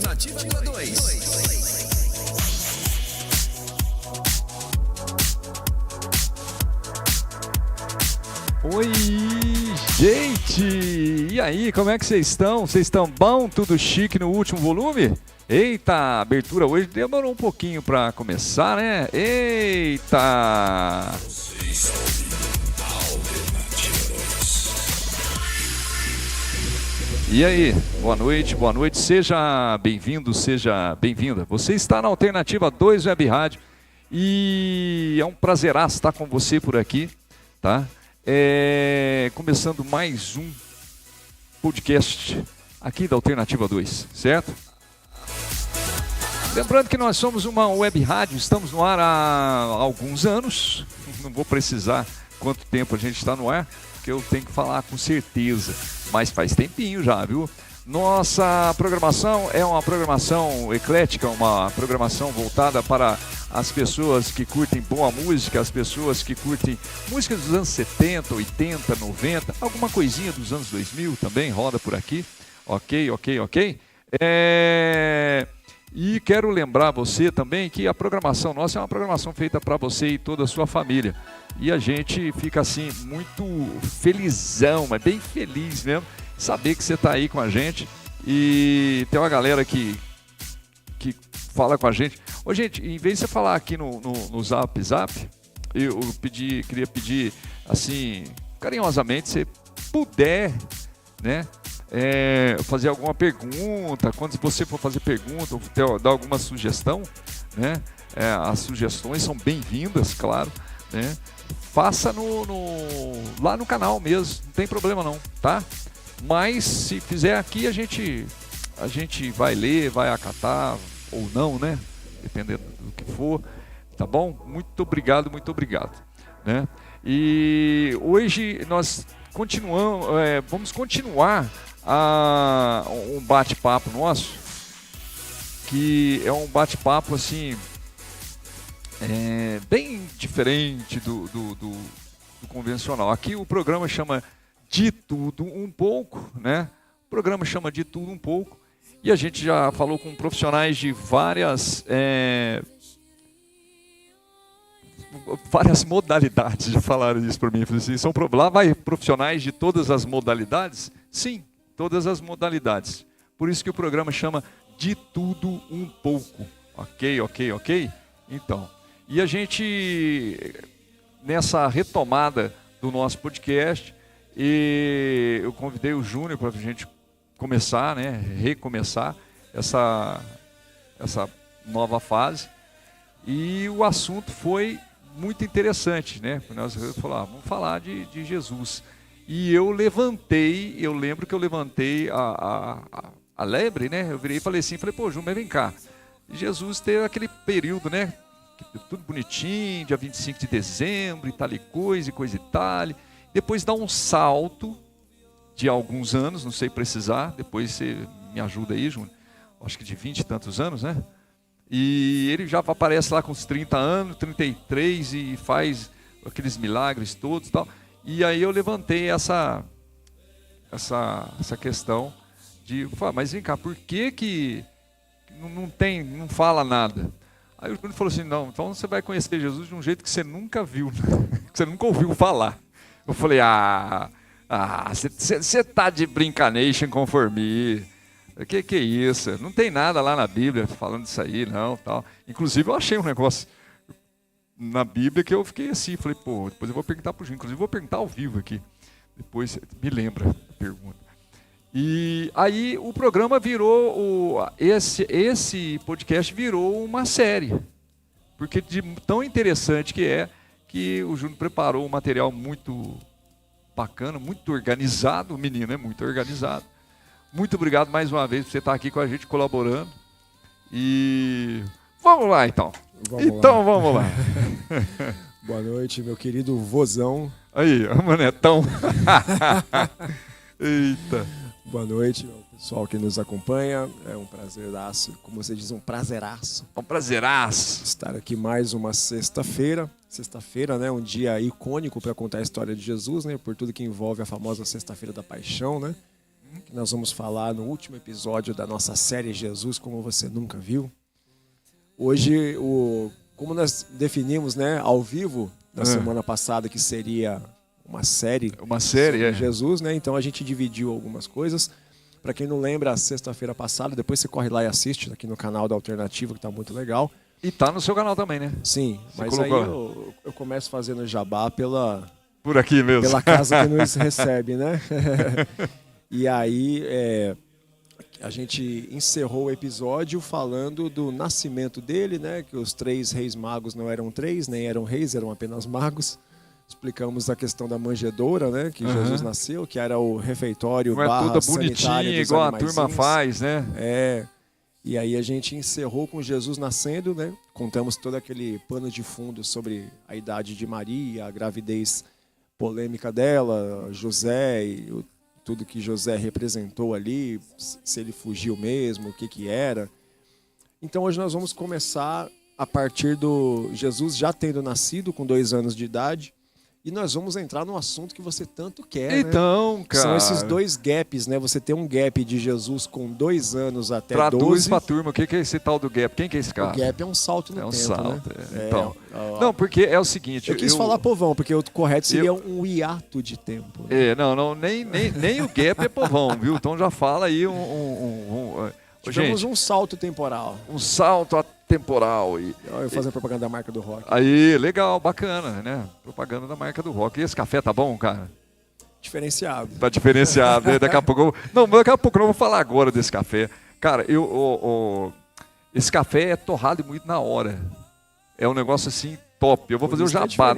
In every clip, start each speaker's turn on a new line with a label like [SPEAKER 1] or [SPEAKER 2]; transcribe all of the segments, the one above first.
[SPEAKER 1] Alternativa 2.
[SPEAKER 2] Oi, gente! E aí, como é que vocês estão? Vocês estão bom? Tudo chique no último volume? Eita, a abertura hoje demorou um pouquinho para começar, né? Eita! E aí, boa noite, seja bem-vindo, seja bem-vinda. Você está na Alternativa 2 Web Rádio e é um prazeraço estar com você por aqui, tá? Começando mais um podcast aqui da Alternativa 2, certo? Lembrando que nós somos uma web rádio, estamos no ar há alguns anos, não vou precisar quanto tempo a gente está no ar, porque eu tenho que falar com certeza, mas faz tempinho já, viu? Nossa programação é uma programação eclética, uma programação voltada para as pessoas que curtem boa música, as pessoas que curtem música dos anos 70, 80, 90, alguma coisinha dos anos 2000 também roda por aqui, ok? E quero lembrar você também que a programação nossa é uma programação feita para você e toda a sua família. E a gente fica assim muito felizão, mas bem feliz mesmo, saber que você está aí com a gente. E tem uma galera que fala com a gente. Ô gente, em vez de você falar aqui no Zap, eu queria pedir assim, carinhosamente, se puder, né? Fazer alguma pergunta, quando você for fazer pergunta, ou dar alguma sugestão, né? As sugestões são bem-vindas, claro, né? Faça lá no canal mesmo, não tem problema não, tá? Mas se fizer aqui, a gente vai ler, vai acatar ou não, né? Dependendo do que for, tá bom? Muito obrigado, né? E hoje nós vamos continuar um bate-papo nosso, que é um bate-papo assim, bem diferente do convencional. Aqui o programa chama De Tudo Um Pouco, né? O programa chama De Tudo Um Pouco, e a gente já falou com profissionais de várias modalidades, já falaram isso para mim. Assim, lá vai profissionais de todas as modalidades? Sim, todas as modalidades. Por isso que o programa chama De Tudo Um Pouco. Ok? Então, e a gente, nessa retomada do nosso podcast, eu convidei o Júnior para a gente começar, né, recomeçar essa nova fase. E o assunto foi muito interessante, né? Nós falamos, vamos falar de Jesus. E eu lembro que eu levantei a lebre, né? Eu virei e falei, pô, Júnior, mas vem cá. Jesus teve aquele período, né? Tudo bonitinho, dia 25 de dezembro, e tal e coisa e tal. Depois dá um salto de alguns anos, não sei precisar, depois você me ajuda aí, Júnior. Acho que de 20 e tantos anos, né? E ele já aparece lá com uns 30 anos, 33, e faz aqueles milagres todos e tal. E aí eu levantei essa questão de falar, mas vem cá, por que não fala nada? Aí o Júnior falou assim, não, então você vai conhecer Jesus de um jeito que você nunca viu, que você nunca ouviu falar. Eu falei, você tá de brincanation conforme. Que é isso? Não tem nada lá na Bíblia falando disso aí, não, tal. Inclusive eu achei um negócio na Bíblia que eu fiquei assim, falei, pô, depois eu vou perguntar pro Júnior, inclusive eu vou perguntar ao vivo aqui. Depois me lembra a pergunta. E aí o programa virou, esse podcast virou uma série. Porque de tão interessante que o Júnior preparou um material muito bacana, muito organizado, o menino é muito organizado. Muito obrigado mais uma vez por você estar aqui com a gente, colaborando. E vamos lá, então. Vamos lá.
[SPEAKER 3] Boa noite, meu querido vozão.
[SPEAKER 2] Aí, o manetão. Eita.
[SPEAKER 3] Boa noite, pessoal que nos acompanha. É um prazeraço, como você diz, um prazeraço.
[SPEAKER 2] Um prazeraço.
[SPEAKER 3] Estar aqui mais uma sexta-feira. Sexta-feira, né? Um dia icônico para contar a história de Jesus, né? Por tudo que envolve a famosa Sexta-feira da Paixão, né? que nós vamos falar no último episódio da nossa série Jesus Como Você Nunca Viu. Hoje, como nós definimos, né, ao vivo, na semana passada, que seria uma série sobre Jesus, né? Então a gente dividiu algumas coisas. Para quem não lembra, a sexta-feira passada, depois você corre lá e assiste aqui no canal da Alternativa, que está muito legal.
[SPEAKER 2] E tá no seu canal também, né?
[SPEAKER 3] Sim,
[SPEAKER 2] você
[SPEAKER 3] mas aí eu começo fazendo jabá
[SPEAKER 2] por aqui mesmo.
[SPEAKER 3] Pela casa que nos recebe, né? E aí a gente encerrou o episódio falando do nascimento dele, né? Que os 3 reis magos não eram 3, nem eram reis, eram apenas magos. Explicamos a questão da manjedoura, né? Que Jesus nasceu, que era o refeitório
[SPEAKER 2] toda bonitinha, igual a turma faz, né?
[SPEAKER 3] E aí a gente encerrou com Jesus nascendo, né? Contamos todo aquele pano de fundo sobre a idade de Maria, a gravidez polêmica dela, José e tudo que José representou ali, se ele fugiu mesmo, o que era. Então hoje nós vamos começar a partir do Jesus já tendo nascido com 2 anos de idade. E nós vamos entrar no assunto que você tanto quer,
[SPEAKER 2] então,
[SPEAKER 3] né?
[SPEAKER 2] Cara...
[SPEAKER 3] São esses 2 gaps, né? Você tem um gap de Jesus com 2 anos até
[SPEAKER 2] Traduz
[SPEAKER 3] 12.
[SPEAKER 2] pra turma, o que é esse tal do gap? Quem que é esse cara?
[SPEAKER 3] O gap é um salto no tempo,
[SPEAKER 2] salto,
[SPEAKER 3] né?
[SPEAKER 2] Então, não, porque é o seguinte...
[SPEAKER 3] Eu quis falar povão, porque o correto seria um hiato de tempo.
[SPEAKER 2] Né? Nem o gap é povão, viu? Então já fala aí
[SPEAKER 3] Tivemos um salto temporal.
[SPEAKER 2] Um salto temporal.
[SPEAKER 3] Eu fazer propaganda da marca do rock.
[SPEAKER 2] Aí, legal, bacana, né? Propaganda da marca do rock. E esse café tá bom, cara?
[SPEAKER 3] Diferenciado.
[SPEAKER 2] Tá diferenciado, né? Daqui a pouco... daqui a pouco eu não vou falar agora desse café. Cara, esse café é torrado e muito na hora. É um negócio assim top. Eu vou fazer o jabá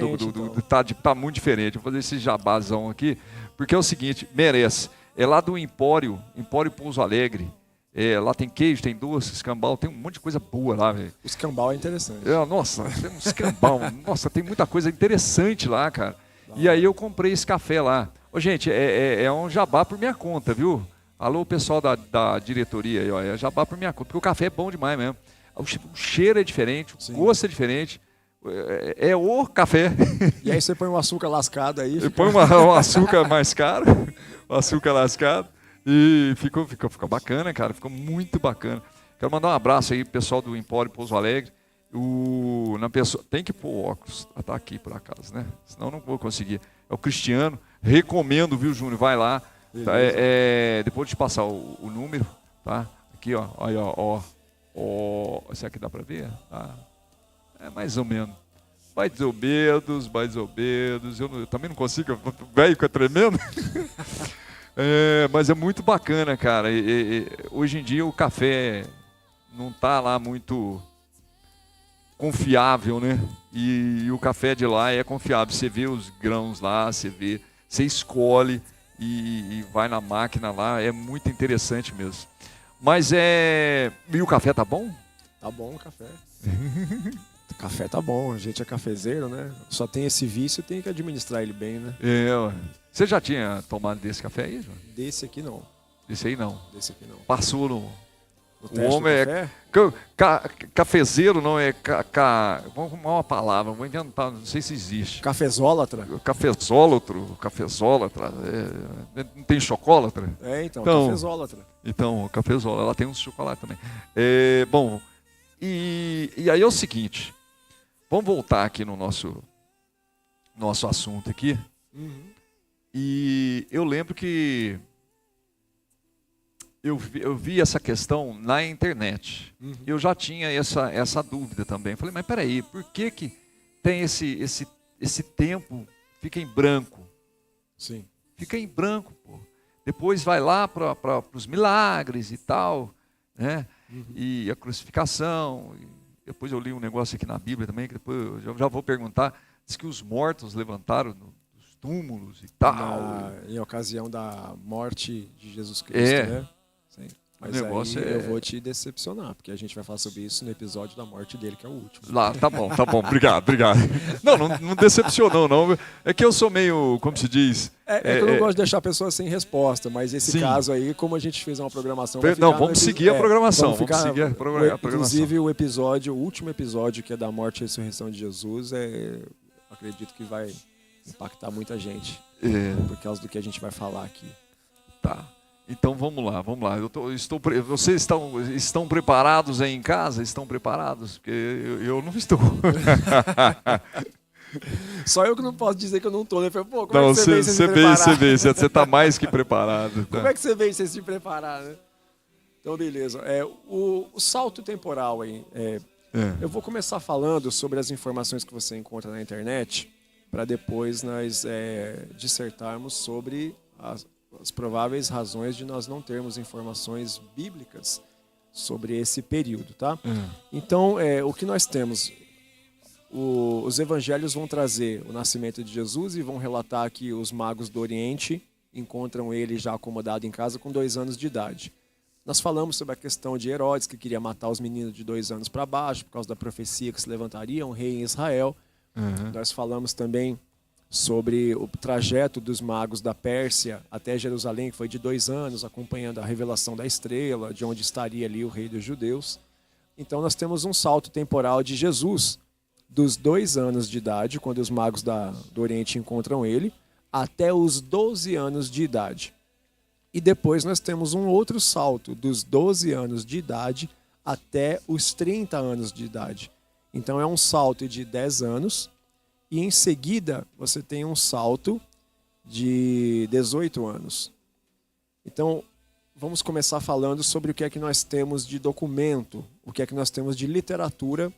[SPEAKER 2] tá muito diferente. Eu vou fazer esse jabazão aqui, porque é o seguinte, merece. É lá do Empório Pouso Alegre. Lá tem queijo, tem doce, escambau, tem um monte de coisa boa lá, velho.
[SPEAKER 3] O escambau é interessante.
[SPEAKER 2] Nossa, tem um escambau. Nossa, tem muita coisa interessante lá, cara. E aí eu comprei esse café lá. Ô, gente, é um jabá por minha conta, viu? Alô, pessoal da diretoria aí, ó. É jabá por minha conta, porque o café é bom demais mesmo. O cheiro é diferente, o gosto é diferente. É o café.
[SPEAKER 3] E aí você põe um açúcar lascado aí.
[SPEAKER 2] Põe um açúcar mais caro, um açúcar lascado. E ficou bacana, cara. Ficou muito bacana. Quero mandar um abraço aí pro pessoal do Empório Pouso Alegre. Tem que pôr óculos. Tá aqui por acaso, né? Senão não vou conseguir. É o Cristiano. Recomendo, viu, Júnior? Vai lá. Tá, depois de passar o número, tá? Aqui, ó. Aí, ó. Esse aqui dá pra ver? Tá. É mais ou menos. Mais ou menos. Eu também não consigo. O velho fica tremendo. Mas é muito bacana, cara. Hoje em dia o café não tá lá muito confiável, né? E o café de lá é confiável. Você vê os grãos lá, você escolhe e vai na máquina lá. É muito interessante mesmo. Mas E o café tá bom?
[SPEAKER 3] Tá bom o café. O café tá bom, a gente é cafezeiro, né? Só tem esse vício, tem que administrar ele bem, né?
[SPEAKER 2] Você já tinha tomado desse café aí, João?
[SPEAKER 3] Desse aqui não.
[SPEAKER 2] Desse aí não?
[SPEAKER 3] Desse aqui não.
[SPEAKER 2] Passou no...
[SPEAKER 3] O homem é...
[SPEAKER 2] Cafezeiro não é... Vamos arrumar uma palavra, vou inventar, não sei se existe.
[SPEAKER 3] Cafezólatra?
[SPEAKER 2] Cafezólatra. Não tem chocólatra?
[SPEAKER 3] Então cafezólatra.
[SPEAKER 2] Então, cafezólatra, ela tem um chocolate também. Bom, e aí é o seguinte, vamos voltar aqui no nosso assunto aqui. E eu lembro que eu vi essa questão na internet. Eu já tinha essa dúvida também. Falei, mas peraí, por que tem esse tempo, fica em branco?
[SPEAKER 3] Sim.
[SPEAKER 2] Fica em branco, pô. Depois vai lá para os milagres e tal, né? E a crucificação. E depois eu li um negócio aqui na Bíblia também, que depois eu já vou perguntar. Diz que os mortos levantaram dos túmulos e tal.
[SPEAKER 3] Em ocasião da morte de Jesus Cristo, né? Sim. Mas aí eu vou te decepcionar, porque a gente vai falar sobre isso no episódio da morte dele, que é o último.
[SPEAKER 2] Lá, tá bom, obrigado. Não decepcionou, não. É que eu sou meio, como se diz...
[SPEAKER 3] que eu não gosto de deixar a pessoa sem resposta, mas esse caso aí, como a gente fez uma programação...
[SPEAKER 2] Vamos seguir a programação. Vamos seguir a programação.
[SPEAKER 3] Inclusive o último episódio, que é da morte e ressurreição de Jesus, acredito que vai impactar muita gente, por causa do que a gente vai falar aqui.
[SPEAKER 2] Tá. Então vamos lá, vamos lá. Vocês estão preparados aí em casa? Estão preparados? Porque eu não estou.
[SPEAKER 3] Só eu que não posso dizer que eu não estou, né? Pô, como
[SPEAKER 2] Não,
[SPEAKER 3] é que você veio sem se preparar?
[SPEAKER 2] você está mais que preparado. Tá?
[SPEAKER 3] Como é que você veio sem se preparar, né? Então, beleza. O salto temporal aí. Eu vou começar falando sobre as informações que você encontra na internet, para depois nós dissertarmos sobre as prováveis razões de nós não termos informações bíblicas sobre esse período, tá? Então, o que nós temos? Os evangelhos vão trazer o nascimento de Jesus e vão relatar que os magos do Oriente encontram ele já acomodado em casa com 2 anos de idade. Nós falamos sobre a questão de Herodes, que queria matar os meninos de 2 anos para baixo, por causa da profecia que se levantaria um rei em Israel. Nós falamos também sobre o trajeto dos magos da Pérsia até Jerusalém, que foi de 2 anos, acompanhando a revelação da estrela, de onde estaria ali o rei dos judeus. Então nós temos um salto temporal de Jesus, dos 2 anos de idade, quando os magos do Oriente encontram ele, até os 12 anos de idade. E depois nós temos um outro salto, dos 12 anos de idade até os 30 anos de idade. Então é um salto de 10 anos, e em seguida você tem um salto de 18 anos. Então vamos começar falando sobre o que é que nós temos de documento, o que é que nós temos de literatura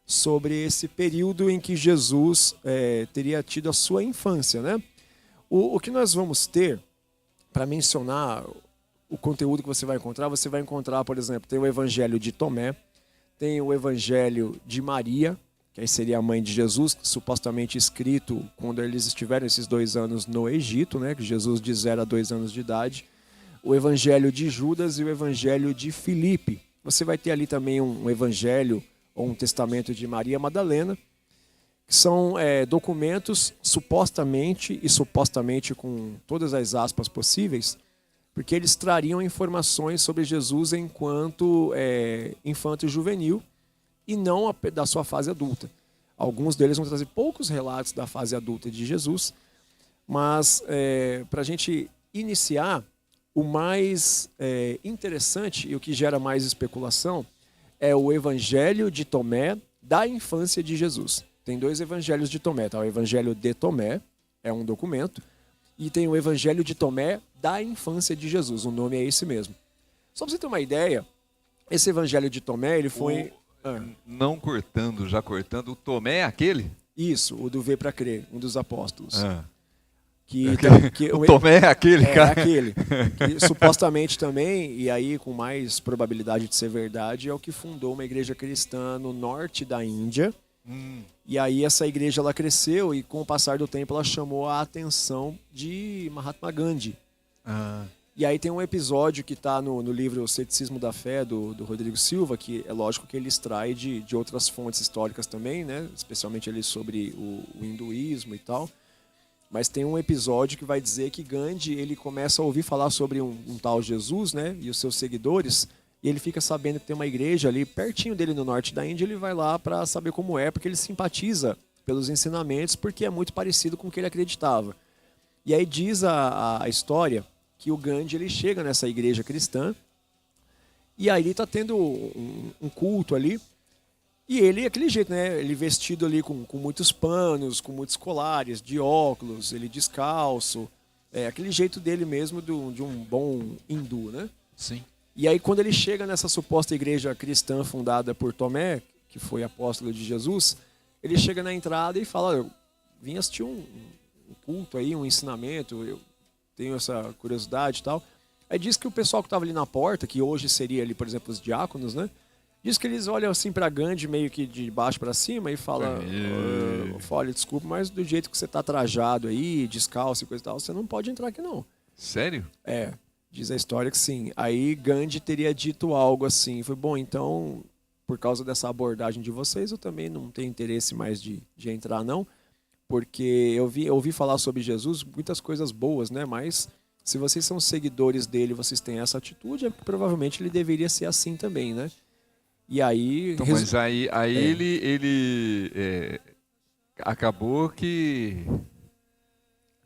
[SPEAKER 3] sobre esse período em que Jesus teria tido a sua infância, né? O que nós vamos ter, para mencionar o conteúdo que você vai encontrar, por exemplo, tem o Evangelho de Tomé, tem o Evangelho de Maria, que aí seria a mãe de Jesus, supostamente escrito quando eles estiveram esses 2 anos no Egito, né? Que Jesus de 0 a 2 anos de idade. O Evangelho de Judas e o Evangelho de Filipe. Você vai ter ali também um Evangelho ou um testamento de Maria Madalena, que são documentos supostamente com todas as aspas possíveis, porque eles trariam informações sobre Jesus enquanto infanto juvenil e não da sua fase adulta. Alguns deles vão trazer poucos relatos da fase adulta de Jesus, mas para a gente iniciar, o mais interessante e o que gera mais especulação é o Evangelho de Tomé da infância de Jesus. Tem 2 evangelhos de Tomé, tá? O Evangelho de Tomé é um documento e tem o Evangelho de Tomé da infância de Jesus. O nome é esse mesmo. Só para você ter uma ideia, esse Evangelho de Tomé, ele foi...
[SPEAKER 2] Não cortando, já cortando, o Tomé é aquele?
[SPEAKER 3] Isso, o do Ver para Crer, um dos apóstolos.
[SPEAKER 2] O Tomé é aquele, cara?
[SPEAKER 3] É aquele. Que, supostamente também, e aí com mais probabilidade de ser verdade, é o que fundou uma igreja cristã no norte da Índia. E aí essa igreja ela cresceu e com o passar do tempo ela chamou a atenção de Mahatma Gandhi. E aí tem um episódio que está no livro O Ceticismo da Fé, do Rodrigo Silva, que é lógico que ele extrai de outras fontes históricas também, né? Especialmente ali sobre o hinduísmo e tal. Mas tem um episódio que vai dizer que Gandhi ele começa a ouvir falar sobre um tal Jesus, né? E os seus seguidores. E ele fica sabendo que tem uma igreja ali pertinho dele no norte da Índia. Ele vai lá para saber como é, porque ele simpatiza pelos ensinamentos, porque é muito parecido com o que ele acreditava. E aí diz a história que o Gandhi ele chega nessa igreja cristã e aí ele está tendo um culto ali. E ele, aquele jeito, né? Ele vestido ali com muitos panos, com muitos colares, de óculos, ele descalço. Aquele jeito dele mesmo de um bom hindu, né?
[SPEAKER 2] Sim.
[SPEAKER 3] E aí quando ele chega nessa suposta igreja cristã fundada por Tomé, que foi apóstolo de Jesus, ele chega na entrada e fala, eu vim assistir um culto aí, um ensinamento, eu tenho essa curiosidade e tal. Aí diz que o pessoal que estava ali na porta, que hoje seria ali, por exemplo, os diáconos, né? Diz que eles olham assim para Gandhi meio que de baixo para cima e falam, olha, desculpa, mas do jeito que você tá trajado aí, descalço e coisa e tal, você não pode entrar aqui não.
[SPEAKER 2] Sério?
[SPEAKER 3] Diz a história que sim. Aí Gandhi teria dito algo assim, foi bom, então, por causa dessa abordagem de vocês, eu também não tenho interesse mais de entrar não, porque eu ouvi falar sobre Jesus, muitas coisas boas, né, mas se vocês são seguidores dele, vocês têm essa atitude, provavelmente ele deveria ser assim também, né? E aí...
[SPEAKER 2] Então, mas aí ele acabou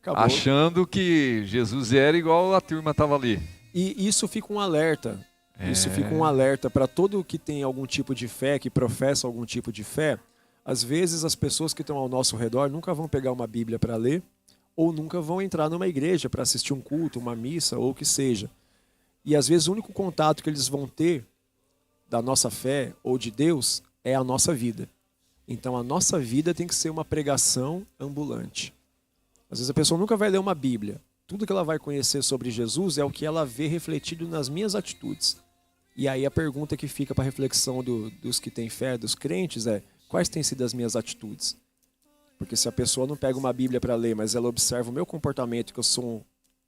[SPEAKER 2] achando que Jesus era igual a turma estava ali.
[SPEAKER 3] E isso fica um alerta. Isso fica um alerta para todo que tem algum tipo de fé, que professa algum tipo de fé. Às vezes as pessoas que estão ao nosso redor nunca vão pegar uma Bíblia para ler, ou nunca vão entrar numa igreja para assistir um culto, uma missa, ou o que seja. E às vezes o único contato que eles vão ter da nossa fé ou de Deus é a nossa vida. Então a nossa vida tem que ser uma pregação ambulante. Às vezes a pessoa nunca vai ler uma Bíblia. Tudo que ela vai conhecer sobre Jesus é o que ela vê refletido nas minhas atitudes. E aí a pergunta que fica para reflexão dos que têm fé, dos crentes, é: quais têm sido as minhas atitudes? Porque se a pessoa não pega uma Bíblia para ler, mas ela observa o meu comportamento, que eu sou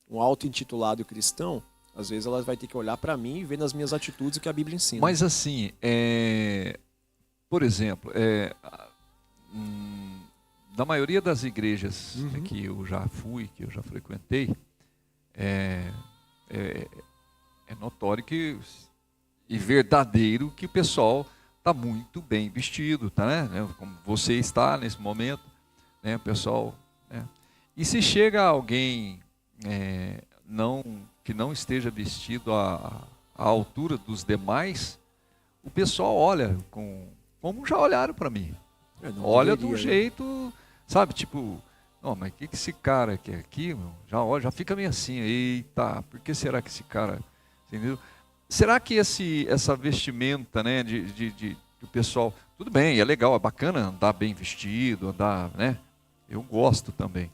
[SPEAKER 3] um auto-intitulado cristão, às vezes ela vai ter que olhar para mim e ver nas minhas atitudes o que a Bíblia ensina.
[SPEAKER 2] Mas assim, por exemplo, na maioria das igrejas que eu já fui, que eu já frequentei, é notório e verdadeiro que o pessoal está muito bem vestido, tá, né? Como você está nesse momento, né, pessoal, né? E se chega alguém que não esteja vestido à altura dos demais, o pessoal olha como já olharam para mim. Olha de um jeito, sabe, tipo, não, mas o que esse cara quer aqui, meu? Já fica meio assim, eita, por que será que esse cara, entendeu? Será que essa vestimenta, né, de o pessoal, tudo bem, é legal, é bacana andar bem vestido, andar, né? Eu gosto também.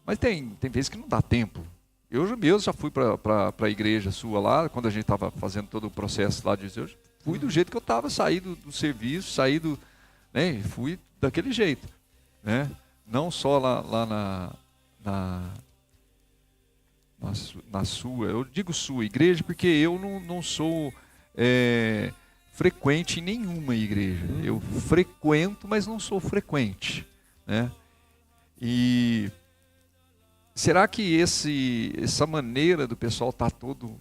[SPEAKER 2] Mas tem vezes que não dá tempo. Eu mesmo já fui para a igreja sua lá, quando a gente estava fazendo todo o processo lá de eu fui do jeito que eu estava, saí do serviço, né, fui daquele jeito, né? Não só lá na sua, eu digo sua igreja porque eu não sou frequente em nenhuma igreja. Eu frequento, mas não sou frequente, né? E será que essa maneira do pessoal estar todo,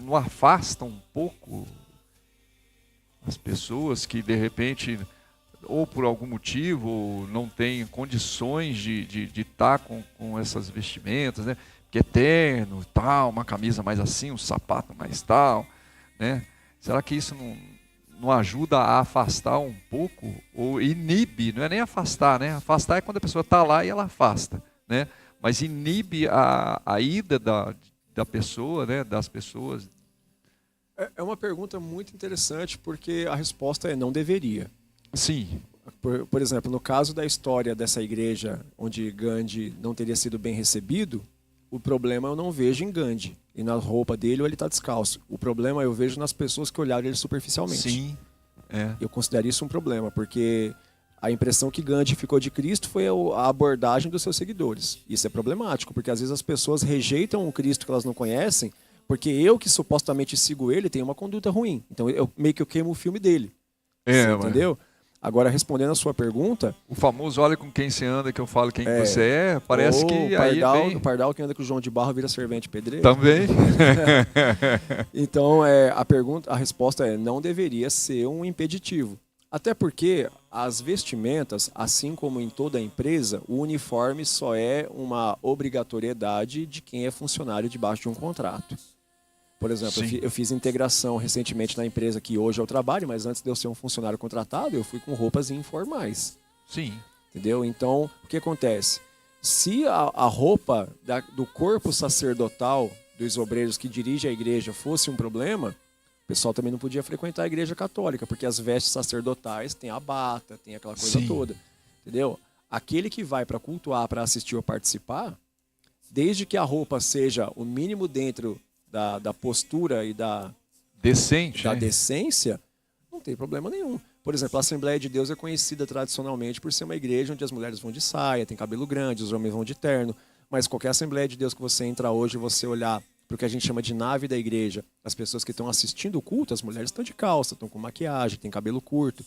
[SPEAKER 2] não afasta um pouco as pessoas que de repente, ou por algum motivo, não têm condições de estar com essas vestimentas, né? Que é terno, tal, uma camisa mais assim, um sapato mais tal, né? Será que isso não ajuda a afastar um pouco, ou inibe, não é nem afastar, né? Afastar é quando a pessoa está lá e ela afasta, né? Mas inibe a ida da pessoa, né? Das pessoas.
[SPEAKER 3] É uma pergunta muito interessante, porque a resposta é: não deveria.
[SPEAKER 2] Sim.
[SPEAKER 3] Por exemplo, no caso da história dessa igreja onde Gandhi não teria sido bem recebido, o problema eu não vejo em Gandhi e na roupa dele ou ele está descalço. O problema eu vejo nas pessoas que olharam ele superficialmente.
[SPEAKER 2] Sim.
[SPEAKER 3] Eu considero isso um problema, porque a impressão que Gandhi ficou de Cristo foi a abordagem dos seus seguidores. Isso é problemático, porque às vezes as pessoas rejeitam o Cristo que elas não conhecem, porque eu que supostamente sigo ele tenho uma conduta ruim. Então eu meio que eu queimo o filme dele. Você entendeu? Agora, respondendo a sua pergunta...
[SPEAKER 2] O famoso olha com quem você anda, que eu falo quem você é, parece que
[SPEAKER 3] pardal,
[SPEAKER 2] aí
[SPEAKER 3] o pardal que anda com o João de Barro vira servente pedreiro.
[SPEAKER 2] Também.
[SPEAKER 3] Então, a resposta é: não deveria ser um impeditivo. Até porque as vestimentas, assim como em toda empresa, o uniforme só é uma obrigatoriedade de quem é funcionário debaixo de um contrato. Por exemplo, eu fiz integração recentemente na empresa que hoje eu trabalho, mas antes de eu ser um funcionário contratado, eu fui com roupas informais.
[SPEAKER 2] Sim.
[SPEAKER 3] Entendeu? Então, o que acontece? Se a roupa do corpo sacerdotal dos obreiros que dirigem a igreja fosse um problema, o pessoal também não podia frequentar a igreja católica, porque as vestes sacerdotais têm a bata, tem aquela coisa toda. Entendeu? Aquele que vai para cultuar, para assistir ou participar, desde que a roupa seja o mínimo dentro da postura e da decência, não tem problema nenhum. Por exemplo, a Assembleia de Deus é conhecida tradicionalmente por ser uma igreja onde as mulheres vão de saia, tem cabelo grande, os homens vão de terno, mas qualquer Assembleia de Deus que você entra hoje e você olhar para o que a gente chama de nave da igreja, as pessoas que estão assistindo o culto, as mulheres estão de calça, estão com maquiagem, têm cabelo curto.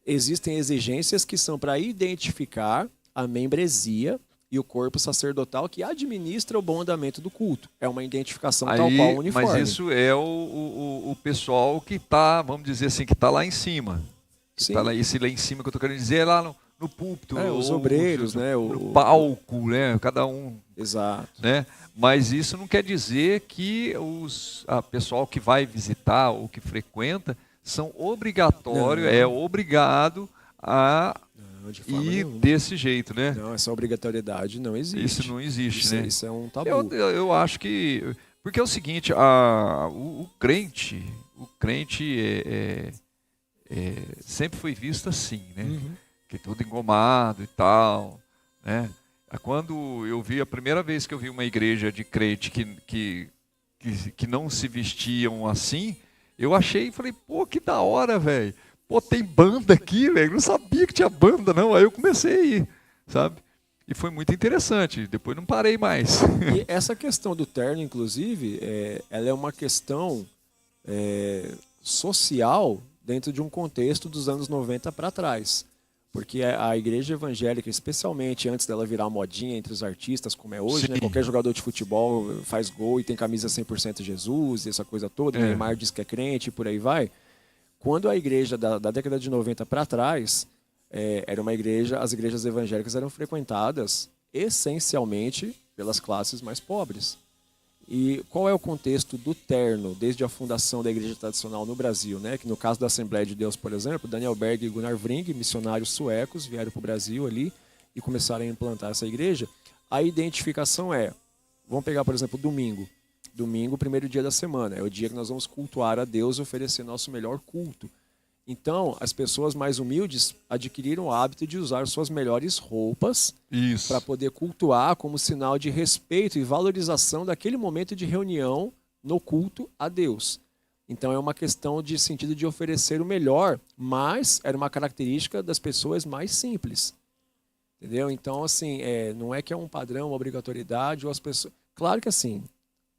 [SPEAKER 3] Existem exigências que são para identificar a membresia e o corpo sacerdotal que administra o bom andamento do culto. É uma identificação tal qual o uniforme.
[SPEAKER 2] Mas isso é o pessoal que está, vamos dizer assim, que está lá em cima.
[SPEAKER 3] Sim.
[SPEAKER 2] Tá lá, esse lá em cima que eu estou querendo dizer é lá no no púlpito,
[SPEAKER 3] Os
[SPEAKER 2] ou
[SPEAKER 3] obreiros, né?
[SPEAKER 2] no palco, né? Cada um,
[SPEAKER 3] Exato.
[SPEAKER 2] né? Mas isso não quer dizer que a pessoal que vai visitar ou que frequenta são obrigatórios, obrigado a
[SPEAKER 3] Não, de forma
[SPEAKER 2] ir
[SPEAKER 3] nenhuma.
[SPEAKER 2] desse jeito, né?
[SPEAKER 3] Não, essa obrigatoriedade não existe.
[SPEAKER 2] Isso não existe, né?
[SPEAKER 3] Isso é um tabu.
[SPEAKER 2] Eu acho que... Porque é o seguinte, o crente sempre foi visto assim, né?
[SPEAKER 3] Uhum.
[SPEAKER 2] Que tudo engomado e tal, né? Quando eu vi, a primeira vez que eu vi uma igreja de crente que não se vestiam assim, eu achei e falei, pô, que da hora, velho. Pô, tem banda aqui, velho. Não sabia que tinha banda, não. Aí eu comecei a ir, sabe? E foi muito interessante. Depois não parei mais.
[SPEAKER 3] E essa questão do terno, inclusive, ela é uma questão social dentro de um contexto dos anos 90 para trás. Porque a igreja evangélica, especialmente antes dela virar modinha entre os artistas, como é hoje, né? Qualquer jogador de futebol faz gol e tem camisa 100% Jesus, essa coisa toda, o Neymar diz que é crente e por aí vai. Quando a igreja da década de 90 para trás, era uma igreja, as igrejas evangélicas eram frequentadas essencialmente pelas classes mais pobres. E qual é o contexto do terno desde a fundação da igreja tradicional no Brasil, né? Que no caso da Assembleia de Deus, por exemplo, Daniel Berg e Gunnar Wring, missionários suecos, vieram para o Brasil ali e começaram a implantar essa igreja. A identificação vamos pegar, por exemplo, domingo. Domingo, primeiro dia da semana, é o dia que nós vamos cultuar a Deus e oferecer nosso melhor culto. Então, as pessoas mais humildes adquiriram o hábito de usar suas melhores roupas para poder cultuar como sinal de respeito e valorização daquele momento de reunião no culto a Deus. Então, é uma questão de sentido de oferecer o melhor, mas era uma característica das pessoas mais simples. Entendeu? Então, assim, não é que é um padrão, uma obrigatoriedade, ou as pessoas... Claro que assim,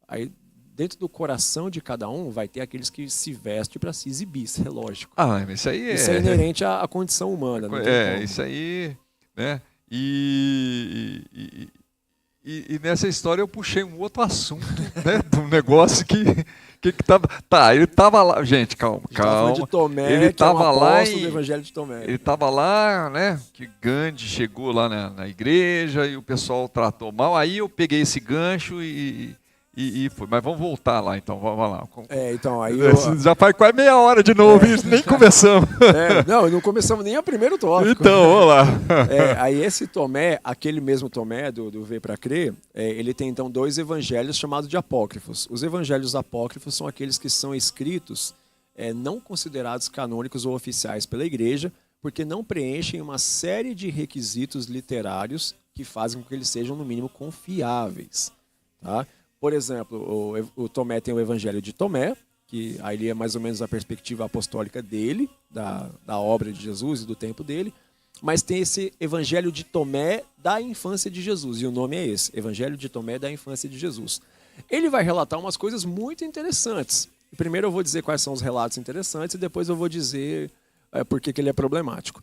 [SPEAKER 3] aí dentro do coração de cada um vai ter aqueles que se vestem para se exibir, isso é lógico.
[SPEAKER 2] Ah, mas isso
[SPEAKER 3] é inerente à condição humana. Não tem como.
[SPEAKER 2] Isso aí, né? E nessa história eu puxei um outro assunto, né? De um negócio que tava... Tá, ele tava lá... Gente, calma.
[SPEAKER 3] De Tomé,
[SPEAKER 2] ele tava lá
[SPEAKER 3] do Evangelho de Tomé.
[SPEAKER 2] Ele tava lá, né? Que Gandhi chegou lá na igreja e o pessoal tratou mal. Aí eu peguei esse gancho e foi. Mas vamos voltar lá, então. Vamos lá.
[SPEAKER 3] Então, aí
[SPEAKER 2] já faz quase meia hora de novo, nem começamos.
[SPEAKER 3] Não começamos nem o primeiro tópico.
[SPEAKER 2] Então, vamos lá.
[SPEAKER 3] Aí esse Tomé, aquele mesmo Tomé do Ver para Crer, ele tem então 2 evangelhos chamados de apócrifos. Os evangelhos apócrifos são aqueles que são escritos, não considerados canônicos ou oficiais pela igreja, porque não preenchem uma série de requisitos literários que fazem com que eles sejam, no mínimo, confiáveis. Tá? Por exemplo, o Tomé tem o Evangelho de Tomé, que aí é mais ou menos a perspectiva apostólica dele, da obra de Jesus e do tempo dele, mas tem esse Evangelho de Tomé da infância de Jesus, e o nome é esse, Evangelho de Tomé da infância de Jesus. Ele vai relatar umas coisas muito interessantes. Primeiro eu vou dizer quais são os relatos interessantes e depois eu vou dizer por que ele é problemático.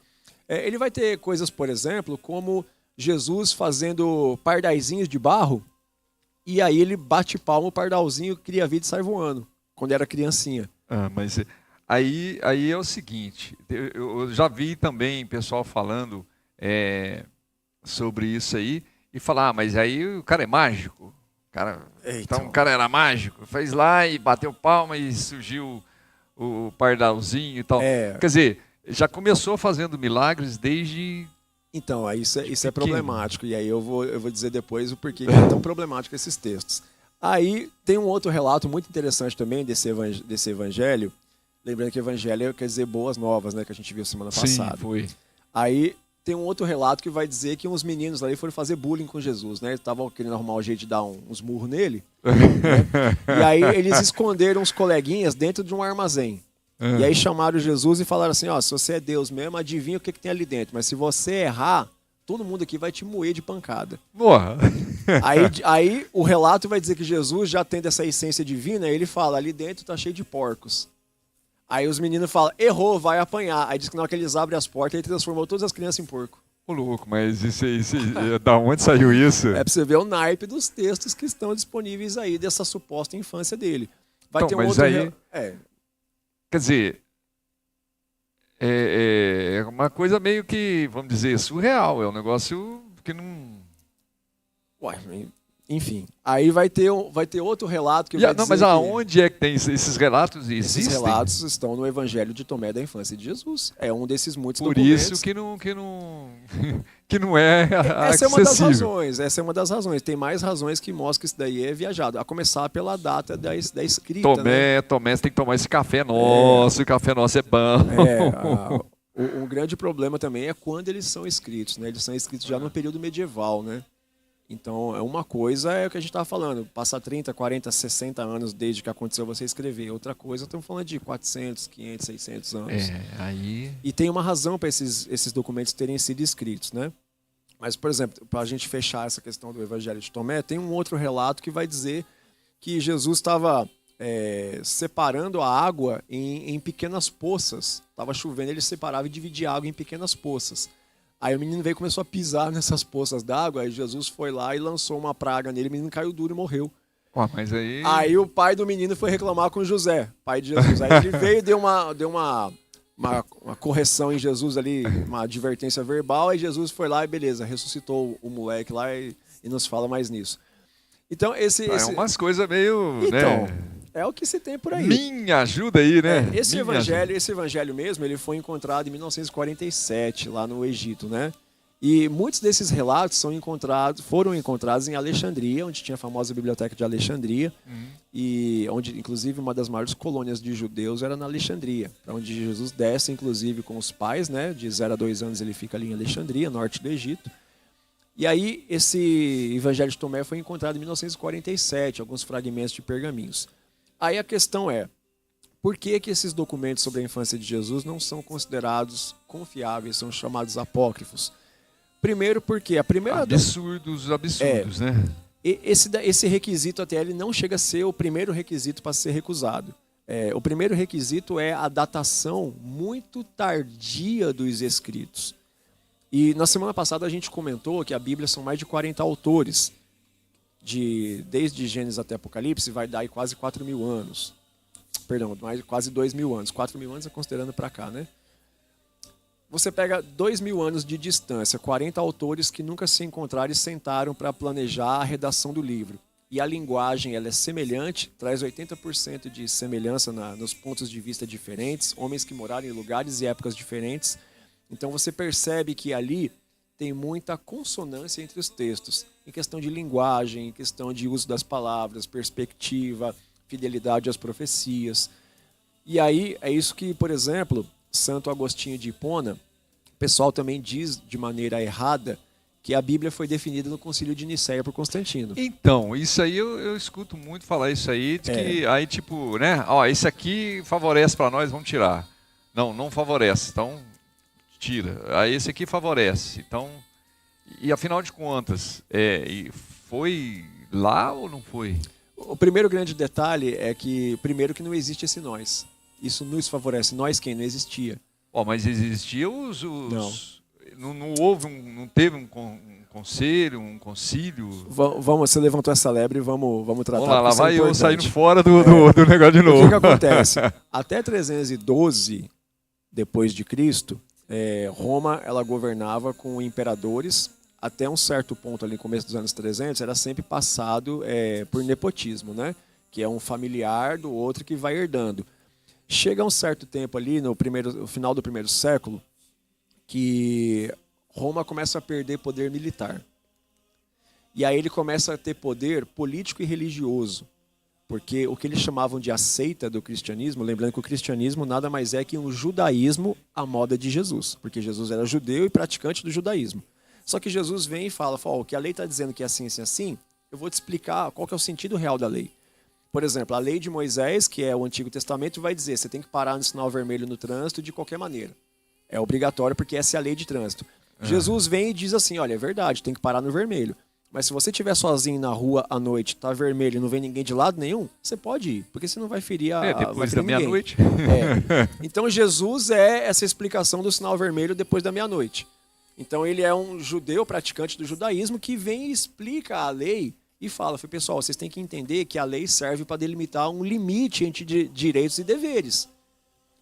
[SPEAKER 3] Ele vai ter coisas, por exemplo, como Jesus fazendo pardaizinhos de barro, e aí ele bate palma, o pardalzinho cria vida e sai voando, quando era criancinha.
[SPEAKER 2] Mas aí é o seguinte, eu já vi também pessoal falando sobre isso aí, e falar, mas aí o cara é mágico. Então o cara era mágico, fez lá e bateu palma e surgiu o pardalzinho e tal. Quer dizer, já começou fazendo milagres desde...
[SPEAKER 3] Então, isso é problemático. E aí eu vou dizer depois o porquê que é tão problemático esses textos. Aí tem um outro relato muito interessante também desse evangelho. Lembrando que evangelho quer dizer boas novas, né? Que a gente viu semana passada.
[SPEAKER 2] Sim, foi.
[SPEAKER 3] Aí tem um outro relato que vai dizer que uns meninos ali foram fazer bullying com Jesus, né? Eles estavam querendo arrumar um jeito de dar uns murros nele. Né? E aí eles esconderam os coleguinhas dentro de um armazém. E aí chamaram Jesus e falaram assim, se você é Deus mesmo, adivinha o que tem ali dentro. Mas se você errar, todo mundo aqui vai te moer de pancada.
[SPEAKER 2] Porra.
[SPEAKER 3] Aí o relato vai dizer que Jesus, já tendo essa essência divina, ele fala, ali dentro tá cheio de porcos. Aí os meninos falam, errou, vai apanhar. Aí diz que na hora que eles abrem as portas, ele transformou todas as crianças em porco.
[SPEAKER 2] Ô louco, mas isso da onde saiu isso?
[SPEAKER 3] É pra você ver o naipe dos textos que estão disponíveis aí dessa suposta infância dele. Vai ter um outro...
[SPEAKER 2] Quer dizer, é uma coisa meio que, vamos dizer, surreal. É um negócio que não...
[SPEAKER 3] Ué, enfim, aí vai ter outro relato que vai
[SPEAKER 2] Não,
[SPEAKER 3] dizer
[SPEAKER 2] mas
[SPEAKER 3] que
[SPEAKER 2] aonde é que tem esses relatos?
[SPEAKER 3] esses
[SPEAKER 2] Existem?
[SPEAKER 3] relatos estão no Evangelho de Tomé da infância de Jesus. É um desses muitos
[SPEAKER 2] Por
[SPEAKER 3] documentos.
[SPEAKER 2] isso que não é
[SPEAKER 3] Essa é uma das
[SPEAKER 2] acessível.
[SPEAKER 3] razões. Essa é uma das razões. Tem mais razões que mostram que isso daí é viajado. A começar pela data da escrita. Né?
[SPEAKER 2] Tomé, você tem que tomar esse café nosso, o café nosso é bom.
[SPEAKER 3] Um grande problema também é quando eles são escritos. Né? Eles são escritos já no período medieval. Né? Então, uma coisa é o que a gente estava falando, passar 30, 40, 60 anos desde que aconteceu você escrever. Outra coisa, estamos falando de 400, 500, 600 anos.
[SPEAKER 2] Aí...
[SPEAKER 3] E tem uma razão para esses documentos terem sido escritos, né? Mas, por exemplo, para a gente fechar essa questão do Evangelho de Tomé, tem um outro relato que vai dizer que Jesus estava separando a água em pequenas poças. Estava chovendo, ele separava e dividia a água em pequenas poças. Aí o menino veio e começou a pisar nessas poças d'água, aí Jesus foi lá e lançou uma praga nele, o menino caiu duro e morreu.
[SPEAKER 2] Mas aí...
[SPEAKER 3] Aí o pai do menino foi reclamar com José, pai de Jesus. Aí ele veio e deu uma correção em Jesus ali, uma advertência verbal, aí Jesus foi lá e beleza, ressuscitou o moleque lá e nos fala mais nisso. Então
[SPEAKER 2] É umas coisas meio...
[SPEAKER 3] Então,
[SPEAKER 2] né?
[SPEAKER 3] é o que se tem por aí.
[SPEAKER 2] Minha ajuda aí, né?
[SPEAKER 3] Esse evangelho mesmo, ele foi encontrado em 1947, lá no Egito, né? E muitos desses relatos foram encontrados em Alexandria, onde tinha a famosa Biblioteca de Alexandria, e onde, inclusive, uma das maiores colônias de judeus era na Alexandria, onde Jesus desce, inclusive, com os pais, né? De 0 a 2 anos ele fica ali em Alexandria, norte do Egito. E aí, esse Evangelho de Tomé foi encontrado em 1947, alguns fragmentos de pergaminhos. Aí a questão é, por que esses documentos sobre a infância de Jesus não são considerados confiáveis, são chamados apócrifos? Primeiro porque a primeira...
[SPEAKER 2] Absurdos, né?
[SPEAKER 3] Esse requisito até ele não chega a ser o primeiro requisito para ser recusado. O primeiro requisito é a datação muito tardia dos escritos. E na semana passada a gente comentou que a Bíblia são mais de 40 autores. Desde Gênesis até Apocalipse, vai dar aí quase 4.000 anos. Perdão, quase 2.000 anos. 4.000 anos é considerando para cá, né? Você pega 2.000 anos de distância, 40 autores que nunca se encontraram e sentaram para planejar a redação do livro. E a linguagem ela é semelhante, traz 80% de semelhança nos pontos de vista diferentes, homens que moraram em lugares e épocas diferentes. Então você percebe que ali tem muita consonância entre os textos, em questão de linguagem, em questão de uso das palavras, perspectiva, fidelidade às profecias. E aí é isso que, por exemplo, Santo Agostinho de Hipona, o pessoal também diz de maneira errada que a Bíblia foi definida no Concílio de Nicéia por Constantino.
[SPEAKER 2] Então, isso aí eu escuto muito falar isso aí, de que aí tipo, né, esse aqui favorece para nós, vamos tirar. Não favorece, então tira. Aí esse aqui favorece. Então, e afinal de contas, foi lá ou não foi?
[SPEAKER 3] O primeiro grande detalhe é que, primeiro, que não existe esse nós. Isso nos favorece. Nós quem? Não existia.
[SPEAKER 2] Mas existia
[SPEAKER 3] Não.
[SPEAKER 2] Não teve um conselho, um concílio?
[SPEAKER 3] Você levantou essa lebre e vamos tratar.
[SPEAKER 2] Vamos lá vai eu
[SPEAKER 3] importante.
[SPEAKER 2] saindo fora do negócio de novo.
[SPEAKER 3] O que acontece? Até 312 depois de Cristo, Roma ela governava com imperadores. Até um certo ponto ali no começo dos anos 300 era sempre passado por nepotismo, né? Que é um familiar do outro que vai herdando. Chega um certo tempo ali no final do primeiro século que Roma começa a perder poder militar. E aí ele começa a ter poder político e religioso. Porque o que eles chamavam de a seita do cristianismo, lembrando que o cristianismo nada mais é que um judaísmo à moda de Jesus. Porque Jesus era judeu e praticante do judaísmo. Só que Jesus vem e fala, o que a lei está dizendo que é assim, assim, assim, eu vou te explicar qual que é o sentido real da lei. Por exemplo, a lei de Moisés, que é o Antigo Testamento, vai dizer, você tem que parar no sinal vermelho no trânsito de qualquer maneira. É obrigatório porque essa é a lei de trânsito. Jesus vem e diz assim, olha, é verdade, tem que parar no vermelho. Mas se você estiver sozinho na rua à noite, tá vermelho e não vem ninguém de lado nenhum, você pode ir, porque você não vai ferir
[SPEAKER 2] depois da meia-noite.
[SPEAKER 3] Então Jesus é essa explicação do sinal vermelho depois da meia-noite. Então ele é um judeu praticante do judaísmo que vem e explica a lei e fala, pessoal, vocês têm que entender que a lei serve para delimitar um limite entre direitos e deveres.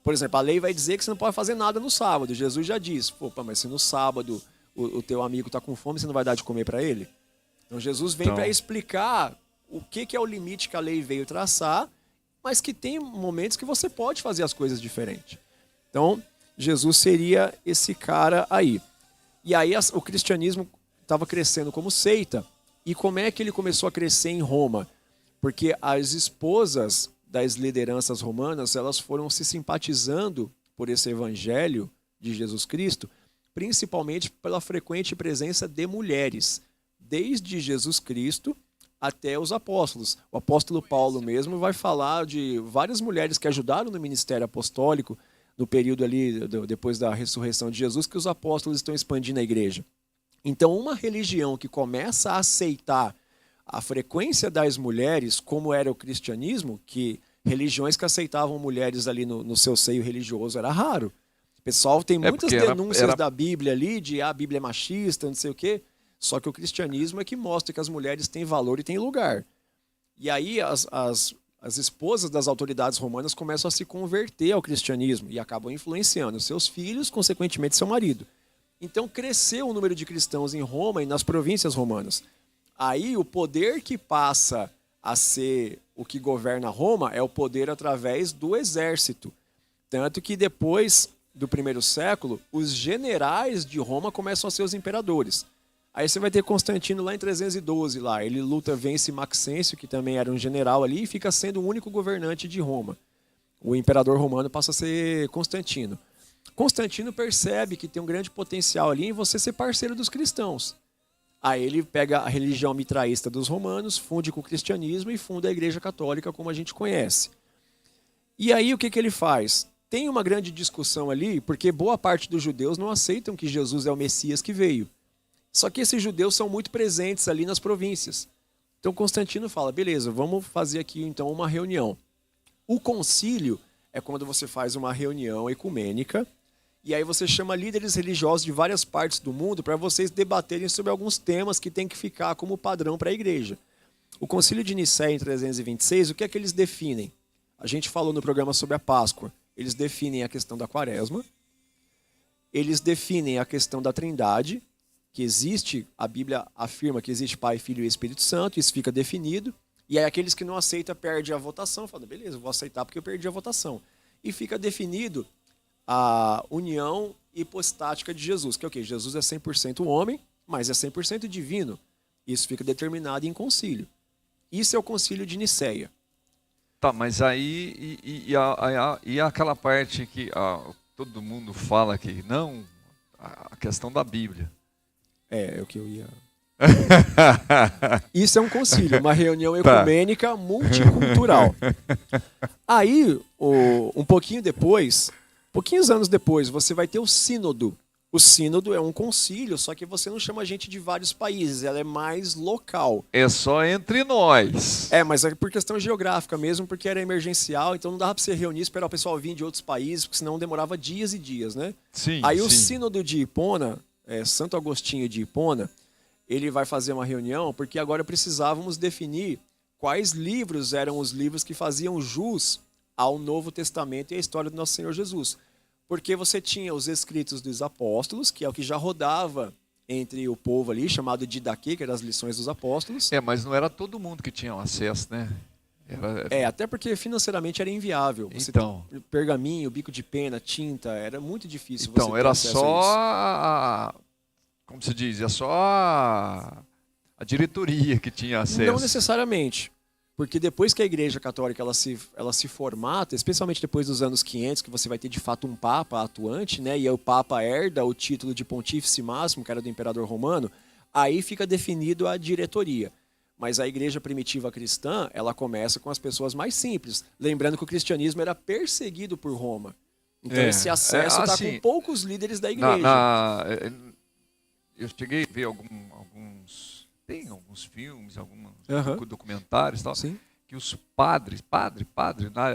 [SPEAKER 3] Por exemplo, a lei vai dizer que você não pode fazer nada no sábado. Jesus já disse, pô, mas se no sábado o teu amigo está com fome, você não vai dar de comer para ele? Então Jesus vem para explicar o que é o limite que a lei veio traçar, mas que tem momentos que você pode fazer as coisas diferentes. Então, Jesus seria esse cara aí. E aí o cristianismo estava crescendo como seita. E como é que ele começou a crescer em Roma? Porque as esposas das lideranças romanas, elas foram se simpatizando por esse evangelho de Jesus Cristo, principalmente pela frequente presença de mulheres, desde Jesus Cristo até os apóstolos. O apóstolo Paulo mesmo vai falar de várias mulheres que ajudaram no ministério apostólico no período ali, depois da ressurreição de Jesus, que os apóstolos estão expandindo a igreja. Então, uma religião que começa a aceitar a frequência das mulheres, como era o cristianismo, que religiões que aceitavam mulheres ali no seu seio religioso era raro. O pessoal tem muitas denúncias da Bíblia ali, de a Bíblia é machista, não sei o quê, só que o cristianismo é que mostra que as mulheres têm valor e têm lugar. E aí as esposas das autoridades romanas começam a se converter ao cristianismo e acabam influenciando seus filhos, consequentemente seu marido. Então cresceu o número de cristãos em Roma e nas províncias romanas. Aí o poder que passa a ser o que governa Roma é o poder através do exército. Tanto que depois do primeiro século, os generais de Roma começam a ser os imperadores. Aí você vai ter Constantino lá em 312, lá. Ele luta, vence Maxêncio, que também era um general ali, e fica sendo o único governante de Roma. O imperador romano passa a ser Constantino. Constantino percebe que tem um grande potencial ali em você ser parceiro dos cristãos. Aí ele pega a religião mitraísta dos romanos, funde com o cristianismo e funda a Igreja Católica como a gente conhece. E aí o que ele faz? Tem uma grande discussão ali, porque boa parte dos judeus não aceitam que Jesus é o Messias que veio. Só que esses judeus são muito presentes ali nas províncias. Então Constantino fala, beleza, vamos fazer aqui então uma reunião. O concílio é quando você faz uma reunião ecumênica, e aí você chama líderes religiosos de várias partes do mundo para vocês debaterem sobre alguns temas que tem que ficar como padrão para a igreja. O Concílio de Nicéia em 326, o que é que eles definem? A gente falou no programa sobre a Páscoa. Eles definem a questão da Quaresma, eles definem a questão da Trindade, que existe, a Bíblia afirma que existe Pai, Filho e Espírito Santo, isso fica definido, e aí aqueles que não aceitam perdem a votação, falam, beleza, vou aceitar porque eu perdi a votação. E fica definido a união hipostática de Jesus, que é o quê? Jesus é 100% homem, mas é 100% divino. Isso fica determinado em concílio. Isso é o concílio de Nicéia.
[SPEAKER 2] Tá, mas aí e aquela parte que todo mundo fala que não, a questão da Bíblia.
[SPEAKER 3] É o que eu ia... Isso é um concílio, uma reunião ecumênica multicultural. Aí, um pouquinho depois... Pouquinhos anos depois, você vai ter o sínodo. O sínodo é um concílio, só que você não chama gente de vários países, ela é mais local.
[SPEAKER 2] É só entre nós.
[SPEAKER 3] É, mas é por questão geográfica mesmo, porque era emergencial, então não dava para você reunir, esperar o pessoal vir de outros países, porque senão demorava dias e dias, né?
[SPEAKER 2] Sim,
[SPEAKER 3] Aí o sínodo de Hipona, Santo Agostinho de Hipona, ele vai fazer uma reunião, porque agora precisávamos definir quais livros eram os livros que faziam jus ao Novo Testamento e à história do nosso Senhor Jesus. Porque você tinha os escritos dos apóstolos, que é o que já rodava entre o povo ali, chamado Didaquê, que eram as lições dos apóstolos.
[SPEAKER 2] Mas não era todo mundo que tinha acesso, né?
[SPEAKER 3] Até porque financeiramente era inviável. Você
[SPEAKER 2] então,
[SPEAKER 3] pergaminho, bico de pena, tinta, era muito difícil
[SPEAKER 2] então,
[SPEAKER 3] você ter
[SPEAKER 2] era
[SPEAKER 3] acesso
[SPEAKER 2] só como se diz, é só a diretoria que tinha acesso.
[SPEAKER 3] Não necessariamente. Porque depois que a Igreja Católica ela se formata, especialmente depois dos anos 500, que você vai ter de fato um Papa atuante, né? E aí o Papa herda o título de Pontífice Máximo, que era do Imperador Romano, aí fica definido a diretoria. Mas a Igreja primitiva cristã, ela começa com as pessoas mais simples. Lembrando que o cristianismo era perseguido por Roma. Então esse acesso está com poucos líderes da Igreja.
[SPEAKER 2] Eu cheguei a ver alguns... Tem alguns filmes, alguns documentários e tal,
[SPEAKER 3] Sim.
[SPEAKER 2] que os padres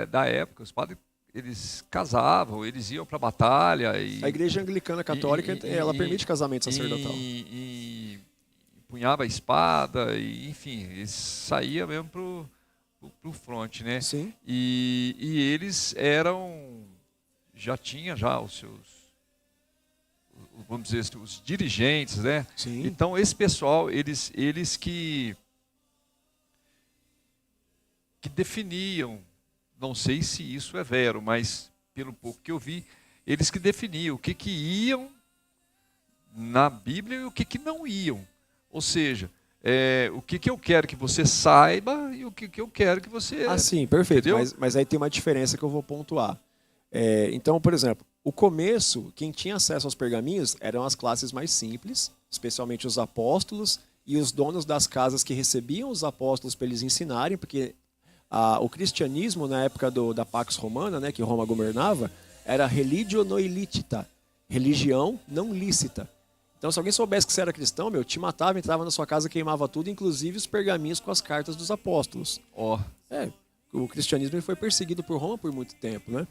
[SPEAKER 2] da época, os padres, eles casavam, eles iam para a batalha.
[SPEAKER 3] A Igreja Anglicana Católica, ela permite casamento sacerdotal.
[SPEAKER 2] E punhava a espada, e, enfim, eles saíam mesmo pro front, né?
[SPEAKER 3] Sim.
[SPEAKER 2] E eles eram já tinha já os seus, vamos dizer assim, os dirigentes, né?
[SPEAKER 3] Sim.
[SPEAKER 2] Então esse pessoal, eles que definiam, não sei se isso é vero, mas pelo pouco que eu vi, eles que definiam o que iam na Bíblia e o que não iam. Ou seja, o que eu quero que você saiba e o que eu quero que você...
[SPEAKER 3] Ah, sim, perfeito.
[SPEAKER 2] Entendeu?
[SPEAKER 3] Mas aí tem uma diferença que eu vou pontuar. Então, por exemplo, o começo, quem tinha acesso aos pergaminhos eram as classes mais simples, especialmente os apóstolos e os donos das casas que recebiam os apóstolos para eles ensinarem, porque o cristianismo, na época da Pax Romana, né, que Roma governava, era religio non licita, religião não lícita. Então, se alguém soubesse que você era cristão, te matava, entrava na sua casa, queimava tudo, inclusive os pergaminhos com as cartas dos apóstolos.
[SPEAKER 2] Ó,
[SPEAKER 3] O cristianismo ele foi perseguido por Roma por muito tempo, né?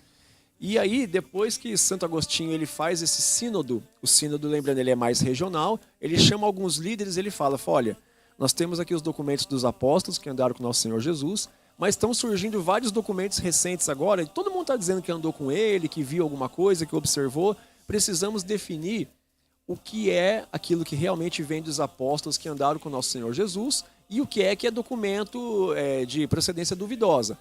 [SPEAKER 3] E aí, depois que Santo Agostinho ele faz esse sínodo, o sínodo, lembrando, ele é mais regional, ele chama alguns líderes, ele fala, olha, nós temos aqui os documentos dos apóstolos que andaram com nosso Senhor Jesus, mas estão surgindo vários documentos recentes agora, e todo mundo está dizendo que andou com ele, que viu alguma coisa, que observou. Precisamos definir o que é aquilo que realmente vem dos apóstolos que andaram com nosso Senhor Jesus e o que é documento de procedência duvidosa.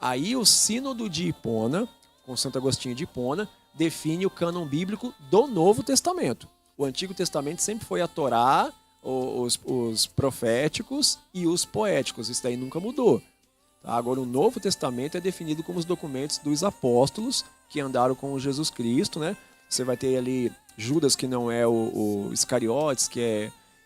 [SPEAKER 3] Aí o Sínodo de Hipona, com Santo Agostinho de Hipona, define o cânon bíblico do Novo Testamento. O Antigo Testamento sempre foi a Torá, os proféticos e os poéticos. Isso daí nunca mudou. Agora, o Novo Testamento é definido como os documentos dos apóstolos que andaram com Jesus Cristo, né? Você vai ter ali Judas, que não é o Iscariotes,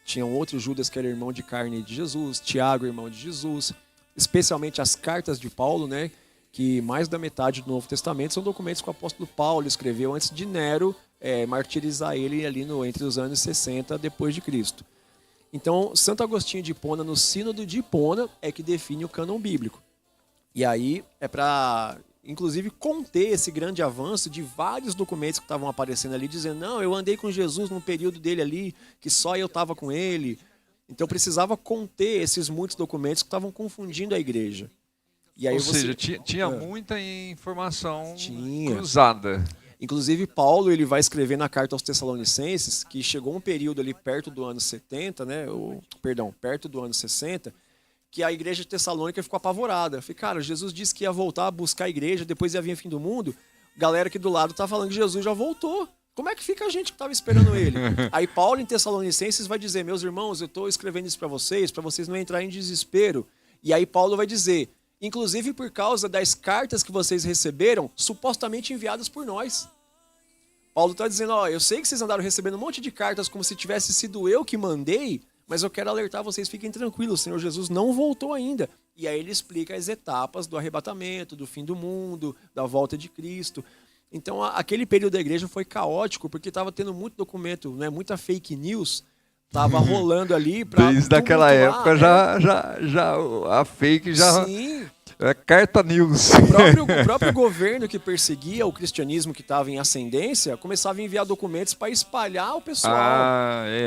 [SPEAKER 3] tinha um outro Judas que era irmão de carne de Jesus, Tiago, irmão de Jesus, especialmente as cartas de Paulo, né? Que mais da metade do Novo Testamento são documentos que o apóstolo Paulo escreveu antes de Nero martirizar ele ali entre os anos 60 depois de Cristo. Então, Santo Agostinho de Hipona, no Sínodo de Hipona, é que define o cânon bíblico. E aí é para, inclusive, conter esse grande avanço de vários documentos que estavam aparecendo ali, dizendo, não, eu andei com Jesus num período dele ali, que só eu estava com ele. Então precisava conter esses muitos documentos que estavam confundindo a igreja. E aí
[SPEAKER 2] ou seja, tinha muita informação cruzada.
[SPEAKER 3] Inclusive, Paulo ele vai escrever na carta aos Tessalonicenses que chegou um período ali perto do ano 70, né, perto do ano 60, que a igreja de Tessalônica ficou apavorada. Falei, cara, Jesus disse que ia voltar a buscar a igreja, depois ia vir o fim do mundo. Galera aqui do lado tá falando que Jesus já voltou. Como é que fica a gente que estava esperando ele? Aí Paulo em Tessalonicenses vai dizer, meus irmãos, eu estou escrevendo isso para vocês não entrarem em desespero. E aí Paulo vai dizer, inclusive por causa das cartas que vocês receberam, supostamente enviadas por nós. Paulo está dizendo, eu sei que vocês andaram recebendo um monte de cartas como se tivesse sido eu que mandei, mas eu quero alertar vocês, fiquem tranquilos, o Senhor Jesus não voltou ainda. E aí ele explica as etapas do arrebatamento, do fim do mundo, da volta de Cristo. Então aquele período da igreja foi caótico, porque estava tendo muito documento, né, muita fake news, estava rolando ali.
[SPEAKER 2] Desde aquela época já a fake já... Sim. É carta news.
[SPEAKER 3] O próprio governo que perseguia o cristianismo que estava em ascendência começava a enviar documentos para espalhar o pessoal.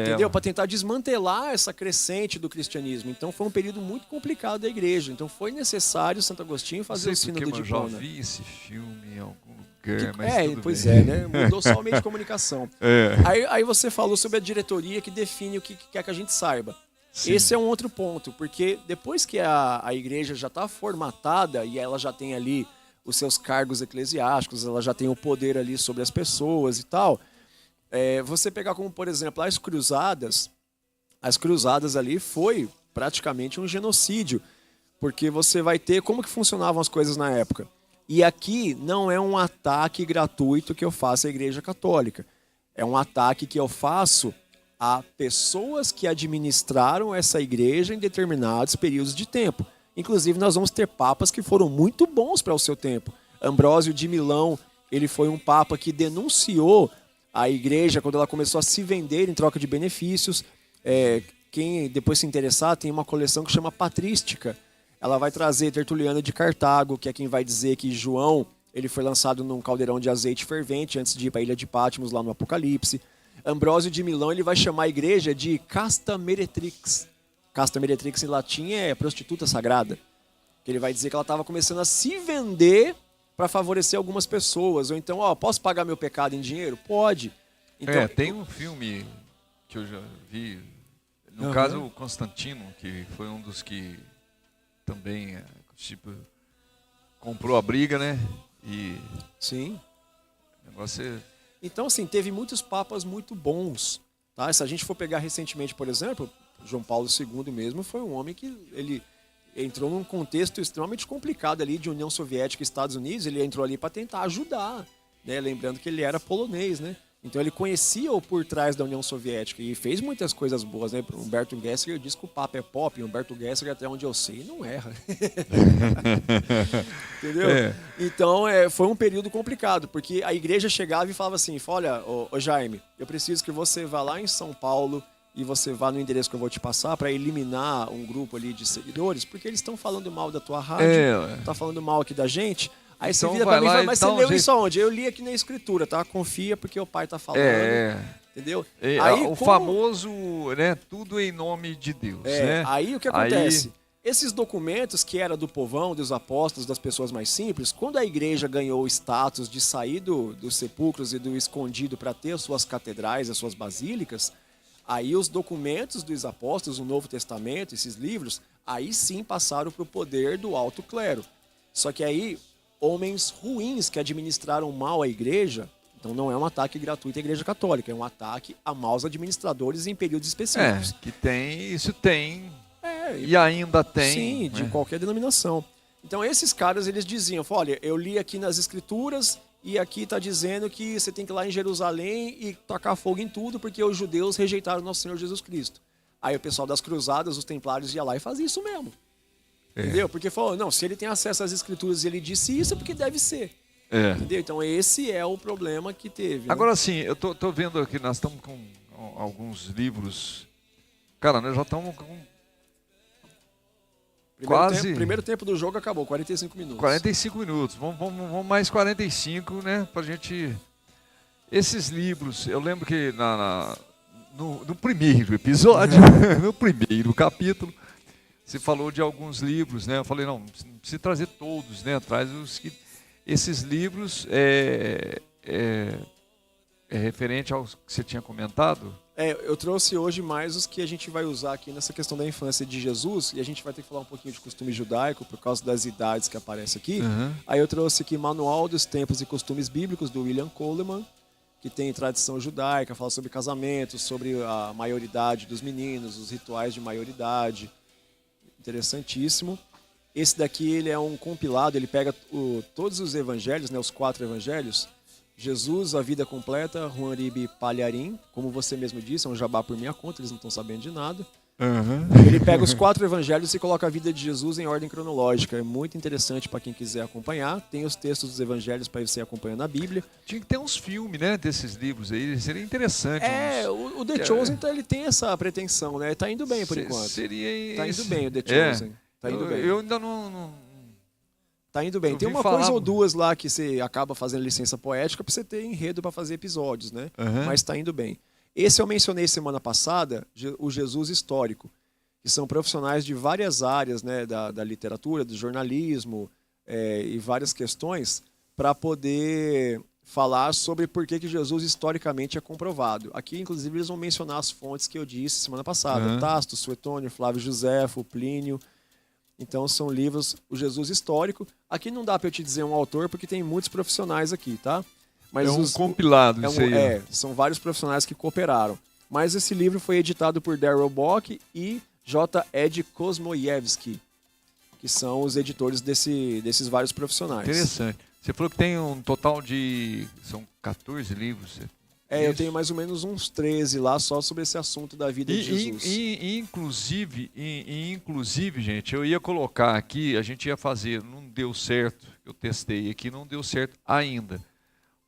[SPEAKER 3] Entendeu? Para tentar desmantelar essa crescente do cristianismo. Então foi um período muito complicado da igreja. Então foi necessário Santo Agostinho fazer o Sínodo de Hipona.
[SPEAKER 2] Eu já vi esse filme em algum lugar, mas tudo
[SPEAKER 3] pois
[SPEAKER 2] bem.
[SPEAKER 3] né? Mudou só o meio de comunicação. Aí você falou sobre a diretoria que define o que quer que a gente saiba. Sim. Esse é um outro ponto, porque depois que a igreja já está formatada e ela já tem ali os seus cargos eclesiásticos, ela já tem o poder ali sobre as pessoas e tal, você pegar como, por exemplo, as cruzadas ali foi praticamente um genocídio, porque você vai ter como que funcionavam as coisas na época. E aqui não é um ataque gratuito que eu faço à Igreja Católica, é um ataque que eu faço a pessoas que administraram essa igreja em determinados períodos de tempo. Inclusive, nós vamos ter papas que foram muito bons para o seu tempo. Ambrósio de Milão, ele foi um papa que denunciou a igreja quando ela começou a se vender em troca de benefícios. Quem depois se interessar, tem uma coleção que chama Patrística. Ela vai trazer Tertuliano de Cartago, que é quem vai dizer que João ele foi lançado num caldeirão de azeite fervente antes de ir para a ilha de Patmos, lá no Apocalipse. Ambrósio de Milão ele vai chamar a igreja de Casta Meretrix. Casta Meretrix em latim é prostituta sagrada. Ele vai dizer que ela estava começando a se vender para favorecer algumas pessoas. Ou então, ó, posso pagar meu pecado em dinheiro? Pode. Então,
[SPEAKER 2] tem um filme que eu já vi, no
[SPEAKER 3] Aham.
[SPEAKER 2] caso o Constantino, que foi um dos que também tipo, comprou a briga, né? E
[SPEAKER 3] Sim.
[SPEAKER 2] o negócio é...
[SPEAKER 3] Então, assim, teve muitos papas muito bons. Tá? Se a gente for pegar recentemente, por exemplo, João Paulo II mesmo foi um homem que ele entrou num contexto extremamente complicado ali de União Soviética e Estados Unidos. Ele entrou ali para tentar ajudar, né? Lembrando que ele era polonês, né? Então ele conhecia o por trás da União Soviética e fez muitas coisas boas, né? Humberto Gessinger diz que o Papa é pop, e Humberto Gessinger, até onde eu sei, não erra. Entendeu?
[SPEAKER 2] É.
[SPEAKER 3] Então foi um período complicado, porque a igreja chegava e falava assim, olha, ô Jaime, eu preciso que você vá lá em São Paulo e você vá no endereço que eu vou te passar para eliminar um grupo ali de seguidores, porque eles estão falando mal da tua rádio, tá falando mal aqui da gente. Aí você
[SPEAKER 2] Então
[SPEAKER 3] vira
[SPEAKER 2] vai
[SPEAKER 3] pra mim e
[SPEAKER 2] lá
[SPEAKER 3] fala,
[SPEAKER 2] e
[SPEAKER 3] mas
[SPEAKER 2] dá
[SPEAKER 3] você
[SPEAKER 2] um
[SPEAKER 3] leu
[SPEAKER 2] jeito.
[SPEAKER 3] isso aonde? Eu li aqui na escritura, tá? Confia porque o pai tá falando, entendeu? Aí,
[SPEAKER 2] o famoso, né, tudo em nome de Deus, né?
[SPEAKER 3] Aí o que acontece? Esses documentos que era do povão, dos apóstolos, das pessoas mais simples, quando a igreja ganhou o status de sair dos sepulcros e do escondido para ter as suas catedrais, as suas basílicas, aí os documentos dos apóstolos, o Novo Testamento, esses livros, aí sim passaram para o poder do alto clero. Só que aí, homens ruins que administraram mal a igreja, então não é um ataque gratuito à igreja católica, é um ataque a maus administradores em períodos específicos.
[SPEAKER 2] Que isso tem, e ainda tem.
[SPEAKER 3] Sim, de qualquer denominação. Então esses caras, eles diziam, olha, eu li aqui nas escrituras e aqui está dizendo que você tem que ir lá em Jerusalém e tacar fogo em tudo porque os judeus rejeitaram o nosso Senhor Jesus Cristo. Aí o pessoal das cruzadas, os templários, ia lá e fazia isso mesmo. Entendeu? Porque falou, não, se ele tem acesso às escrituras e ele disse isso, é porque deve ser. Entendeu? Então esse é o problema que teve. Né?
[SPEAKER 2] Agora sim, eu tô vendo aqui, nós estamos com alguns livros. Cara, nós já estamos com
[SPEAKER 3] Primeiro tempo do jogo acabou, 45 minutos.
[SPEAKER 2] 45 minutos. Vamos mais 45, né? Pra gente. Esses livros, eu lembro que no primeiro episódio, no primeiro capítulo, você falou de alguns livros, né? Eu falei, não precisa trazer todos, né? Traz os que. Esses livros é referente aos que você tinha comentado?
[SPEAKER 3] Eu trouxe hoje mais os que a gente vai usar aqui nessa questão da infância de Jesus, e a gente vai ter que falar um pouquinho de costume judaico, por causa das idades que aparecem aqui. Aí eu trouxe aqui Manual dos Tempos e Costumes Bíblicos, do William Coleman, que tem tradição judaica, fala sobre casamento, sobre a maioridade dos meninos, os rituais de maioridade. Interessantíssimo. Esse daqui ele é um compilado, ele pega todos os evangelhos, né, os 4 evangelhos, Jesus, a vida completa, Juan Ribe Palharim, como você mesmo disse, é um jabá por minha conta, eles não estão sabendo de nada. Ele pega os 4 evangelhos e coloca a vida de Jesus em ordem cronológica. É muito interessante para quem quiser acompanhar. Tem os textos dos evangelhos para você acompanhar na Bíblia.
[SPEAKER 2] Tinha que ter uns filmes, né, desses livros aí, seria interessante.
[SPEAKER 3] O The Chosen, então, ele tem essa pretensão, né? Tá indo bem por enquanto. Tá indo bem o The Chosen. Tá indo bem.
[SPEAKER 2] Eu ainda não...
[SPEAKER 3] Tá indo bem. Tem uma coisa ou duas lá que você acaba fazendo licença poética para você ter enredo para fazer episódios, né? Mas tá indo bem. Esse eu mencionei semana passada, o Jesus Histórico, que são profissionais de várias áreas, né, da literatura, do jornalismo e várias questões para poder falar sobre por que Jesus historicamente é comprovado. Aqui, inclusive, eles vão mencionar as fontes que eu disse semana passada. Tácito, Suetônio, Flávio Josefo, Plínio. Então são livros, o Jesus Histórico. Aqui não dá para eu te dizer um autor, porque tem muitos profissionais aqui, tá? Mas
[SPEAKER 2] compilado isso aí.
[SPEAKER 3] São vários profissionais que cooperaram. Mas esse livro foi editado por Darrell Bock e J. Ed Kosmoyevsky, que são os editores desses vários profissionais.
[SPEAKER 2] Interessante. Você falou que tem um total de... São 14 livros.
[SPEAKER 3] Eu tenho mais ou menos uns 13 lá só sobre esse assunto da vida de Jesus.
[SPEAKER 2] Inclusive, gente, eu ia colocar aqui, a gente ia fazer, não deu certo, eu testei aqui, não deu certo ainda.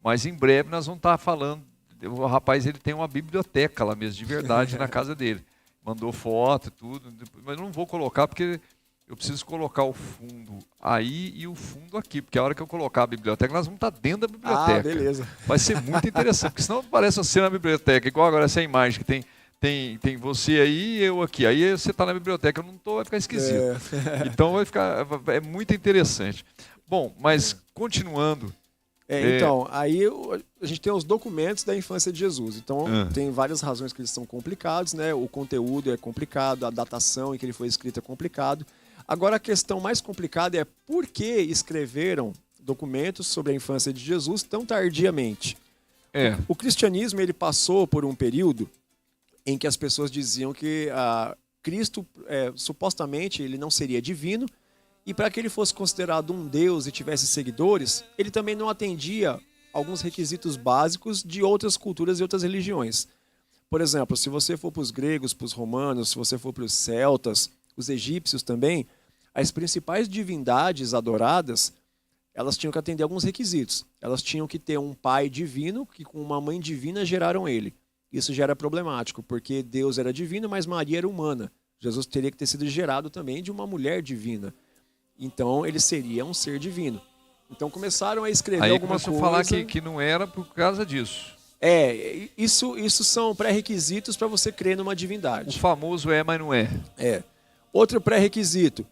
[SPEAKER 2] Mas em breve nós vamos estar falando, o rapaz ele tem uma biblioteca lá mesmo, de verdade, na casa dele. Mandou foto e tudo, mas não vou colocar porque eu preciso colocar o fundo aí e o fundo aqui, porque a hora que eu colocar a biblioteca, nós vamos estar dentro da biblioteca.
[SPEAKER 3] Beleza.
[SPEAKER 2] Vai ser muito interessante, porque senão parece você na biblioteca, igual agora essa imagem que tem você aí e eu aqui. Aí você está na biblioteca, eu não estou, vai ficar esquisito. Então vai ficar, é muito interessante. Bom, mas continuando.
[SPEAKER 3] Então, aí a gente tem os documentos da infância de Jesus. Então, tem várias razões que eles são complicados, né? O conteúdo é complicado, a datação em que ele foi escrito é complicado. Agora, a questão mais complicada é por que escreveram documentos sobre a infância de Jesus tão tardiamente. O cristianismo ele passou por um período em que as pessoas diziam que Cristo, supostamente, ele não seria divino, e para que ele fosse considerado um Deus e tivesse seguidores, ele também não atendia alguns requisitos básicos de outras culturas e outras religiões. Por exemplo, se você for para os gregos, para os romanos, se você for para os celtas, os egípcios também, as principais divindades adoradas, elas tinham que atender alguns requisitos. Elas tinham que ter um pai divino, que com uma mãe divina geraram ele. Isso já era problemático, porque Deus era divino, mas Maria era humana. Jesus teria que ter sido gerado também de uma mulher divina. Então, ele seria um ser divino. Então, começaram a escrever alguma coisa...
[SPEAKER 2] Aí começou a falar que não era por causa disso.
[SPEAKER 3] Isso são pré-requisitos para você crer numa divindade.
[SPEAKER 2] O famoso mas não é.
[SPEAKER 3] Outro pré-requisito.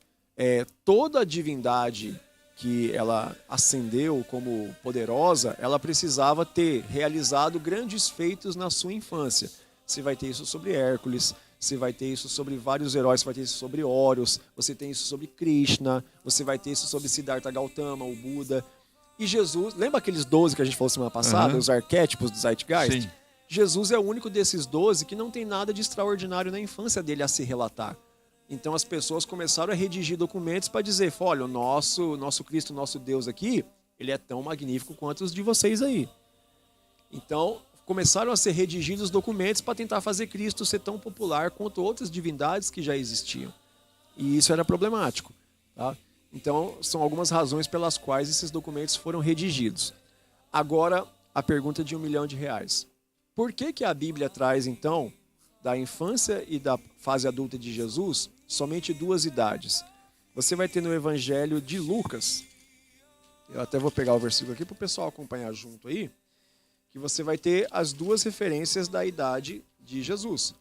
[SPEAKER 3] Toda divindade que ela ascendeu como poderosa, ela precisava ter realizado grandes feitos na sua infância. Você vai ter isso sobre Hércules, você vai ter isso sobre vários heróis, você vai ter isso sobre Horus, você tem isso sobre Krishna, você vai ter isso sobre Siddhartha Gautama, o Buda. E Jesus, lembra aqueles 12 que a gente falou semana passada, os arquétipos do Zeitgeist?
[SPEAKER 2] Sim.
[SPEAKER 3] Jesus é o único desses 12 que não tem nada de extraordinário na infância dele a se relatar. Então as pessoas começaram a redigir documentos para dizer, olha, o nosso Cristo, nosso Deus aqui, ele é tão magnífico quanto os de vocês aí. Então começaram a ser redigidos documentos para tentar fazer Cristo ser tão popular quanto outras divindades que já existiam. E isso era problemático. Tá? Então são algumas razões pelas quais esses documentos foram redigidos. Agora, a pergunta de R$1 milhão. Por que a Bíblia traz, então, da infância e da fase adulta de Jesus, somente 2 idades? Você vai ter no Evangelho de Lucas, eu até vou pegar o versículo aqui para o pessoal acompanhar junto aí, que você vai ter as 2 referências da idade de Jesus.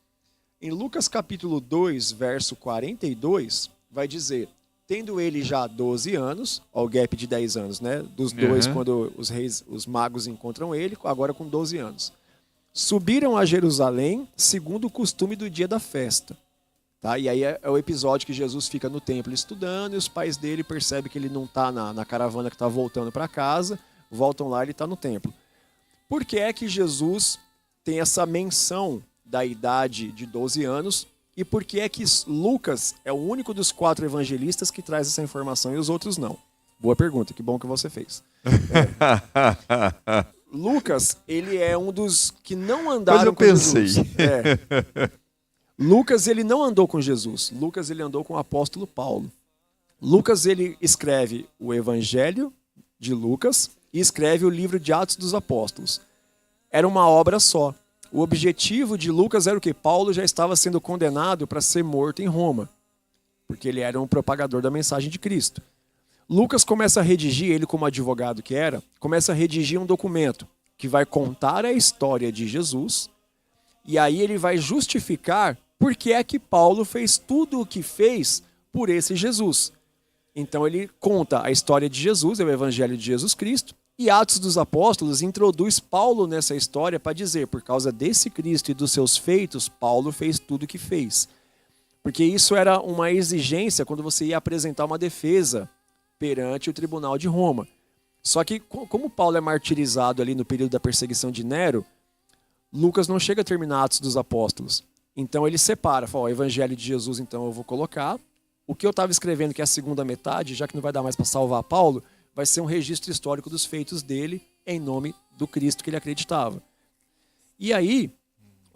[SPEAKER 3] Em Lucas capítulo 2, verso 42, vai dizer, tendo ele já 12 anos, ó, o gap de 10 anos, né? Dos 2 quando os magos encontram ele, agora com 12 anos. Subiram a Jerusalém segundo o costume do dia da festa. Tá? E aí é o episódio que Jesus fica no templo estudando e os pais dele percebem que ele não está na caravana que está voltando para casa, voltam lá e ele está no templo. Por que é que Jesus tem essa menção da idade de 12 anos e por que é que Lucas é o único dos 4 evangelistas que traz essa informação e os outros não? Boa pergunta, que bom que você fez. Lucas, ele é um dos que não andaram com Jesus. Lucas, ele não andou com Jesus. Lucas, ele andou com o apóstolo Paulo. Lucas, ele escreve o Evangelho de Lucas e escreve o livro de Atos dos Apóstolos. Era uma obra só. O objetivo de Lucas era o quê? Paulo já estava sendo condenado para ser morto em Roma, porque ele era um propagador da mensagem de Cristo. Lucas começa a redigir, ele como advogado que era, começa a redigir um documento que vai contar a história de Jesus, e aí ele vai justificar por que é que Paulo fez tudo o que fez por esse Jesus. Então ele conta a história de Jesus, é o Evangelho de Jesus Cristo, e Atos dos Apóstolos introduz Paulo nessa história para dizer, por causa desse Cristo e dos seus feitos, Paulo fez tudo o que fez. Porque isso era uma exigência quando você ia apresentar uma defesa perante o tribunal de Roma. Só que, como Paulo é martirizado ali no período da perseguição de Nero, Lucas não chega a terminar Atos dos Apóstolos. Então ele separa, fala, o Evangelho de Jesus então eu vou colocar. O que eu estava escrevendo, que é a segunda metade, já que não vai dar mais para salvar Paulo, vai ser um registro histórico dos feitos dele em nome do Cristo que ele acreditava. E aí,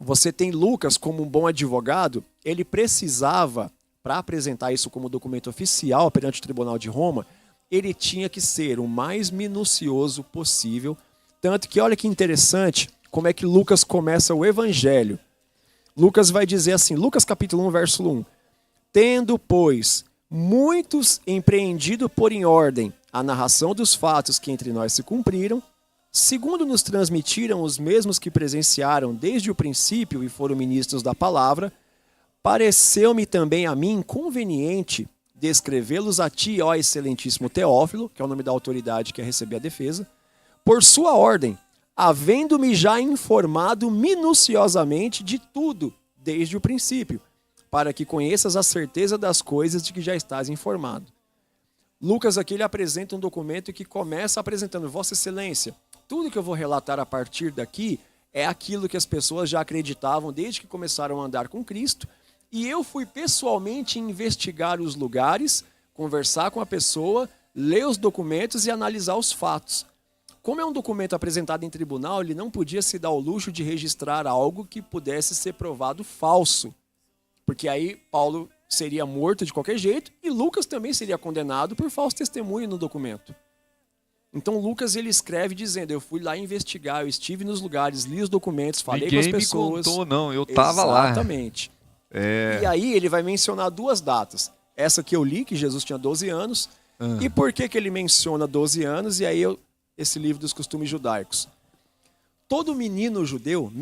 [SPEAKER 3] você tem Lucas como um bom advogado, ele precisava, para apresentar isso como documento oficial perante o Tribunal de Roma, ele tinha que ser o mais minucioso possível. Tanto que, olha que interessante, como é que Lucas começa o Evangelho. Lucas vai dizer assim, Lucas capítulo 1, verso 1. Tendo, pois, muitos empreendido por em ordem a narração dos fatos que entre nós se cumpriram, segundo nos transmitiram os mesmos que presenciaram desde o princípio e foram ministros da palavra, pareceu-me também a mim conveniente descrevê-los a ti, ó excelentíssimo Teófilo, que é o nome da autoridade que quer receber a defesa, por sua ordem, havendo-me já informado minuciosamente de tudo, desde o princípio, para que conheças a certeza das coisas de que já estás informado. Lucas aqui ele apresenta um documento que começa apresentando, Vossa Excelência, tudo que eu vou relatar a partir daqui é aquilo que as pessoas já acreditavam desde que começaram a andar com Cristo, e eu fui pessoalmente investigar os lugares, conversar com a pessoa, ler os documentos e analisar os fatos. Como é um documento apresentado em tribunal, ele não podia se dar o luxo de registrar algo que pudesse ser provado falso. Porque aí Paulo seria morto de qualquer jeito e Lucas também seria condenado por falso testemunho no documento. Então Lucas ele escreve dizendo, eu fui lá investigar, eu estive nos lugares, li os documentos, falei com as pessoas.
[SPEAKER 2] Ninguém me contou, não, eu estava lá.
[SPEAKER 3] Exatamente. E aí ele vai mencionar duas datas. Essa que eu li, que Jesus tinha 12 anos. E por que ele menciona 12 anos? E aí esse livro dos costumes judaicos. Todo menino judeu,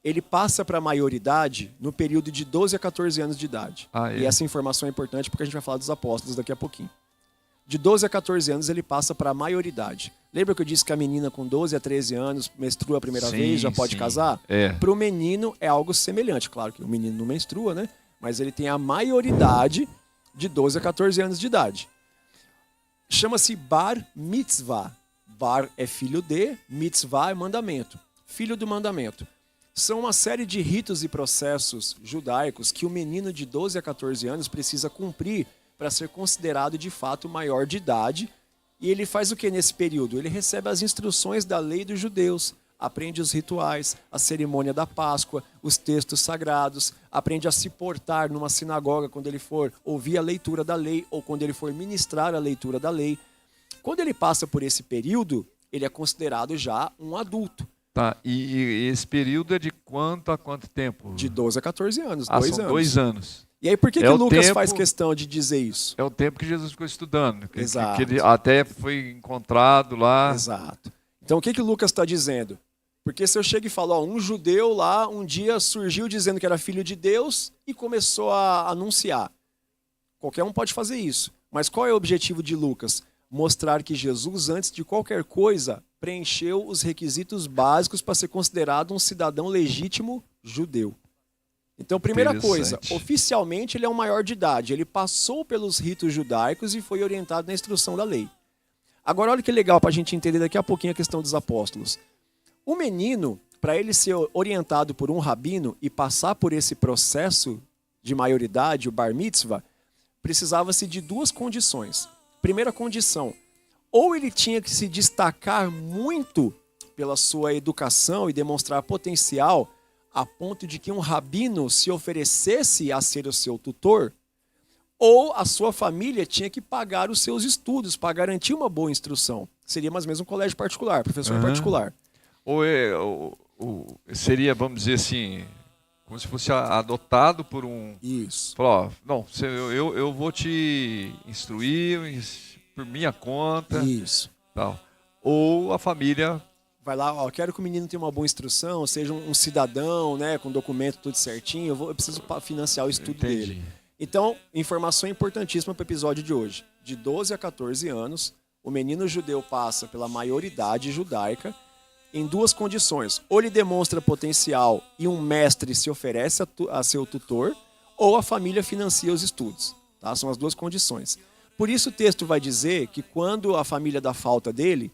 [SPEAKER 3] ele passa para a maioridade no período de 12 a 14 anos de idade. E essa informação é importante porque a gente vai falar dos apóstolos daqui a pouquinho. De 12 a 14 anos ele passa para a maioridade. Lembra que eu disse que a menina com 12 a 13 anos menstrua a primeira vez, já pode casar? Para o menino é algo semelhante. Claro que o menino não menstrua, né? Mas ele tem a maioridade de 12 a 14 anos de idade. Chama-se bar mitzvah. Bar é filho de, mitzvah é mandamento. Filho do mandamento. São uma série de ritos e processos judaicos que o menino de 12 a 14 anos precisa cumprir para ser considerado de fato maior de idade. E ele faz o que nesse período? Ele recebe as instruções da lei dos judeus, aprende os rituais, a cerimônia da Páscoa, os textos sagrados, aprende a se portar numa sinagoga quando ele for ouvir a leitura da lei ou quando ele for ministrar a leitura da lei. Quando ele passa por esse período, ele é considerado já um adulto.
[SPEAKER 2] Tá, e esse período é de quanto a quanto tempo?
[SPEAKER 3] De 12 a 14 anos,
[SPEAKER 2] são
[SPEAKER 3] 2 anos.
[SPEAKER 2] 2 anos.
[SPEAKER 3] E aí por que Lucas faz questão de dizer isso?
[SPEAKER 2] É o tempo que Jesus ficou estudando.
[SPEAKER 3] Exato.
[SPEAKER 2] Que ele até foi encontrado lá.
[SPEAKER 3] Exato. Então o que Lucas está dizendo? Porque se eu chego e falo, ó, um judeu lá um dia surgiu dizendo que era filho de Deus e começou a anunciar. Qualquer um pode fazer isso. Mas qual é o objetivo de Lucas? Mostrar que Jesus, antes de qualquer coisa, preencheu os requisitos básicos para ser considerado um cidadão legítimo judeu. Então, primeira coisa, oficialmente ele é um maior de idade. Ele passou pelos ritos judaicos e foi orientado na instrução da lei. Agora, olha que legal para a gente entender daqui a pouquinho a questão dos apóstolos. O menino, para ele ser orientado por um rabino e passar por esse processo de maioridade, o bar mitzvah, precisava-se de duas condições. Primeira condição, ou ele tinha que se destacar muito pela sua educação e demonstrar potencial a ponto de que um rabino se oferecesse a ser o seu tutor, ou a sua família tinha que pagar os seus estudos para garantir uma boa instrução. Seria mais ou menos um colégio particular, professor particular.
[SPEAKER 2] Ou seria, vamos dizer assim, como se fosse adotado por um...
[SPEAKER 3] Isso.
[SPEAKER 2] Falou, ó, não, eu vou te instruir por minha conta.
[SPEAKER 3] Isso.
[SPEAKER 2] Tal. Ou a família...
[SPEAKER 3] Vai lá, ó, quero que o menino tenha uma boa instrução, seja um cidadão, né, com documento tudo certinho, eu preciso financiar o estudo dele. Então, informação importantíssima para o episódio de hoje. De 12 a 14 anos, o menino judeu passa pela maioridade judaica em duas condições. Ou ele demonstra potencial e um mestre se oferece a seu tutor, ou a família financia os estudos. Tá? São as duas condições. Por isso o texto vai dizer que quando a família dá falta dele,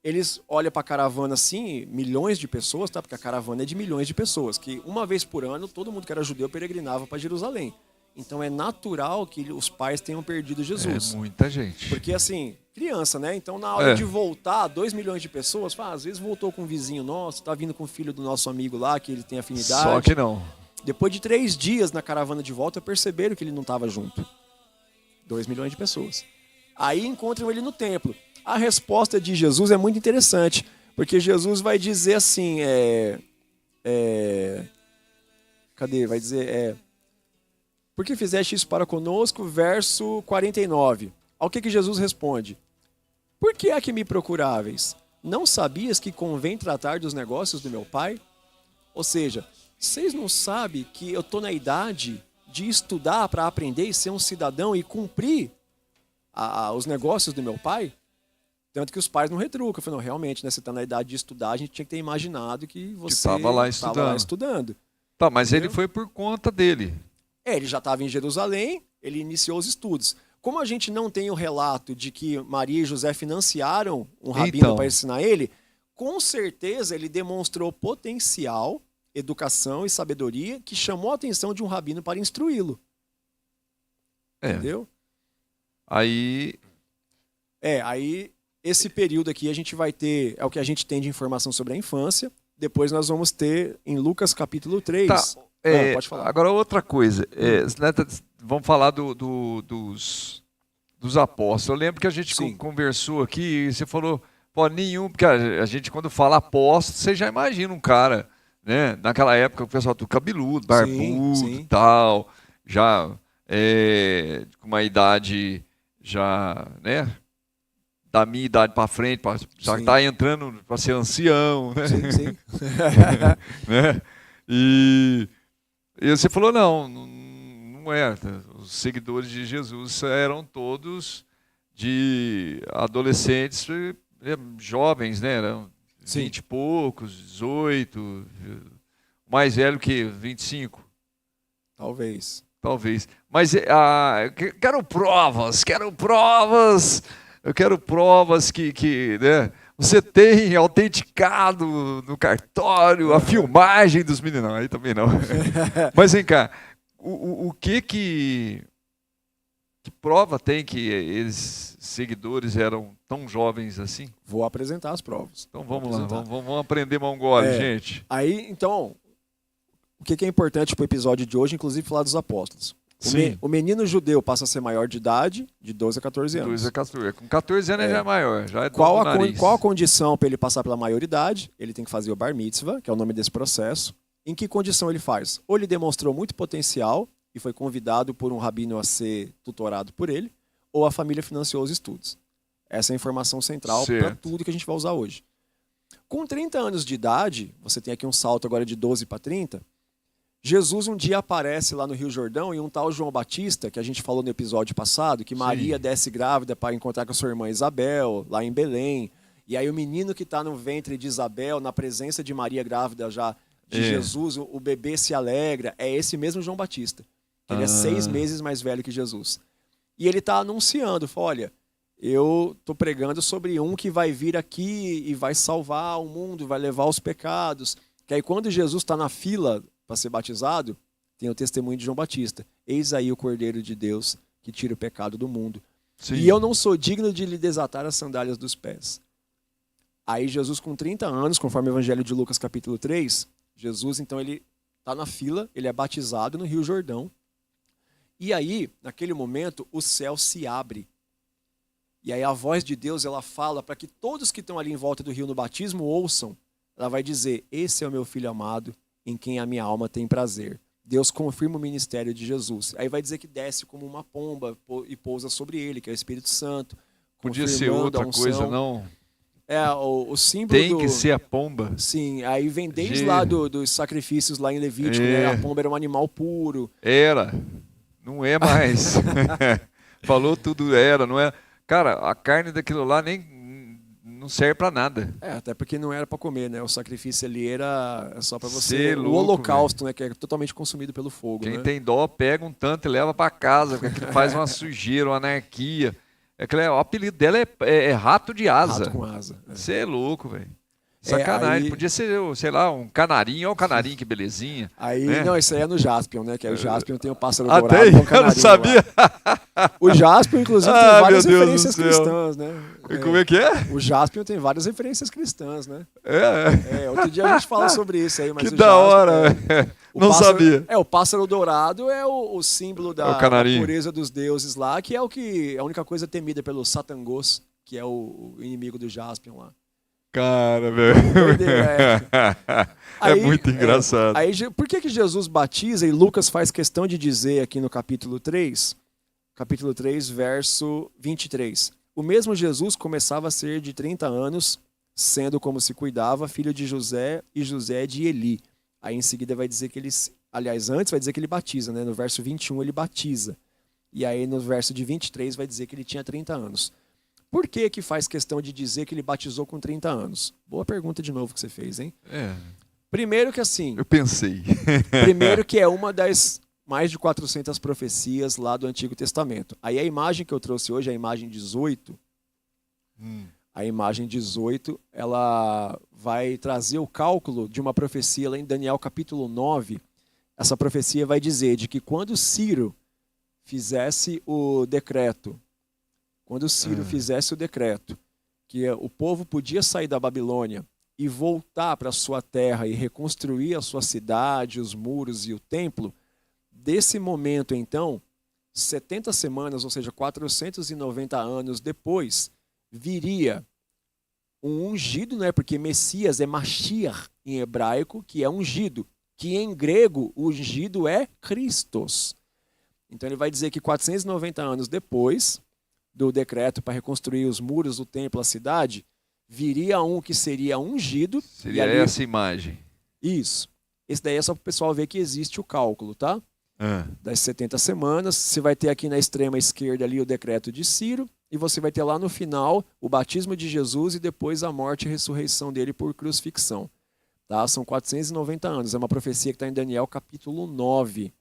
[SPEAKER 3] eles olham para a caravana assim, milhões de pessoas, tá? Porque a caravana é de milhões de pessoas, que uma vez por ano todo mundo que era judeu peregrinava para Jerusalém. Então é natural que os pais tenham perdido Jesus.
[SPEAKER 2] É muita gente.
[SPEAKER 3] Porque assim, criança, né? Então na hora de voltar, 2 milhões de pessoas, às vezes voltou com um vizinho nosso, tá vindo com o filho do nosso amigo lá, que ele tem afinidade.
[SPEAKER 2] Só que não.
[SPEAKER 3] Depois de 3 dias na caravana de volta, perceberam que ele não estava junto. 2 milhões de pessoas. Aí encontram ele no templo. A resposta de Jesus é muito interessante, porque Jesus vai dizer assim, cadê? Vai dizer, por que fizeste isso para conosco? Verso 49. Ao que Jesus responde? Por que é que me procuráveis? Não sabias que convém tratar dos negócios do meu pai? Ou seja, vocês não sabem que eu estou na idade de estudar para aprender e ser um cidadão e cumprir os negócios do meu pai? Tanto que os pais não retrucam. Eu falei, não, realmente, né, você está na idade de estudar, a gente tinha que ter imaginado que você
[SPEAKER 2] estava lá
[SPEAKER 3] estudando.
[SPEAKER 2] Tá, mas
[SPEAKER 3] Entendeu?
[SPEAKER 2] ele foi por conta dele.
[SPEAKER 3] Ele já estava em Jerusalém, ele iniciou os estudos. Como a gente não tem o relato de que Maria e José financiaram um rabino
[SPEAKER 2] Então.
[SPEAKER 3] para ensinar ele, com certeza ele demonstrou potencial, educação e sabedoria que chamou a atenção de um rabino para instruí-lo.
[SPEAKER 2] É.
[SPEAKER 3] Entendeu?
[SPEAKER 2] Aí,
[SPEAKER 3] Aí esse período aqui a gente vai ter, é o que a gente tem de informação sobre a infância. Depois nós vamos ter em Lucas capítulo 3.
[SPEAKER 2] tá,
[SPEAKER 3] Pode falar.
[SPEAKER 2] agora outra coisa. Vamos falar dos apóstolos. Eu lembro que a gente
[SPEAKER 3] Sim.
[SPEAKER 2] conversou aqui e você falou, pô, nenhum, porque a gente quando fala apóstolo, você já imagina um cara, né? Naquela época o pessoal tudo cabeludo, barbudo
[SPEAKER 3] sim.
[SPEAKER 2] e tal, já com uma idade já, né? Da minha idade para frente, já
[SPEAKER 3] Sim.
[SPEAKER 2] está entrando para ser ancião, né?
[SPEAKER 3] Sim.
[SPEAKER 2] Né? E você falou, não é. Os seguidores de Jesus eram todos de adolescentes, jovens, né? Eram
[SPEAKER 3] Sim.
[SPEAKER 2] 20 e poucos, 18, mais velho que 25,
[SPEAKER 3] Talvez.
[SPEAKER 2] talvez. Mas quero provas. Eu quero provas que né, você tem autenticado no cartório a filmagem dos meninos. Não, aí também não. Mas vem cá, o que prova tem que eles, seguidores, eram tão jovens assim?
[SPEAKER 3] Vou apresentar as provas.
[SPEAKER 2] Então vamos lá,
[SPEAKER 3] apresentar.
[SPEAKER 2] vamos aprender mongol, gente.
[SPEAKER 3] Aí, então, o que é importante para o episódio de hoje, inclusive falar dos apóstolos.
[SPEAKER 2] Sim.
[SPEAKER 3] O menino judeu passa a ser maior de idade, de 12 a 14 anos.
[SPEAKER 2] 12 a 14. Com 14 anos ele já é maior, já é
[SPEAKER 3] Qual
[SPEAKER 2] dono do nariz.
[SPEAKER 3] a condição para ele passar pela maioridade? Ele tem que fazer o bar mitzvah, que é o nome desse processo. Em que condição ele faz? Ou ele demonstrou muito potencial e foi convidado por um rabino a ser tutorado por ele, ou a família financiou os estudos. Essa é a informação central para
[SPEAKER 2] Certo.
[SPEAKER 3] tudo que a gente vai usar hoje. Com 30 anos de idade, você tem aqui um salto agora de 12 para 30, Jesus um dia aparece lá no Rio Jordão e um tal João Batista, que a gente falou no episódio passado, que Maria desce grávida para encontrar com a sua irmã Isabel, lá em Belém. E aí o menino que está no ventre de Isabel, na presença de Maria grávida já de Jesus, o bebê se alegra. É esse mesmo João Batista. Ele é 6 meses mais velho que Jesus. E ele está anunciando, fala, olha, eu estou pregando sobre um que vai vir aqui e vai salvar o mundo, vai levar os pecados. Que aí quando Jesus está na fila para ser batizado, tem o testemunho de João Batista. Eis aí o Cordeiro de Deus que tira o pecado do mundo.
[SPEAKER 2] Sim.
[SPEAKER 3] E eu não sou digno de lhe desatar as sandálias dos pés. Aí Jesus com 30 anos, conforme o Evangelho de Lucas capítulo 3, Jesus então ele está na fila, ele é batizado no Rio Jordão. E aí, naquele momento, o céu se abre. E aí a voz de Deus ela fala para que todos que estão ali em volta do rio no batismo ouçam. Ela vai dizer, esse é o meu filho amado, em quem a minha alma tem prazer. Deus confirma o ministério de Jesus. Aí vai dizer que desce como uma pomba e pousa sobre ele, que é o Espírito Santo.
[SPEAKER 2] Podia ser
[SPEAKER 3] confirmando
[SPEAKER 2] outra
[SPEAKER 3] a unção.
[SPEAKER 2] coisa, não?
[SPEAKER 3] O símbolo
[SPEAKER 2] Tem que ser a pomba.
[SPEAKER 3] Sim, aí vem desde lá dos sacrifícios lá em Levítico, né? A pomba era um animal puro.
[SPEAKER 2] Era. Não é mais. Falou tudo era, não é? Cara, a carne daquilo lá nem não serve pra nada.
[SPEAKER 3] Até porque não era para comer, né? O sacrifício ali era só para você.
[SPEAKER 2] Cê
[SPEAKER 3] O
[SPEAKER 2] louco,
[SPEAKER 3] holocausto, né? Que é totalmente consumido pelo fogo.
[SPEAKER 2] Quem
[SPEAKER 3] né?
[SPEAKER 2] tem dó pega um tanto e leva pra casa, porque aquilo faz uma sujeira, uma anarquia. O apelido dela é rato de asa.
[SPEAKER 3] Rato com asa.
[SPEAKER 2] Você é louco, velho. Sacanagem.
[SPEAKER 3] Aí...
[SPEAKER 2] Podia ser, sei lá, um canarinho. Olha o canarinho, que belezinha.
[SPEAKER 3] Aí,
[SPEAKER 2] né?
[SPEAKER 3] Não, isso aí é no Jaspion, né? Que aí o Jaspion tem o pássaro
[SPEAKER 2] Até
[SPEAKER 3] dourado.
[SPEAKER 2] aí, eu não sabia.
[SPEAKER 3] O Jaspion, inclusive, tem várias referências cristãs, né?
[SPEAKER 2] Como é que é?
[SPEAKER 3] O Jaspion tem várias referências cristãs, né?
[SPEAKER 2] É.
[SPEAKER 3] Outro dia a gente fala sobre isso aí, mas
[SPEAKER 2] Que
[SPEAKER 3] o
[SPEAKER 2] da
[SPEAKER 3] Jaspion,
[SPEAKER 2] hora. Não sabia.
[SPEAKER 3] O pássaro dourado é o símbolo da pureza dos deuses lá, que é a única coisa temida pelo Satangos, que é o inimigo do Jaspion lá.
[SPEAKER 2] Cara, velho. É muito engraçado.
[SPEAKER 3] Aí, por que Jesus batiza e Lucas faz questão de dizer aqui no capítulo 3, verso 23. O mesmo Jesus começava a ser de 30 anos, sendo como se cuidava, filho de José e José de Eli. Aí em seguida vai dizer que ele Aliás, antes vai dizer que ele batiza, né? No verso 21 ele batiza. E aí no verso de 23 vai dizer que ele tinha 30 anos. Por que que faz questão de dizer que ele batizou com 30 anos? Boa pergunta de novo que você fez, hein? Primeiro que assim...
[SPEAKER 2] Eu pensei.
[SPEAKER 3] Primeiro que é uma das mais de 400 profecias lá do Antigo Testamento. Aí a imagem que eu trouxe hoje, a imagem 18... A imagem 18, ela vai trazer o cálculo de uma profecia lá em Daniel capítulo 9. Essa profecia vai dizer de que quando Ciro fizesse o decreto, que o povo podia sair da Babilônia e voltar para a sua terra e reconstruir a sua cidade, os muros e o templo, desse momento então, 70 semanas, ou seja, 490 anos depois, viria um ungido, né? Porque Messias é Mashiach em hebraico, que é ungido, que em grego o ungido é Christos. Então ele vai dizer que 490 anos depois do decreto para reconstruir os muros, o templo, a cidade, viria um que seria ungido.
[SPEAKER 2] Seria ali... essa imagem.
[SPEAKER 3] Isso. Esse daí é só para o pessoal ver que existe o cálculo, tá? Das 70 semanas. Você vai ter aqui na extrema esquerda ali o decreto de Ciro, e você vai ter lá no final o batismo de Jesus e depois a morte e ressurreição dele por crucifixão. Tá? São 490 anos. É uma profecia que está em Daniel capítulo 9.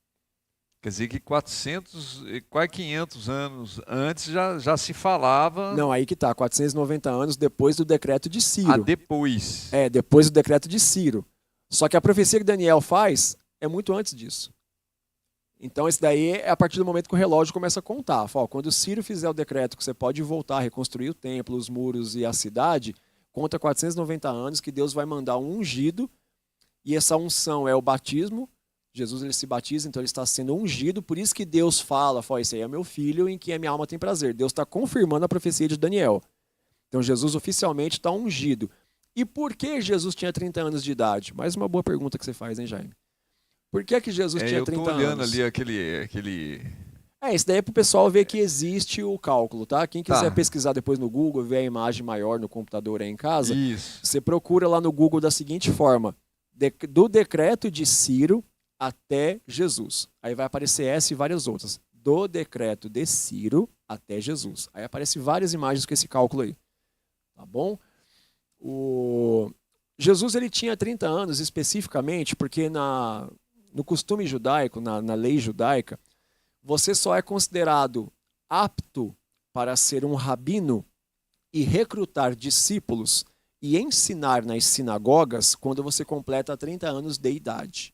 [SPEAKER 2] Quer dizer que 400, quase 500 anos antes já se falava...
[SPEAKER 3] Não, aí que tá, 490 anos depois do decreto de Ciro.
[SPEAKER 2] Depois.
[SPEAKER 3] Depois do decreto de Ciro. Só que a profecia que Daniel faz é muito antes disso. Então esse daí é a partir do momento que o relógio começa a contar. Fala, quando Ciro fizer o decreto que você pode voltar a reconstruir o templo, os muros e a cidade, conta 490 anos que Deus vai mandar um ungido, e essa unção é o batismo. Jesus ele se batiza, então ele está sendo ungido, por isso que Deus fala, esse aí é meu filho em quem a minha alma tem prazer. Deus está confirmando a profecia de Daniel. Então Jesus oficialmente está ungido. E por que Jesus tinha 30 anos de idade? Mais uma boa pergunta que você faz, hein, Jaime? Por que Jesus tinha 30 anos?
[SPEAKER 2] Eu estou olhando ali aquele...
[SPEAKER 3] Isso daí é para o pessoal ver que existe o cálculo, tá? Quem quiser pesquisar depois no Google, ver a imagem maior no computador aí em casa, você procura lá no Google da seguinte forma, do decreto de Ciro até Jesus. Aí vai aparecer essa e várias outras. Do decreto de Ciro até Jesus. Aí aparecem várias imagens com esse cálculo aí. Tá bom? Jesus ele tinha 30 anos especificamente porque no costume judaico, na lei judaica, você só é considerado apto para ser um rabino e recrutar discípulos e ensinar nas sinagogas quando você completa 30 anos de idade.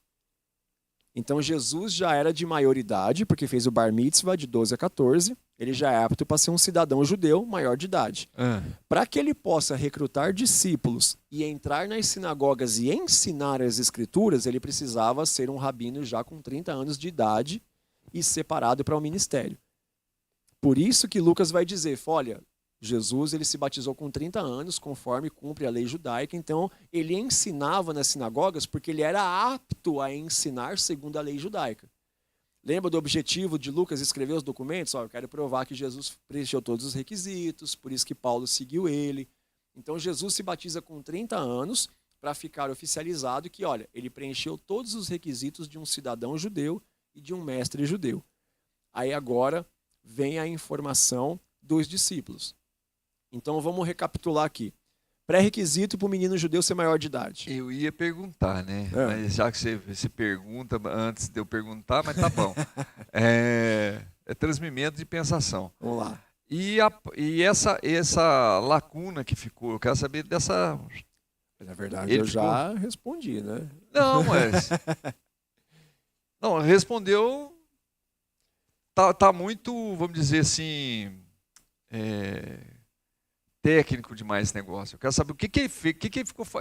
[SPEAKER 3] Então Jesus já era de maioridade, porque fez o bar mitzvah de 12 a 14, ele já é apto para ser um cidadão judeu maior de idade. Para que ele possa recrutar discípulos e entrar nas sinagogas e ensinar as escrituras, ele precisava ser um rabino já com 30 anos de idade e separado para o ministério. Por isso que Lucas vai dizer, olha, Jesus ele se batizou com 30 anos, conforme cumpre a lei judaica, então ele ensinava nas sinagogas porque ele era apto a ensinar segundo a lei judaica. Lembra do objetivo de Lucas escrever os documentos? Eu quero provar que Jesus preencheu todos os requisitos, por isso que Paulo seguiu ele. Então Jesus se batiza com 30 anos para ficar oficializado que, olha, ele preencheu todos os requisitos de um cidadão judeu e de um mestre judeu. Aí agora vem a informação dos discípulos. Então vamos recapitular aqui. Pré-requisito para o menino judeu ser maior de idade.
[SPEAKER 2] Eu ia perguntar, né? Mas já que você pergunta antes de eu perguntar, mas tá bom. É transmimento de pensação.
[SPEAKER 3] Vamos lá.
[SPEAKER 2] E essa lacuna que ficou, eu quero saber dessa...
[SPEAKER 3] Na verdade, eu já respondi, né?
[SPEAKER 2] Não, mas... Não, respondeu... Tá muito, vamos dizer assim... técnico demais esse negócio. Eu quero saber o que ele fez,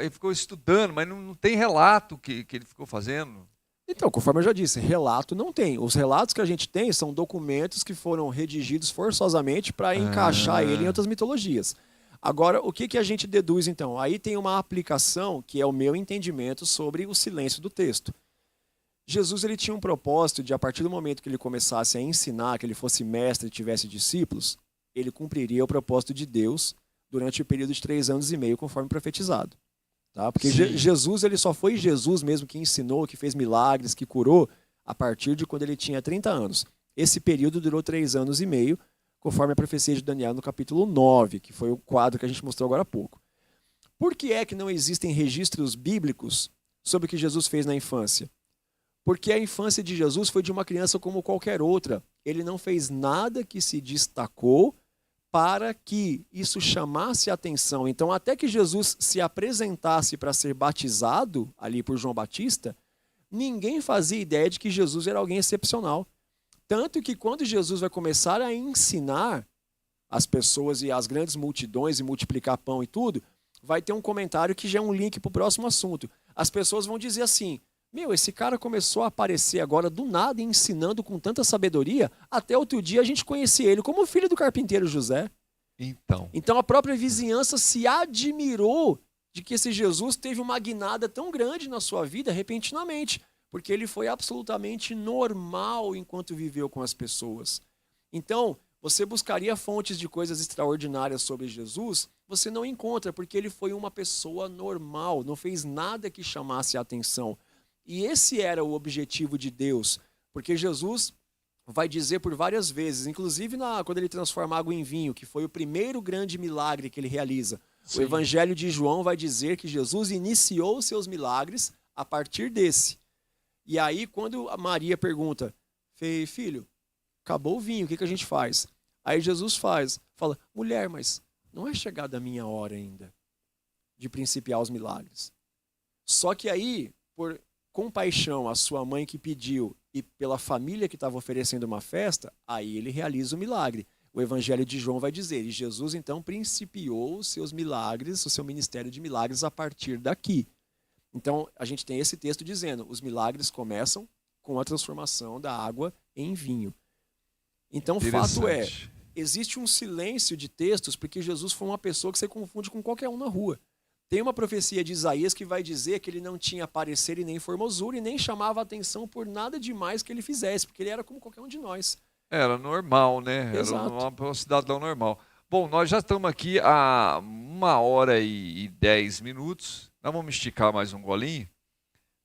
[SPEAKER 2] ele ficou estudando, mas não tem relato que ele ficou fazendo.
[SPEAKER 3] Então, conforme eu já disse, relato não tem. Os relatos que a gente tem são documentos que foram redigidos forçosamente para encaixar ele em outras mitologias. Agora, o que a gente deduz então? Aí tem uma aplicação que é o meu entendimento sobre o silêncio do texto. Jesus ele tinha um propósito de, a partir do momento que ele começasse a ensinar, que ele fosse mestre e tivesse discípulos, ele cumpriria o propósito de Deus durante o período de 3 anos e meio, conforme profetizado. Tá? Porque
[SPEAKER 2] Sim.
[SPEAKER 3] Jesus, ele só foi Jesus mesmo que ensinou, que fez milagres, que curou, a partir de quando ele tinha 30 anos. Esse período durou 3 anos e meio, conforme a profecia de Daniel no capítulo 9, que foi o quadro que a gente mostrou agora há pouco. Por que é que não existem registros bíblicos sobre o que Jesus fez na infância? Porque a infância de Jesus foi de uma criança como qualquer outra. Ele não fez nada que se destacou para que isso chamasse a atenção. Então, até que Jesus se apresentasse para ser batizado ali por João Batista, ninguém fazia ideia de que Jesus era alguém excepcional. Tanto que quando Jesus vai começar a ensinar as pessoas e as grandes multidões e multiplicar pão e tudo, vai ter um comentário que já é um link para o próximo assunto. As pessoas vão dizer assim: meu, esse cara começou a aparecer agora do nada, ensinando com tanta sabedoria, até outro dia a gente conhecia ele como filho do carpinteiro José. Então a própria vizinhança se admirou de que esse Jesus teve uma guinada tão grande na sua vida repentinamente, porque ele foi absolutamente normal enquanto viveu com as pessoas. Então, você buscaria fontes de coisas extraordinárias sobre Jesus, você não encontra, porque ele foi uma pessoa normal, não fez nada que chamasse a atenção. E esse era o objetivo de Deus, porque Jesus vai dizer por várias vezes, inclusive quando ele transforma água em vinho, que foi o primeiro grande milagre que ele realiza. Sim. O Evangelho de João vai dizer que Jesus iniciou seus milagres a partir desse. E aí, quando a Maria pergunta: filho, acabou o vinho, o que a gente faz? Aí Jesus fala: mulher, mas não é chegada a minha hora ainda de principiar os milagres. Só que aí, por compaixão à sua mãe que pediu e pela família que estava oferecendo uma festa, aí ele realiza o milagre. O Evangelho de João vai dizer: e Jesus então principiou os seus milagres, o seu ministério de milagres a partir daqui. Então a gente tem esse texto dizendo: os milagres começam com a transformação da água em vinho. Então o fato é, existe um silêncio de textos porque Jesus foi uma pessoa que você confunde com qualquer um na rua. Tem uma profecia de Isaías que vai dizer que ele não tinha parecer e nem formosura e nem chamava atenção por nada demais que ele fizesse, porque ele era como qualquer um de nós.
[SPEAKER 2] Era normal, né?
[SPEAKER 3] Exato.
[SPEAKER 2] Era um cidadão normal. Bom, nós já estamos aqui há 1h10. Nós vamos esticar mais um golinho,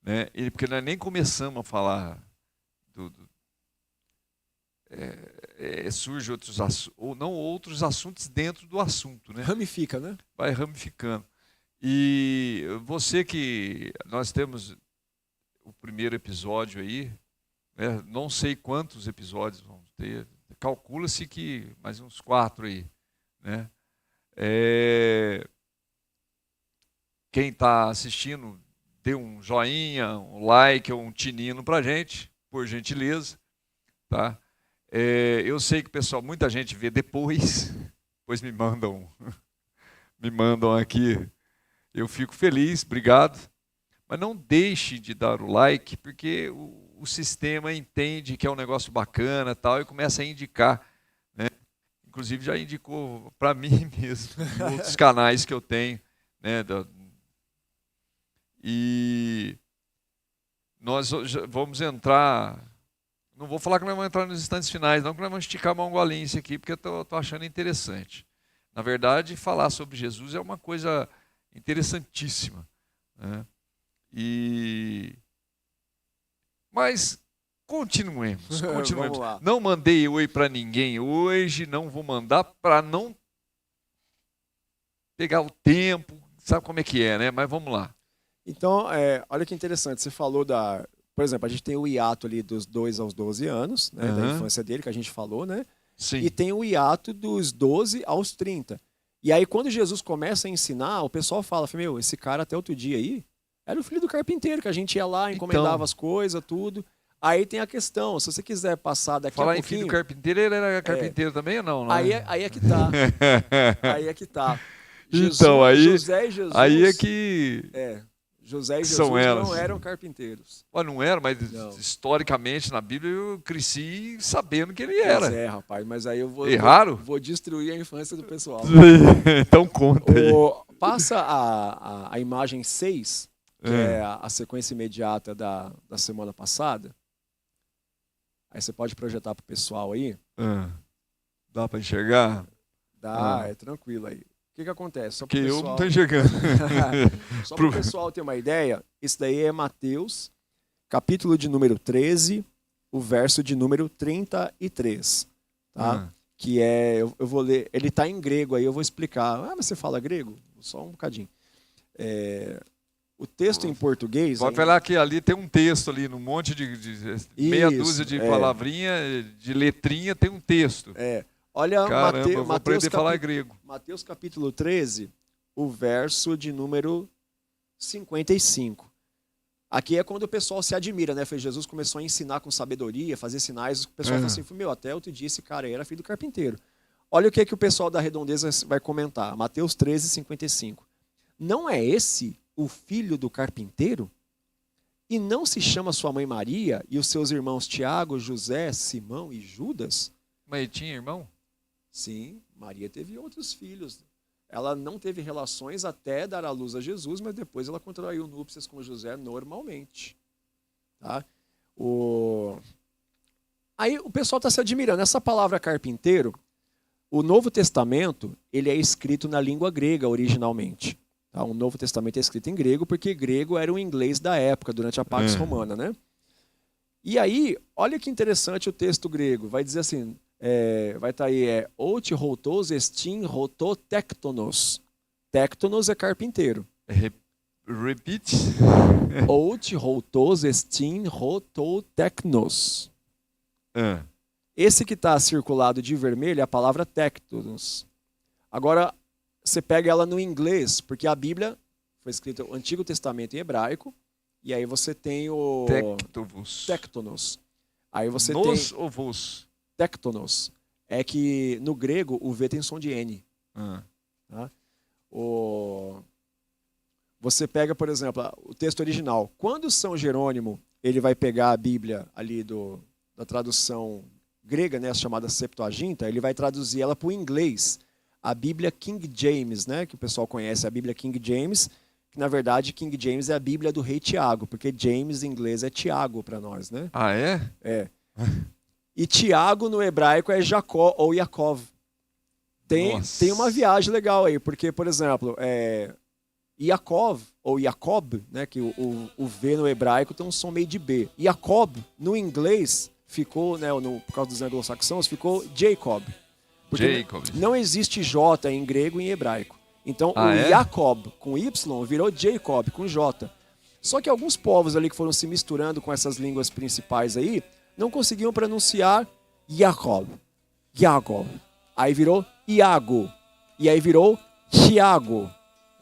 [SPEAKER 2] né? Porque nós nem começamos a falar surge outros assuntos dentro do assunto, né?
[SPEAKER 3] Ramifica, né?
[SPEAKER 2] Vai ramificando. E você nós temos o primeiro episódio aí, né? Não sei quantos episódios vamos ter, calcula-se que mais uns 4 aí, né? Quem está assistindo, dê um joinha, um like ou um tinino para a gente, por gentileza, tá? Eu sei que, pessoal, muita gente vê depois me mandam aqui. Eu fico feliz, obrigado. Mas não deixe de dar o like, porque o sistema entende que é um negócio bacana tal, e começa a indicar, né? Inclusive já indicou para mim mesmo, em outros canais que eu tenho, né? E nós vamos entrar... Não vou falar que nós vamos entrar nos instantes finais, não, que nós vamos esticar uma golinha isso aqui, porque eu estou achando interessante. Na verdade, falar sobre Jesus é uma coisa interessantíssima, né? Mas continuemos.
[SPEAKER 3] Vamos lá.
[SPEAKER 2] Não mandei oi para ninguém hoje, não vou mandar para não pegar o tempo, sabe como é que é, né? Mas vamos lá.
[SPEAKER 3] Então, olha que interessante, você falou por exemplo, a gente tem o hiato ali dos 2 aos 12 anos, né, da infância dele, que a gente falou, né?
[SPEAKER 2] Sim.
[SPEAKER 3] E tem o hiato dos 12 aos 30. E aí, quando Jesus começa a ensinar, o pessoal fala: meu, esse cara até outro dia aí era o filho do carpinteiro, que a gente ia lá, encomendava as coisas, tudo. Aí tem a questão, se você quiser passar daqui a pouquinho...
[SPEAKER 2] Falar em filho do carpinteiro, ele era carpinteiro também ou não?
[SPEAKER 3] Aí é que tá. Aí é que tá.
[SPEAKER 2] Então,
[SPEAKER 3] José e Jesus...
[SPEAKER 2] Aí é que...
[SPEAKER 3] José e Jesus não eram carpinteiros.
[SPEAKER 2] Não era, mas não. Historicamente na Bíblia eu cresci sabendo que ele era.
[SPEAKER 3] Pois rapaz, mas aí eu vou destruir a infância do pessoal.
[SPEAKER 2] Então conta aí.
[SPEAKER 3] Passa a imagem 6, que é a sequência imediata da semana passada. Aí você pode projetar para o pessoal aí.
[SPEAKER 2] Dá para enxergar?
[SPEAKER 3] Dá, é tranquilo aí. O que acontece?
[SPEAKER 2] Porque eu não estou enxergando.
[SPEAKER 3] Só para o pessoal ter uma ideia, isso daí é Mateus, capítulo de número 13, o verso de número 33. Tá? Que é, eu vou ler, ele está em grego, aí eu vou explicar. Ah, você fala grego? Só um bocadinho. O texto em português...
[SPEAKER 2] Pode falar que ali tem um texto ali, num monte de meia dúzia de palavrinha, de letrinha, tem um texto.
[SPEAKER 3] Olha,
[SPEAKER 2] Caramba, eu vou aprender a falar grego.
[SPEAKER 3] Mateus capítulo 13, o verso de número 55. Aqui é quando o pessoal se admira, né? Foi Jesus começou a ensinar com sabedoria, fazer sinais. O pessoal falou assim, meu, até outro dia esse cara aí era filho do carpinteiro. Olha o que o pessoal da Redondeza vai comentar. Mateus 13, 55. Não é esse o filho do carpinteiro? E não se chama sua mãe Maria e os seus irmãos Tiago, José, Simão e Judas?
[SPEAKER 2] Mas ele tinha irmão?
[SPEAKER 3] Sim, Maria teve outros filhos. Ela não teve relações até dar à luz a Jesus, mas depois ela contraiu núpcias com José normalmente. Tá? Aí o pessoal está se admirando. Essa palavra carpinteiro, o Novo Testamento, ele é escrito na língua grega originalmente. Tá? O Novo Testamento é escrito em grego porque grego era o inglês da época, durante a Pax Romana. Né? E aí, olha que interessante o texto grego. Vai dizer assim... vai estar aí, ot rotos estin rototectonos. Tectonos é carpinteiro.
[SPEAKER 2] Repeat.
[SPEAKER 3] Ot rotos estin rototecnos. Esse que está circulado de vermelho é a palavra tectonos. Agora, você pega ela no inglês, porque a Bíblia foi escrita o Antigo Testamento em hebraico, e aí você tem o... Tectonos. Aí você
[SPEAKER 2] Nos
[SPEAKER 3] tem...
[SPEAKER 2] ou vos?
[SPEAKER 3] Tectonos. É que no grego o V tem som de N. Tá? Você pega, por exemplo, o texto original. Quando São Jerônimo ele vai pegar a Bíblia ali da tradução grega, né, chamada Septuaginta, ele vai traduzir ela para o inglês. A Bíblia King James, né, que o pessoal conhece, a Bíblia King James, que na verdade King James é a Bíblia do rei Tiago, porque James em inglês é Tiago para nós, né?
[SPEAKER 2] Ah, é?
[SPEAKER 3] É. E Tiago no hebraico é Jacó ou Yaakov. Tem uma viagem legal aí, porque, por exemplo, Yaakov ou Jacob, né, que o V no hebraico tem um som meio de B. Jacob, no inglês, ficou, né, por causa dos anglo-saxãos, ficou Jacob. Porque não existe J em grego e em hebraico. Então, Jacob com Y virou Jacob com J. Só que alguns povos ali que foram se misturando com essas línguas principais aí, não conseguiam pronunciar Jacob. Aí virou Iago. E aí virou Tiago.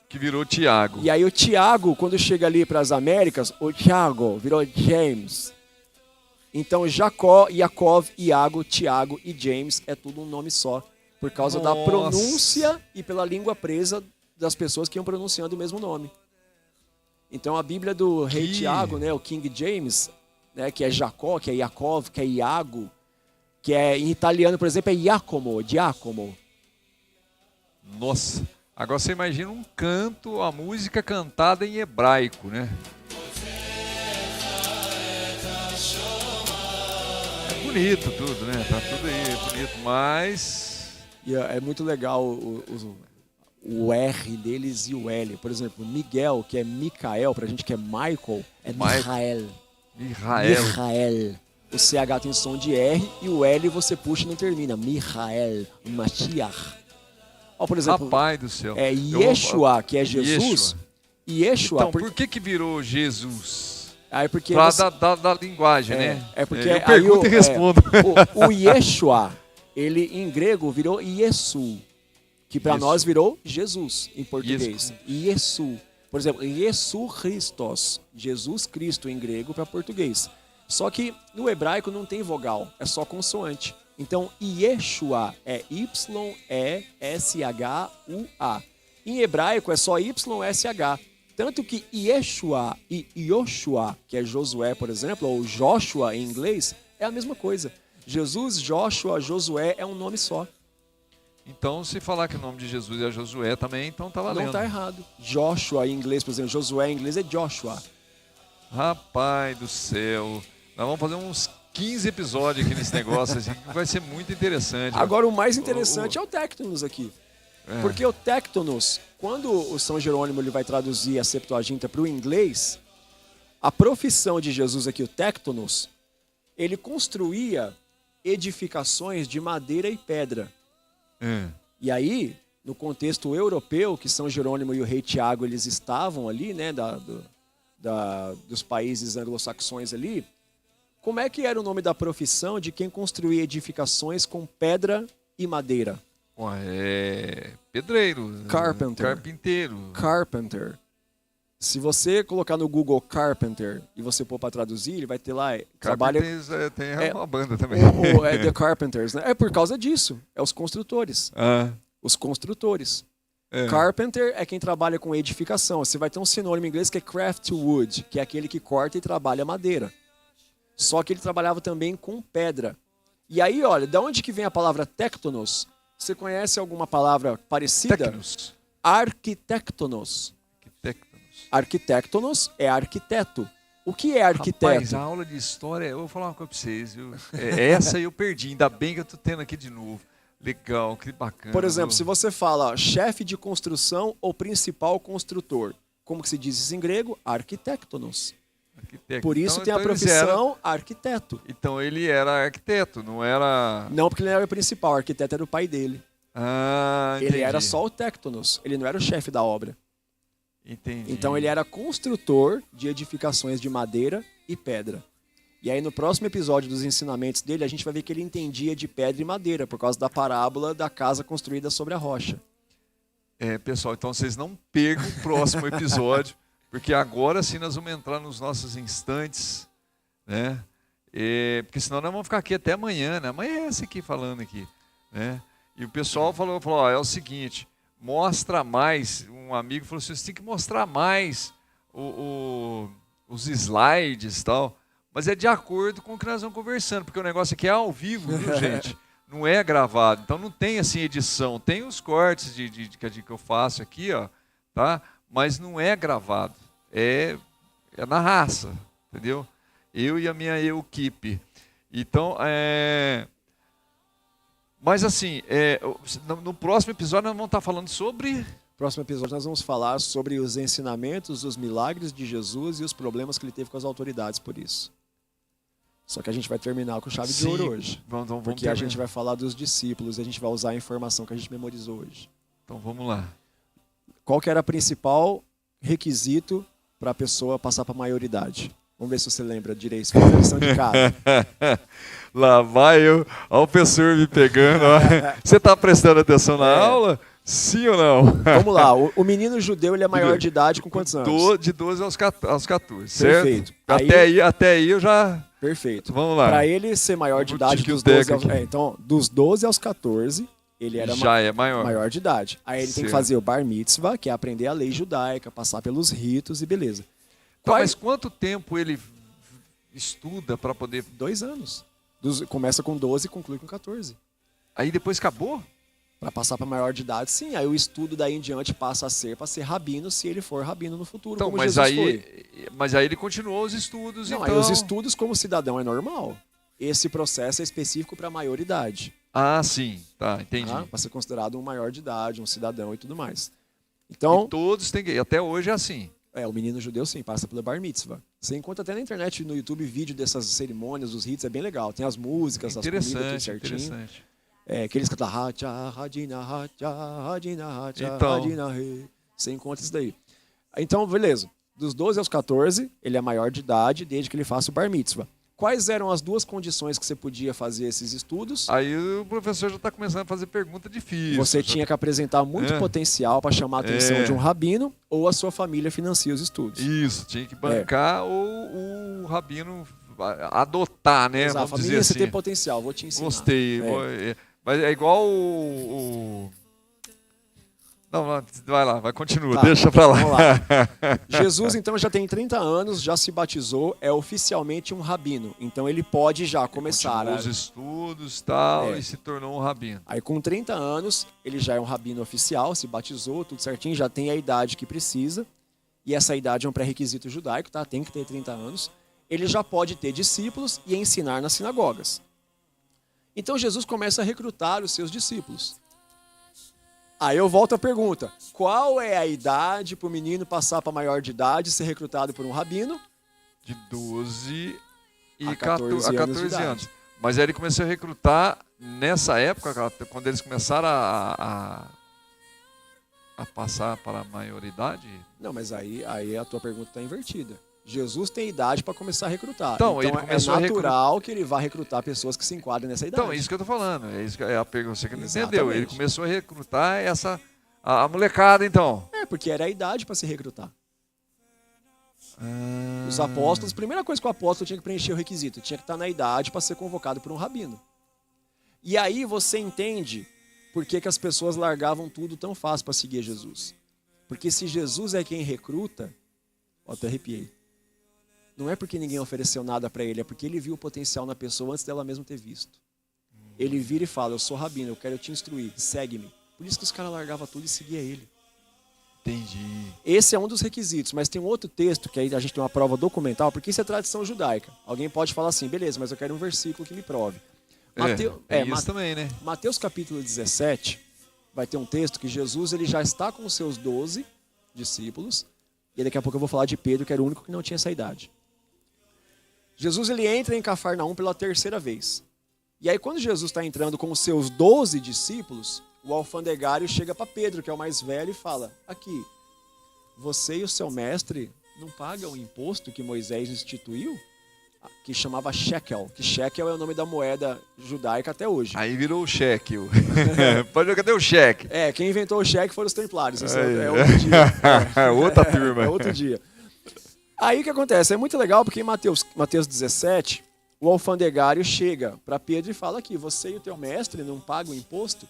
[SPEAKER 2] Que virou Tiago.
[SPEAKER 3] E aí o Tiago, quando chega ali para as Américas, o Tiago virou James. Então Jacó, Yaakov, Iago, Tiago e James é tudo um nome só. Por causa da pronúncia e pela língua presa das pessoas que iam pronunciando o mesmo nome. Então a Bíblia do rei Tiago, né, o King James, né, que é Jacó, que é Yaakov, que é Iago, que é em italiano, por exemplo, é Giacomo.
[SPEAKER 2] Nossa, agora você imagina um canto, a música cantada em hebraico, né? É bonito tudo, né? Tá tudo aí, bonito, mas...
[SPEAKER 3] E é muito legal o R deles e o L. Por exemplo, Miguel, que é Micael, pra gente que é Michael, é Michael. O CH tem som de R e o L você puxa e não termina. Michael, Mashiach. Ó, por exemplo,
[SPEAKER 2] Rapaz do céu.
[SPEAKER 3] É Yeshua, que é Jesus. Yeshua.
[SPEAKER 2] Então, por que virou Jesus?
[SPEAKER 3] Aí porque
[SPEAKER 2] da linguagem, né?
[SPEAKER 3] É porque
[SPEAKER 2] eu pergunto e respondo.
[SPEAKER 3] O Yeshua, ele em grego virou Yesu, que para nós virou Jesus em português. Yesu. Por exemplo, Yesu Christos, Jesus Cristo em grego para português. Só que no hebraico não tem vogal, é só consoante. Então, Yeshua é Y-E-S-H-U-A. Em hebraico é só Y-S-H. Tanto que Yeshua e Yoshua, que é Josué, por exemplo, ou Joshua em inglês, é a mesma coisa. Jesus, Joshua, Josué é um nome só.
[SPEAKER 2] Então, se falar que o nome de Jesus é Josué também, então tá valendo.
[SPEAKER 3] Não está errado. Joshua em inglês, por exemplo, Josué em inglês é Joshua.
[SPEAKER 2] Rapaz do céu. Nós vamos fazer uns 15 episódios aqui nesse negócio, assim, que vai ser muito interessante.
[SPEAKER 3] Agora, o mais interessante é o tectonos aqui. Porque o tectonos, quando o São Jerônimo ele vai traduzir a Septuaginta para o inglês, a profissão de Jesus aqui, o tectonos, ele construía edificações de madeira e pedra. E aí, no contexto europeu, que São Jerônimo e o rei Tiago eles estavam ali, né, dos países anglo-saxões ali, como é que era o nome da profissão de quem construía edificações com pedra e madeira?
[SPEAKER 2] É pedreiro.
[SPEAKER 3] Carpenter.
[SPEAKER 2] Carpinteiro.
[SPEAKER 3] Carpenter. Se você colocar no Google Carpenter e você pôr para traduzir, ele vai ter lá...
[SPEAKER 2] Carpenters tem uma banda também.
[SPEAKER 3] É The Carpenters, né? É por causa disso. É os construtores. Os construtores. Carpenter é quem trabalha com edificação. Você vai ter um sinônimo em inglês que é craftwood, que é aquele que corta e trabalha madeira. Só que ele trabalhava também com pedra. E aí, olha, da onde que vem a palavra tectonos? Você conhece alguma palavra parecida?
[SPEAKER 2] Tecnos.
[SPEAKER 3] Arquitectonos. Arquitectonos é arquiteto. O que é arquiteto?
[SPEAKER 2] Rapaz, a aula de história, eu vou falar uma coisa pra vocês, viu? Essa eu perdi, ainda bem que eu tô tendo aqui de novo. Legal, que bacana.
[SPEAKER 3] Por exemplo, se você fala chefe de construção ou principal construtor, como que se diz isso em grego? Arquitectonos.
[SPEAKER 2] Arquiteto.
[SPEAKER 3] Por isso tem a profissão arquiteto.
[SPEAKER 2] Então ele era arquiteto, não era...
[SPEAKER 3] Não, porque ele não era o principal, o arquiteto era o pai dele.
[SPEAKER 2] Entendi.
[SPEAKER 3] Ele era só o tectonos, ele não era o chefe da obra.
[SPEAKER 2] Entendi.
[SPEAKER 3] Então ele era construtor de edificações de madeira e pedra. E aí no próximo episódio dos ensinamentos dele, a gente vai ver que ele entendia de pedra e madeira, por causa da parábola da casa construída sobre a rocha.
[SPEAKER 2] Pessoal, então vocês não percam o próximo episódio, porque agora sim nós vamos entrar nos nossos instantes, né? Porque senão nós vamos ficar aqui até amanhã, né? Amanhã é esse aqui falando aqui, né? E o pessoal falou, ó, é o seguinte, mostra mais, um amigo falou assim, você tem que mostrar mais os slides e tal, mas é de acordo com o que nós vamos conversando, porque o negócio aqui é ao vivo, viu, gente? Não é gravado, então não tem assim edição, tem os cortes que eu faço aqui, ó, tá? Mas não é gravado, é na raça, entendeu? Eu e a minha equipe. Então, mas assim, no próximo episódio nós vamos estar falando sobre...
[SPEAKER 3] No próximo episódio nós vamos falar sobre os ensinamentos, os milagres de Jesus e os problemas que ele teve com as autoridades por isso. Só que a gente vai terminar com chave de ouro hoje.
[SPEAKER 2] Vamos
[SPEAKER 3] porque a gente vai falar dos discípulos e a gente vai usar a informação que a gente memorizou hoje.
[SPEAKER 2] Então vamos lá.
[SPEAKER 3] Qual que era o principal requisito para a pessoa passar para a maioridade? Vamos ver se você lembra direito, se faz a lição de casa.
[SPEAKER 2] Lá vai eu, ó, o professor me pegando. Ó. Você está prestando atenção na aula? Sim ou não?
[SPEAKER 3] Vamos lá, o menino judeu ele é maior de idade com quantos anos?
[SPEAKER 2] De 12 aos 14, certo?
[SPEAKER 3] Perfeito.
[SPEAKER 2] Até aí eu já...
[SPEAKER 3] Perfeito.
[SPEAKER 2] Vamos lá.
[SPEAKER 3] Para ele ser maior de idade, então, dos 12 aos 14, ele era maior de idade. Aí ele tem que fazer o bar mitzvah, que é aprender a lei judaica, passar pelos ritos e beleza.
[SPEAKER 2] Mas quanto tempo ele estuda para poder...
[SPEAKER 3] 2 anos. Começa com 12 e conclui com 14.
[SPEAKER 2] Aí depois acabou?
[SPEAKER 3] Para passar para maior de idade, sim. Aí o estudo daí em diante passa a ser para ser rabino, se ele for rabino no futuro,
[SPEAKER 2] então,
[SPEAKER 3] como Jesus foi.
[SPEAKER 2] Mas aí ele continuou os estudos,
[SPEAKER 3] não,
[SPEAKER 2] então...
[SPEAKER 3] Aí os estudos como cidadão é normal. Esse processo é específico para maioridade.
[SPEAKER 2] Ah, sim. Tá, entendi.
[SPEAKER 3] Para ser considerado um maior de idade, um cidadão e tudo mais. Então...
[SPEAKER 2] E todos têm que... Até hoje é assim.
[SPEAKER 3] O menino judeu, sim, passa pelo bar mitzvah. Você encontra até na internet, no YouTube, vídeo dessas cerimônias, dos ritos, é bem legal. Tem as músicas, as comidas, tudo certinho.
[SPEAKER 2] Interessante.
[SPEAKER 3] Que eles cantam você encontra isso daí. Então, beleza. Dos 12 aos 14, ele é maior de idade, desde que ele faça o bar mitzvah. Quais eram as 2 condições que você podia fazer esses estudos?
[SPEAKER 2] Aí o professor já está começando a fazer pergunta difícil.
[SPEAKER 3] Você tinha que apresentar muito potencial para chamar a atenção de um rabino, ou a sua família financia os estudos.
[SPEAKER 2] Isso, tinha que bancar ou o rabino adotar, né?
[SPEAKER 3] Exato,
[SPEAKER 2] vamos
[SPEAKER 3] a família
[SPEAKER 2] dizer assim.
[SPEAKER 3] Você tem potencial, vou te ensinar.
[SPEAKER 2] Gostei. Mas é igual Não, vai lá, continua, deixa pra lá.
[SPEAKER 3] Vamos lá. Jesus, então, já tem 30 anos, já se batizou, é oficialmente um rabino. Então, ele pode já começar
[SPEAKER 2] os estudos e tal, e se tornou um rabino.
[SPEAKER 3] Aí, com 30 anos, ele já é um rabino oficial, se batizou, tudo certinho, já tem a idade que precisa. E essa idade é um pré-requisito judaico, tá? Tem que ter 30 anos. Ele já pode ter discípulos e ensinar nas sinagogas. Então, Jesus começa a recrutar os seus discípulos. Aí eu volto à pergunta. Qual é a idade para o menino passar para maior de idade e ser recrutado por um rabino?
[SPEAKER 2] De 12 e
[SPEAKER 3] A
[SPEAKER 2] 14
[SPEAKER 3] 14
[SPEAKER 2] a
[SPEAKER 3] anos de
[SPEAKER 2] 14
[SPEAKER 3] idade.
[SPEAKER 2] anos. Mas aí ele começou a recrutar nessa época, quando eles começaram a passar para a maioridade.
[SPEAKER 3] Não, mas aí a tua pergunta está invertida. Jesus tem idade para começar a recrutar.
[SPEAKER 2] Então, ele
[SPEAKER 3] é
[SPEAKER 2] começou a
[SPEAKER 3] natural que ele vá recrutar pessoas que se enquadrem nessa idade.
[SPEAKER 2] Então, é isso que eu tô falando. É isso que é a pergunta que você não
[SPEAKER 3] Exatamente.
[SPEAKER 2] entendeu. Ele começou a recrutar a molecada, então.
[SPEAKER 3] É, porque era a idade para se recrutar. Os apóstolos, a primeira coisa que o apóstolo tinha que preencher o requisito, tinha que estar na idade para ser convocado por um rabino. E aí você entende por que as pessoas largavam tudo tão fácil para seguir Jesus. Porque se Jesus é quem recruta, ó, até arrepiei. Não é porque ninguém ofereceu nada para ele, é porque ele viu o potencial na pessoa antes dela mesmo ter visto. Ele vira e fala, eu sou rabino, eu quero te instruir, segue-me. Por isso que os caras largavam tudo e seguiam ele.
[SPEAKER 2] Entendi.
[SPEAKER 3] Esse é um dos requisitos, mas tem um outro texto, que aí a gente tem uma prova documental, porque isso é tradição judaica. Alguém pode falar assim, beleza, mas eu quero um versículo que me prove.
[SPEAKER 2] Isso também, né?
[SPEAKER 3] Mateus capítulo 17, vai ter um texto que Jesus ele já está com os seus 12 discípulos, e daqui a pouco eu vou falar de Pedro, que era o único que não tinha essa idade. Jesus ele entra em Cafarnaum pela terceira vez. E aí quando Jesus está entrando com os seus 12 discípulos, o alfandegário chega para Pedro, que é o mais velho, e fala, aqui, você e o seu mestre não pagam o imposto que Moisés instituiu? Que chamava shekel, que shekel é o nome da moeda judaica até hoje.
[SPEAKER 2] Aí virou o cheque. Pode ver, cadê o cheque?
[SPEAKER 3] É, quem inventou o cheque foram os templários, isso é outro dia.
[SPEAKER 2] Outra turma.
[SPEAKER 3] É outro dia. Aí o que acontece? É muito legal porque em Mateus 17, o alfandegário chega para Pedro e fala aqui, você e o teu mestre não pagam imposto?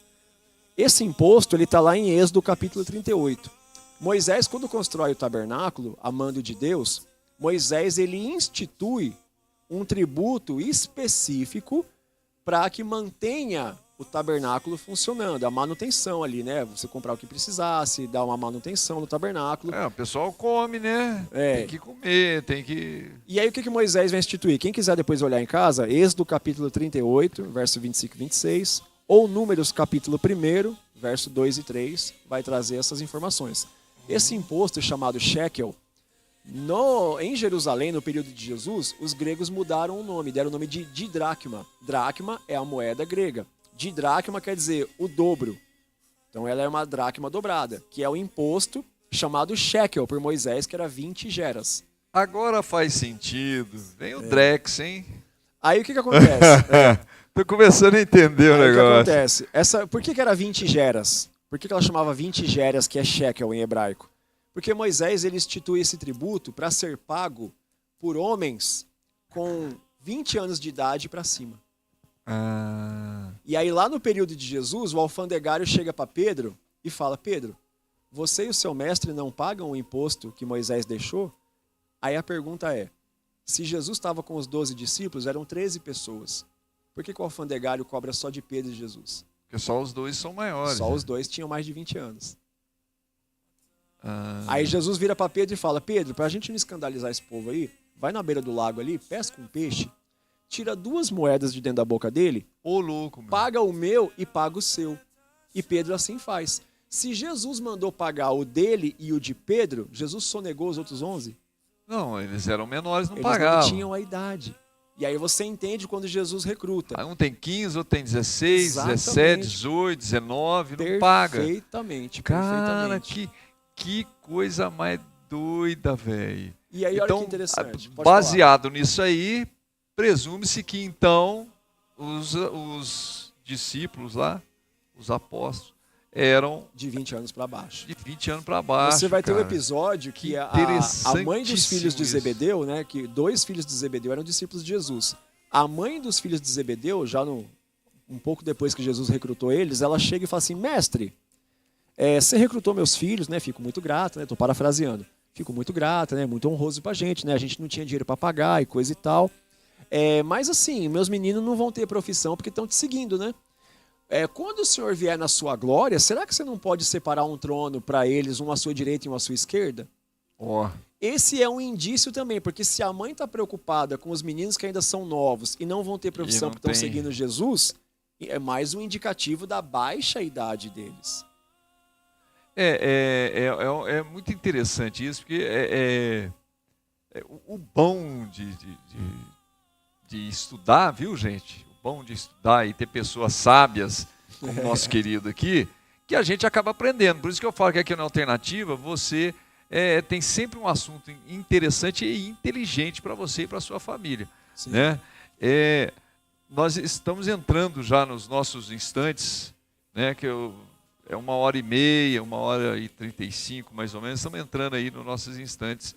[SPEAKER 3] Esse imposto ele está lá em Êxodo capítulo 38. Moisés, quando constrói o tabernáculo, a mando de Deus, Moisés ele institui um tributo específico para que mantenha o tabernáculo funcionando, a manutenção ali, né? Você comprar o que precisasse, dar uma manutenção no tabernáculo.
[SPEAKER 2] O pessoal come, né? Tem que comer, tem que...
[SPEAKER 3] E aí o que Moisés vai instituir? Quem quiser depois olhar em casa, Êxodo capítulo 38, verso 25 e 26, ou Números capítulo 1, verso 2 e 3, vai trazer essas informações. Esse imposto chamado shekel, em Jerusalém, no período de Jesus, os gregos mudaram o nome, deram o nome de didracma. Dracma é a moeda grega. Didracma quer dizer o dobro. Então ela é uma dracma dobrada, que é o imposto chamado shekel por Moisés, que era 20 geras.
[SPEAKER 2] Agora faz sentido. Vem o Drex, hein?
[SPEAKER 3] Aí o que acontece?
[SPEAKER 2] Tô começando a entender o negócio.
[SPEAKER 3] O que acontece? Por que era 20 geras? Por que ela chamava 20 geras, que é shekel em hebraico? Porque Moisés ele institui esse tributo para ser pago por homens com 20 anos de idade para cima. E aí lá no período de Jesus, o alfandegário chega para Pedro e fala, Pedro, você e o seu mestre não pagam o imposto que Moisés deixou? Aí a pergunta é, se Jesus estava com os 12 discípulos, eram 13 pessoas. Por que o alfandegário cobra só de Pedro e Jesus?
[SPEAKER 2] Porque só os dois são maiores.
[SPEAKER 3] Só os dois tinham mais de 20 anos. Aí Jesus vira para Pedro e fala, Pedro, para a gente não escandalizar esse povo aí, vai na beira do lago ali, pesca um peixe, tira 2 moedas de dentro da boca dele,
[SPEAKER 2] Ô louco, meu.
[SPEAKER 3] paga o meu e paga o seu. E Pedro assim faz. Se Jesus mandou pagar o dele e o de Pedro, Jesus sonegou os outros 11?
[SPEAKER 2] Não, eles eram menores, não
[SPEAKER 3] Eles
[SPEAKER 2] pagavam.
[SPEAKER 3] não tinham a idade. E aí você entende quando Jesus recruta.
[SPEAKER 2] Aí um tem 15, outro tem 16,
[SPEAKER 3] Exatamente.
[SPEAKER 2] 17, 18, 19, não paga.
[SPEAKER 3] Perfeitamente,
[SPEAKER 2] Cara,
[SPEAKER 3] perfeitamente.
[SPEAKER 2] que coisa mais doida, velho.
[SPEAKER 3] E aí, olha
[SPEAKER 2] Então,
[SPEAKER 3] que interessante. Pode
[SPEAKER 2] baseado nisso aí, presume-se que então os discípulos lá, os apóstolos, eram
[SPEAKER 3] de 20 anos para baixo.
[SPEAKER 2] de 20 anos para baixo.
[SPEAKER 3] Você vai ter um
[SPEAKER 2] cara.
[SPEAKER 3] episódio que
[SPEAKER 2] Que
[SPEAKER 3] a mãe dos filhos de
[SPEAKER 2] interessantíssimo
[SPEAKER 3] Zebedeu, né, que 2 filhos de Zebedeu eram discípulos de Jesus. A mãe dos filhos de Zebedeu, já um pouco depois que Jesus recrutou eles, ela chega e fala assim, mestre, você recrutou meus filhos, né? Fico muito grata, né? Tô parafraseando. Fico muito grata, né? Muito honroso pra gente, né? A gente não tinha dinheiro para pagar e coisa e tal. Mas assim, meus meninos não vão ter profissão porque estão te seguindo, né? Quando o Senhor vier na sua glória, será que você não pode separar um trono para eles, um à sua direita e um à sua esquerda? Esse é um indício também, porque se a mãe está preocupada com os meninos que ainda são novos e não vão ter profissão porque estão seguindo Jesus, é mais um indicativo da baixa idade deles.
[SPEAKER 2] É muito interessante isso, porque o bom de estudar, viu, gente? O bom de estudar e ter pessoas sábias, como o nosso querido aqui, que a gente acaba aprendendo. Por isso que eu falo que aqui na Alternativa você tem sempre um assunto interessante e inteligente para você e para a sua família. Né? Nós estamos entrando já nos nossos instantes, né, que é 1h30, 1h35 mais ou menos, estamos entrando aí nos nossos instantes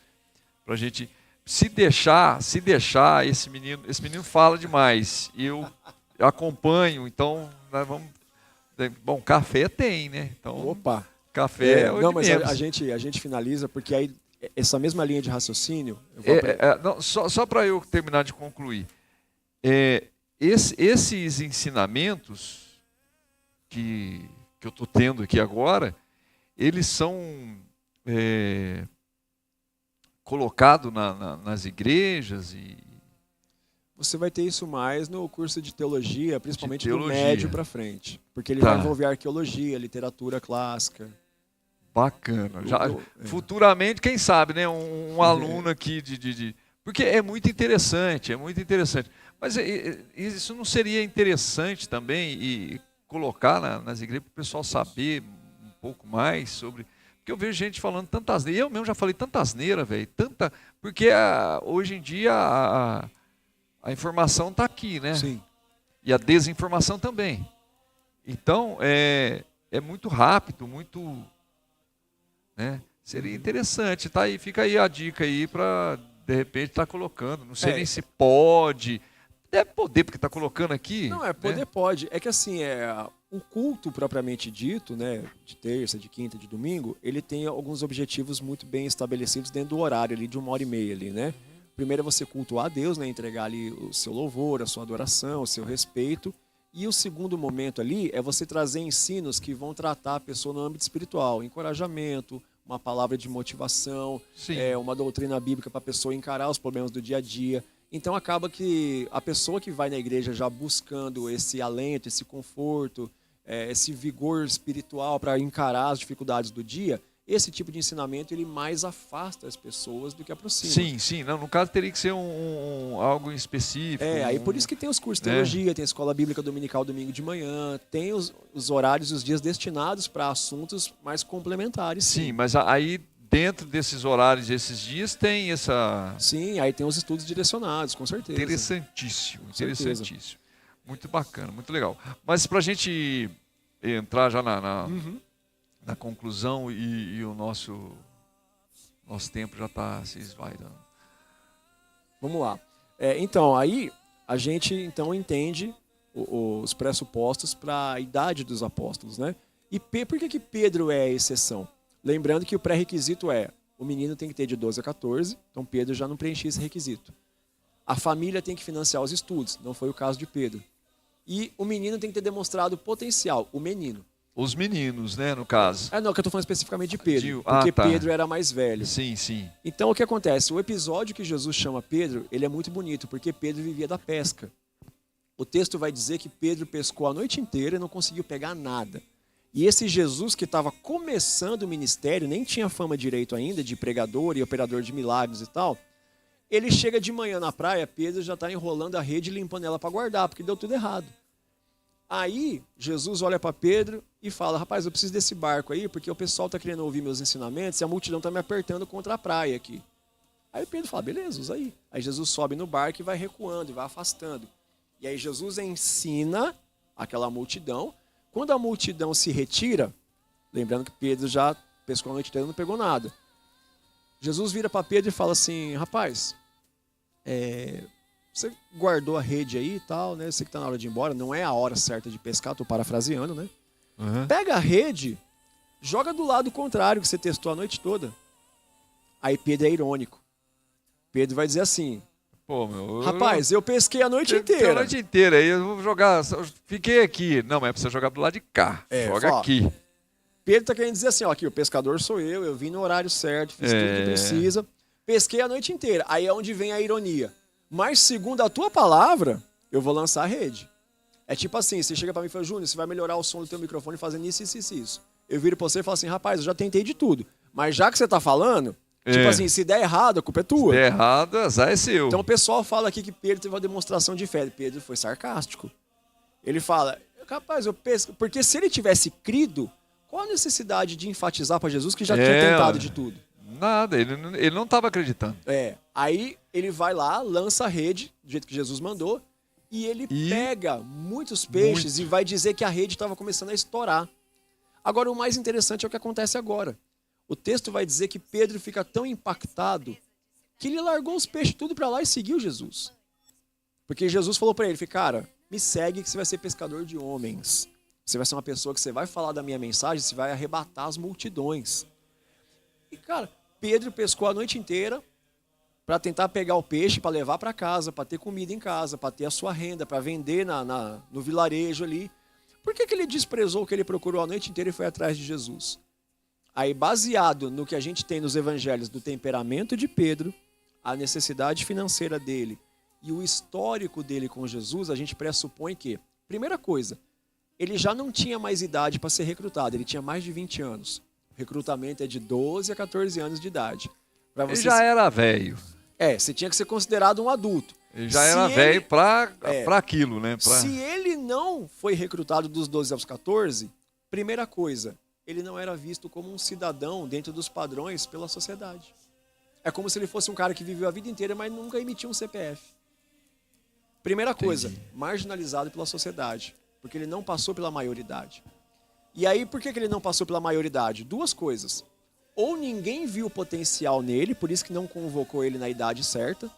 [SPEAKER 2] para a gente se deixar, esse menino fala demais, e eu acompanho, então nós vamos, bom, café tem, né? Então,
[SPEAKER 3] opa!
[SPEAKER 2] Café é
[SPEAKER 3] não, mas
[SPEAKER 2] menos.
[SPEAKER 3] a gente finaliza, porque aí essa mesma linha de raciocínio...
[SPEAKER 2] Só para eu terminar de concluir, esses ensinamentos que eu estou tendo aqui agora, eles são colocados nas igrejas e...
[SPEAKER 3] Você vai ter isso mais no curso de teologia, principalmente do médio para frente. Porque ele vai envolver arqueologia, literatura clássica.
[SPEAKER 2] Bacana. Futuramente, quem sabe, né? Um aluno aqui porque é muito interessante, Mas isso não seria interessante também e colocar nas igrejas para o pessoal saber um pouco mais sobre... Porque eu vejo gente falando tantas asneiras. Eu mesmo já falei tanta asneira, velho. Porque hoje em dia a informação está aqui, né?
[SPEAKER 3] Sim.
[SPEAKER 2] E a desinformação também. Então, é muito rápido, muito... Né? Seria interessante, tá aí, fica aí a dica aí para, de repente, estar colocando. Não sei nem se pode. Deve poder, porque está colocando aqui.
[SPEAKER 3] Não, poder, né? Pode. É que assim, o culto propriamente dito, né, de terça, de quinta, de domingo, ele tem alguns objetivos muito bem estabelecidos dentro do horário ali de 1h30 ali, né? Primeiro é você cultuar a Deus, né, entregar ali o seu louvor, a sua adoração, o seu respeito. E o segundo momento ali é você trazer ensinos que vão tratar a pessoa no âmbito espiritual, encorajamento, uma palavra de motivação, uma doutrina bíblica para a pessoa encarar os problemas do dia a dia. Então acaba que a pessoa que vai na igreja já buscando esse alento, esse conforto, esse vigor espiritual para encarar as dificuldades do dia, esse tipo de ensinamento ele mais afasta as pessoas do que aproxima.
[SPEAKER 2] Sim. Não, no caso teria que ser algo específico.
[SPEAKER 3] Aí por isso que tem os cursos de teologia, tem a escola bíblica dominical domingo de manhã, tem os horários e os dias destinados para assuntos mais complementares.
[SPEAKER 2] Sim, mas aí dentro desses horários, esses dias, tem essa...
[SPEAKER 3] Sim, aí tem os estudos direcionados, com certeza.
[SPEAKER 2] Interessantíssimo. Muito bacana, muito legal. Mas para a gente entrar já na conclusão e o nosso tempo já está se esvairando.
[SPEAKER 3] Vamos lá. Então, aí a gente entende os pressupostos para a idade dos apóstolos, né? E por que Pedro é a exceção? Lembrando que o pré-requisito o menino tem que ter de 12 a 14, então Pedro já não preenchia esse requisito. A família tem que financiar os estudos, não foi o caso de Pedro. E o menino tem que ter demonstrado potencial, o menino.
[SPEAKER 2] Os meninos, né, no caso.
[SPEAKER 3] Não, que eu estou falando especificamente de Pedro, porque Pedro era mais velho.
[SPEAKER 2] Sim.
[SPEAKER 3] Então o que acontece? O episódio que Jesus chama Pedro, ele é muito bonito, porque Pedro vivia da pesca. O texto vai dizer que Pedro pescou a noite inteira e não conseguiu pegar nada. E esse Jesus que estava começando o ministério, nem tinha fama direito ainda de pregador e operador de milagres e tal, ele chega de manhã na praia, Pedro já está enrolando a rede e limpando ela para guardar, porque deu tudo errado. Aí, Jesus olha para Pedro e fala, rapaz, eu preciso desse barco aí, porque o pessoal está querendo ouvir meus ensinamentos e a multidão está me apertando contra a praia aqui. Aí Pedro fala, beleza, usa aí. Aí Jesus sobe no barco e vai recuando, e vai afastando. E aí Jesus ensina aquela multidão. Quando a multidão se retira, lembrando que Pedro já pescou a noite inteira e não pegou nada. Jesus vira para Pedro e fala assim, rapaz, você guardou a rede aí e tal, né? Você que está na hora de ir embora, não é a hora certa de pescar, estou parafraseando, né? Uhum. Pega a rede, joga do lado contrário que você testou a noite toda. Aí Pedro é irônico. Pedro vai dizer assim, rapaz, eu pesquei a noite inteira.
[SPEAKER 2] A noite inteira, aí eu vou jogar, fiquei aqui. Não, mas é para você jogar do lado de cá, joga aqui.
[SPEAKER 3] Pedro está querendo dizer assim, aqui o pescador sou eu vim no horário certo, fiz tudo que precisa, pesquei a noite inteira. Aí é onde vem a ironia. Mas segundo a tua palavra, eu vou lançar a rede. É tipo assim, você chega para mim e fala, Júnior, você vai melhorar o som do teu microfone fazendo isso. eu viro pra você e falo assim, rapaz, eu já tentei de tudo. Mas já que você tá falando, tipo
[SPEAKER 2] É.
[SPEAKER 3] assim, se der errado, a culpa é tua.
[SPEAKER 2] Se der errado, azar é seu.
[SPEAKER 3] Então o pessoal fala aqui que Pedro teve uma demonstração de fé. Pedro foi sarcástico. Ele fala, rapaz, eu penso, porque se ele tivesse crido, qual a necessidade de enfatizar pra Jesus que já tinha tentado de tudo?
[SPEAKER 2] Nada, ele não estava acreditando.
[SPEAKER 3] Aí ele vai lá, lança a rede, do jeito que Jesus mandou, e ele pega muitos peixes e vai dizer que a rede estava começando a estourar. Agora, o mais interessante é o que acontece agora. O texto vai dizer que Pedro fica tão impactado que ele largou os peixes tudo para lá e seguiu Jesus. Porque Jesus falou para ele, cara, me segue que você vai ser pescador de homens. Você vai ser uma pessoa que você vai falar da minha mensagem, você vai arrebatar as multidões. E, cara, Pedro pescou a noite inteira para tentar pegar o peixe, para levar para casa, para ter comida em casa, para ter a sua renda, para vender no vilarejo ali. Por que ele desprezou o que ele procurou a noite inteira e foi atrás de Jesus? Aí, baseado no que a gente tem nos evangelhos do temperamento de Pedro, a necessidade financeira dele e o histórico dele com Jesus, a gente pressupõe que, primeira coisa, ele já não tinha mais idade para ser recrutado, ele tinha mais de 20 anos. O recrutamento é de 12 a 14 anos de idade.
[SPEAKER 2] Ele já era velho.
[SPEAKER 3] Você tinha que ser considerado um adulto.
[SPEAKER 2] Ele já era velho para aquilo, né?
[SPEAKER 3] Se ele não foi recrutado dos 12 aos 14, primeira coisa, ele não era visto como um cidadão dentro dos padrões pela sociedade. É como se ele fosse um cara que viveu a vida inteira, mas nunca emitiu um CPF. Primeira coisa, marginalizado pela sociedade, porque ele não passou pela maioridade. E aí, por que ele não passou pela maioridade? Duas coisas. Ou ninguém viu o potencial nele, por isso que não convocou ele na idade certa.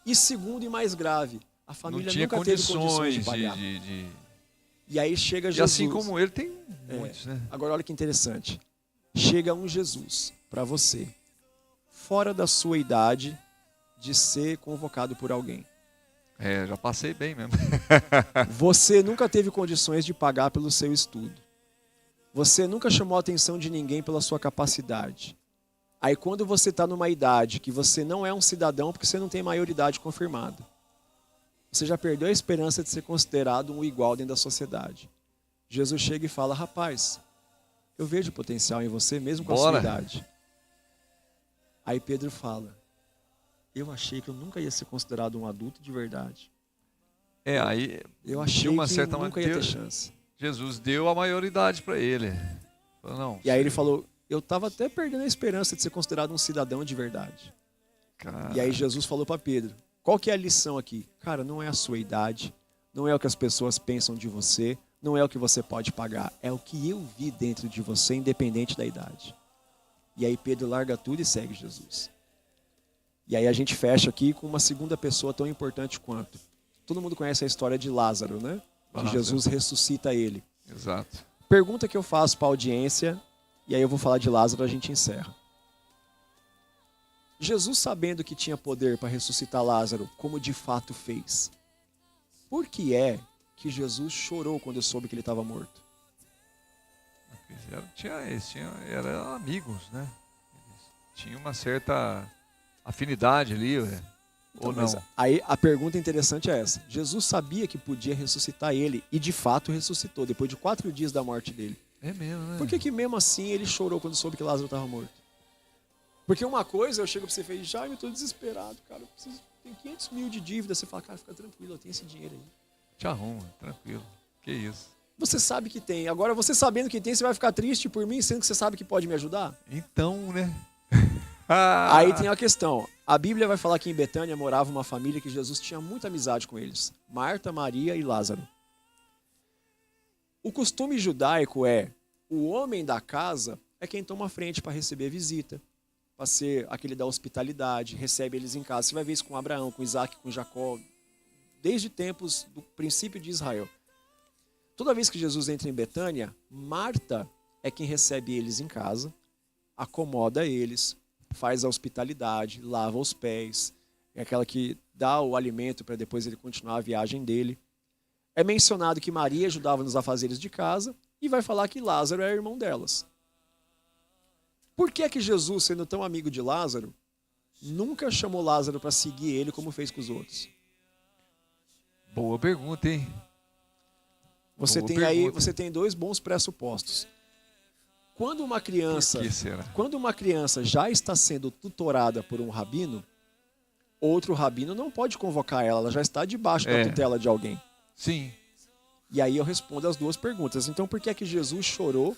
[SPEAKER 3] E segundo e mais grave, a família nunca teve condições de pagar. E aí chega Jesus.
[SPEAKER 2] E assim como ele, tem muitos, né?
[SPEAKER 3] Agora olha que interessante. Chega um Jesus para você, fora da sua idade, de ser convocado por alguém.
[SPEAKER 2] Já passei bem mesmo.
[SPEAKER 3] Você nunca teve condições de pagar pelo seu estudo. Você nunca chamou a atenção de ninguém pela sua capacidade. Aí quando você está numa idade que você não é um cidadão porque você não tem maioridade confirmada, você já perdeu a esperança de ser considerado um igual dentro da sociedade. Jesus chega e fala, rapaz, eu vejo potencial em você mesmo com a sua idade. Aí Pedro fala, eu achei que eu nunca ia ser considerado um adulto de verdade.
[SPEAKER 2] Aí
[SPEAKER 3] eu achei que nunca ia ter chance.
[SPEAKER 2] Jesus deu a maioridade para ele. Falou, não,
[SPEAKER 3] e aí ele falou, eu estava até perdendo a esperança de ser considerado um cidadão de verdade.
[SPEAKER 2] Cara.
[SPEAKER 3] E aí Jesus falou para Pedro, qual que é a lição aqui? Cara, não é a sua idade, não é o que as pessoas pensam de você, não é o que você pode pagar, é o que eu vi dentro de você, independente da idade. E aí Pedro larga tudo e segue Jesus. E aí a gente fecha aqui com uma segunda pessoa tão importante quanto. Todo mundo conhece a história de Lázaro, né? Que Jesus ressuscita ele.
[SPEAKER 2] Exato.
[SPEAKER 3] Pergunta que eu faço para a audiência, e aí eu vou falar de Lázaro, a gente encerra. Jesus, sabendo que tinha poder para ressuscitar Lázaro, como de fato fez, por que é que Jesus chorou quando soube que ele estava morto?
[SPEAKER 2] Eram amigos, né? Tinha uma certa afinidade ali,
[SPEAKER 3] então,
[SPEAKER 2] ou não?
[SPEAKER 3] Aí a pergunta interessante é essa. Jesus sabia que podia ressuscitar ele e de fato ressuscitou, depois de 4 dias da morte dele.
[SPEAKER 2] É mesmo, né?
[SPEAKER 3] Por que mesmo assim ele chorou quando soube que Lázaro estava morto? Porque uma coisa, eu chego pra você e falo, Jaime, eu tô desesperado, cara, eu preciso, tem 500 mil de dívida. Você fala, cara, fica tranquilo, eu tenho esse dinheiro aí.
[SPEAKER 2] Te arruma, tranquilo. Que isso.
[SPEAKER 3] Você sabe que tem. Agora, você sabendo que tem, você vai ficar triste por mim, sendo que você sabe que pode me ajudar?
[SPEAKER 2] Então, né?
[SPEAKER 3] Aí tem a questão. A Bíblia vai falar que em Betânia morava uma família que Jesus tinha muita amizade com eles. Marta, Maria e Lázaro. O costume judaico é, o homem da casa é quem toma a frente para receber visita, para ser aquele da hospitalidade, recebe eles em casa. Você vai ver isso com Abraão, com Isaac, com Jacó, desde tempos do princípio de Israel. Toda vez que Jesus entra em Betânia, Marta é quem recebe eles em casa, acomoda eles, faz a hospitalidade, lava os pés, é aquela que dá o alimento para depois ele continuar a viagem dele. É mencionado que Maria ajudava nos afazeres de casa e vai falar que Lázaro era irmão delas. Por que é que Jesus, sendo tão amigo de Lázaro, nunca chamou Lázaro para seguir ele como fez com os outros?
[SPEAKER 2] Boa pergunta, hein?
[SPEAKER 3] Você tem 2 bons pressupostos. Quando uma
[SPEAKER 2] Por
[SPEAKER 3] criança,
[SPEAKER 2] que será?
[SPEAKER 3] quando uma criança já está sendo tutorada por um rabino, outro rabino não pode convocar ela, ela já está debaixo da tutela de alguém.
[SPEAKER 2] Sim.
[SPEAKER 3] E aí eu respondo as duas perguntas. Então, por que é que Jesus chorou,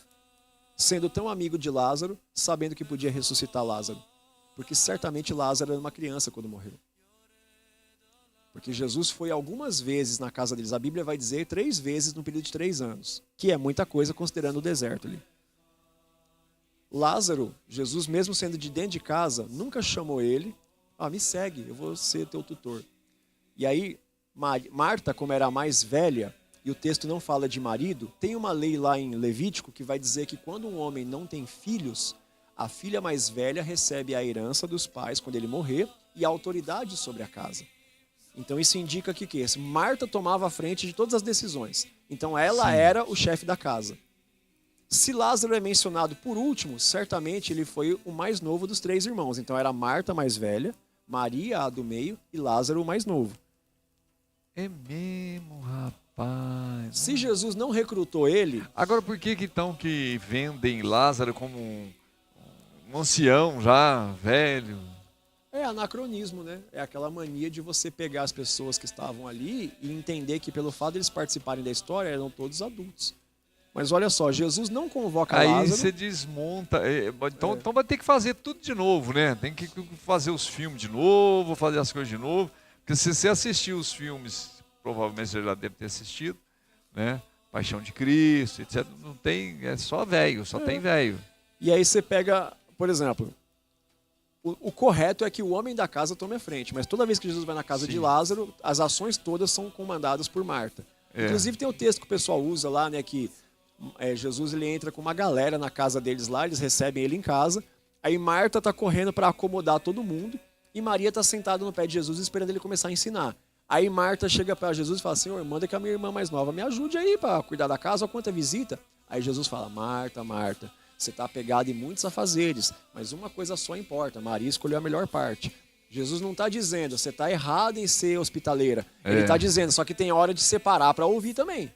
[SPEAKER 3] sendo tão amigo de Lázaro, sabendo que podia ressuscitar Lázaro? Porque certamente Lázaro era uma criança quando morreu. Porque Jesus foi algumas vezes na casa deles. A Bíblia vai dizer 3 vezes no período de 3 anos, que é muita coisa considerando o deserto ali. Lázaro, Jesus mesmo sendo de dentro de casa, nunca chamou ele. Me segue, eu vou ser teu tutor. E aí, Marta, como era a mais velha, e o texto não fala de marido, tem uma lei lá em Levítico que vai dizer que quando um homem não tem filhos, a filha mais velha recebe a herança dos pais quando ele morrer e a autoridade sobre a casa. Então isso indica que Marta tomava a frente de todas as decisões. Então ela era o chefe da casa. Se Lázaro é mencionado por último, certamente ele foi o mais novo dos 3 irmãos. Então era Marta a mais velha, Maria a do meio e Lázaro o mais novo.
[SPEAKER 2] É mesmo, rapaz.
[SPEAKER 3] Se Jesus não recrutou ele...
[SPEAKER 2] Agora, por que então que vendem Lázaro como um ancião já, velho?
[SPEAKER 3] É anacronismo, né? É aquela mania de você pegar as pessoas que estavam ali e entender que pelo fato de eles participarem da história, eram todos adultos. Mas olha só, Jesus não convoca
[SPEAKER 2] Aí
[SPEAKER 3] Lázaro...
[SPEAKER 2] você desmonta. Então vai ter que fazer tudo de novo, né? Tem que fazer os filmes de novo, fazer as coisas de novo. Porque se você assistir os filmes, provavelmente você já deve ter assistido, né? Paixão de Cristo, etc. Não tem, é só velho, só tem velho.
[SPEAKER 3] E aí você pega, por exemplo... O correto é que o homem da casa tome a frente, mas toda vez que Jesus vai na casa de Lázaro, as ações todas são comandadas por Marta. Inclusive tem o texto que o pessoal usa lá, né, que Jesus ele entra com uma galera na casa deles lá, eles recebem ele em casa, aí Marta está correndo para acomodar todo mundo e Maria está sentada no pé de Jesus esperando ele começar a ensinar. Aí Marta chega para Jesus e fala, Senhor, manda que a minha irmã mais nova me ajude aí para cuidar da casa, olha quanta visita. Aí Jesus fala, Marta, Marta, você está apegado em muitos afazeres, mas uma coisa só importa, Maria escolheu a melhor parte. Jesus não está dizendo, você está errado em ser hospitaleira. Ele está dizendo, só que tem hora de separar para ouvir também.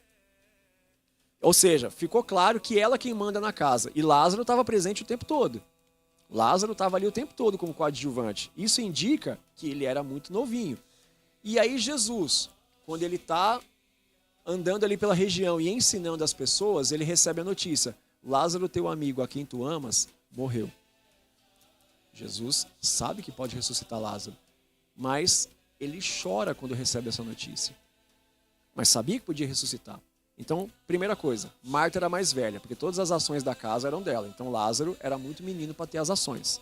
[SPEAKER 3] Ou seja, ficou claro que ela quem manda na casa. E Lázaro estava presente o tempo todo. Lázaro estava ali o tempo todo como coadjuvante. Isso indica que ele era muito novinho. E aí Jesus, quando ele está andando ali pela região e ensinando as pessoas, ele recebe a notícia, Lázaro, teu amigo a quem tu amas, morreu. Jesus sabe que pode ressuscitar Lázaro, mas ele chora quando recebe essa notícia. Mas sabia que podia ressuscitar. Então, primeira coisa, Marta era mais velha, porque todas as ações da casa eram dela. Então Lázaro era muito menino para ter as ações.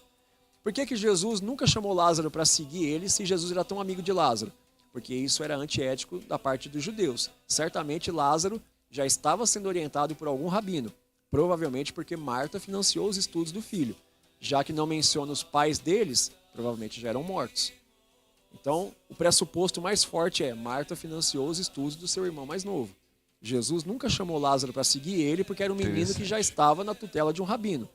[SPEAKER 3] Por que Jesus nunca chamou Lázaro para seguir ele se Jesus era tão amigo de Lázaro? Porque isso era antiético da parte dos judeus. Certamente Lázaro já estava sendo orientado por algum rabino. Provavelmente porque Marta financiou os estudos do filho. Já que não menciona os pais deles, provavelmente já eram mortos. Então, o pressuposto mais forte é Marta financiou os estudos do seu irmão mais novo. Jesus nunca chamou Lázaro para seguir ele porque era um menino que já estava na tutela de um rabino.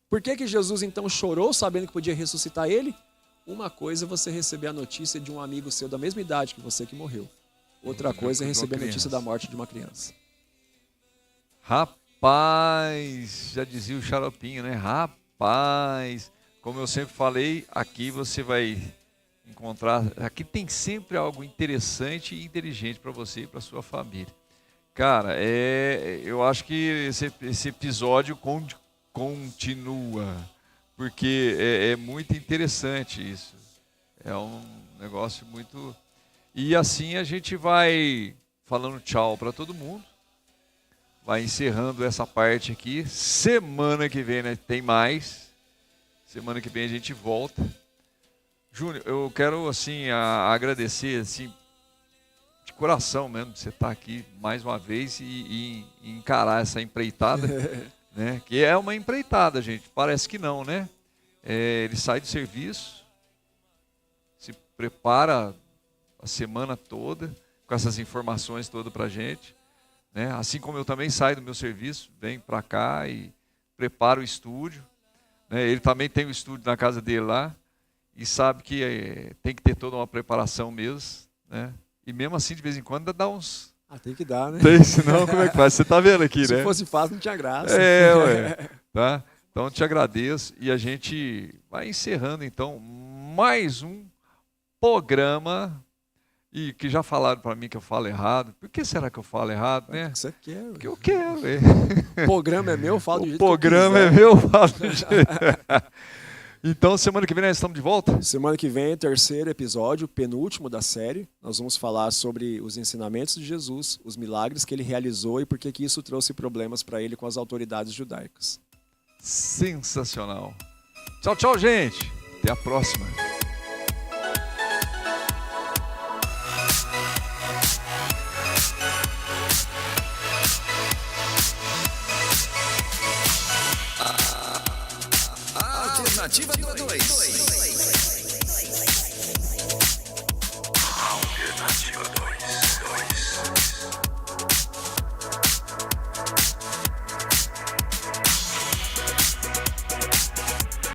[SPEAKER 3] Por que Jesus então chorou sabendo que podia ressuscitar ele? Uma coisa é você receber a notícia de um amigo seu da mesma idade que você que morreu. Outra coisa é receber a notícia da morte de uma criança.
[SPEAKER 2] Rapaz, já dizia o Xaropinho, né? Rapaz, como eu sempre falei, aqui você vai encontrar, aqui tem sempre algo interessante e inteligente para você e para sua família. Cara, eu acho que esse episódio continua, porque é muito interessante isso. É um negócio muito... E assim a gente vai falando tchau para todo mundo. Vai encerrando essa parte aqui. Semana que vem, né, tem mais. Semana que vem a gente volta. Júnior, eu quero assim agradecer assim, de coração mesmo de você estar aqui mais uma vez e encarar essa empreitada, né? Que é uma empreitada, gente. Parece que não, né? Ele sai do serviço, se prepara a semana toda com essas informações todas para a gente. Né? Assim como eu também saio do meu serviço, venho para cá e preparo o estúdio. Né? Ele também tem o estúdio na casa dele lá e sabe que tem que ter toda uma preparação mesmo. Né? E mesmo assim, de vez em quando, dá uns...
[SPEAKER 3] Tem que dar, né?
[SPEAKER 2] Tem, senão como é que faz? Você está vendo aqui,
[SPEAKER 3] Se
[SPEAKER 2] né?
[SPEAKER 3] fosse fácil, não tinha graça.
[SPEAKER 2] Ué. Tá? Então, te agradeço e a gente vai encerrando, então, mais um programa e que já falaram para mim que eu falo errado. Por que será que eu falo errado, né?
[SPEAKER 3] Você quer?
[SPEAKER 2] Porque eu quero.
[SPEAKER 3] O programa é meu, eu falo do
[SPEAKER 2] O
[SPEAKER 3] jeito que eu
[SPEAKER 2] programa é
[SPEAKER 3] quiser.
[SPEAKER 2] meu, eu falo do jeito. Então, semana que vem nós estamos de volta?
[SPEAKER 3] Semana que vem, terceiro episódio, penúltimo da série. Nós vamos falar sobre os ensinamentos de Jesus, os milagres que ele realizou e por que isso trouxe problemas para ele com as autoridades judaicas.
[SPEAKER 2] Sensacional. Tchau, tchau, gente. Até a próxima.
[SPEAKER 1] Alternativa 2.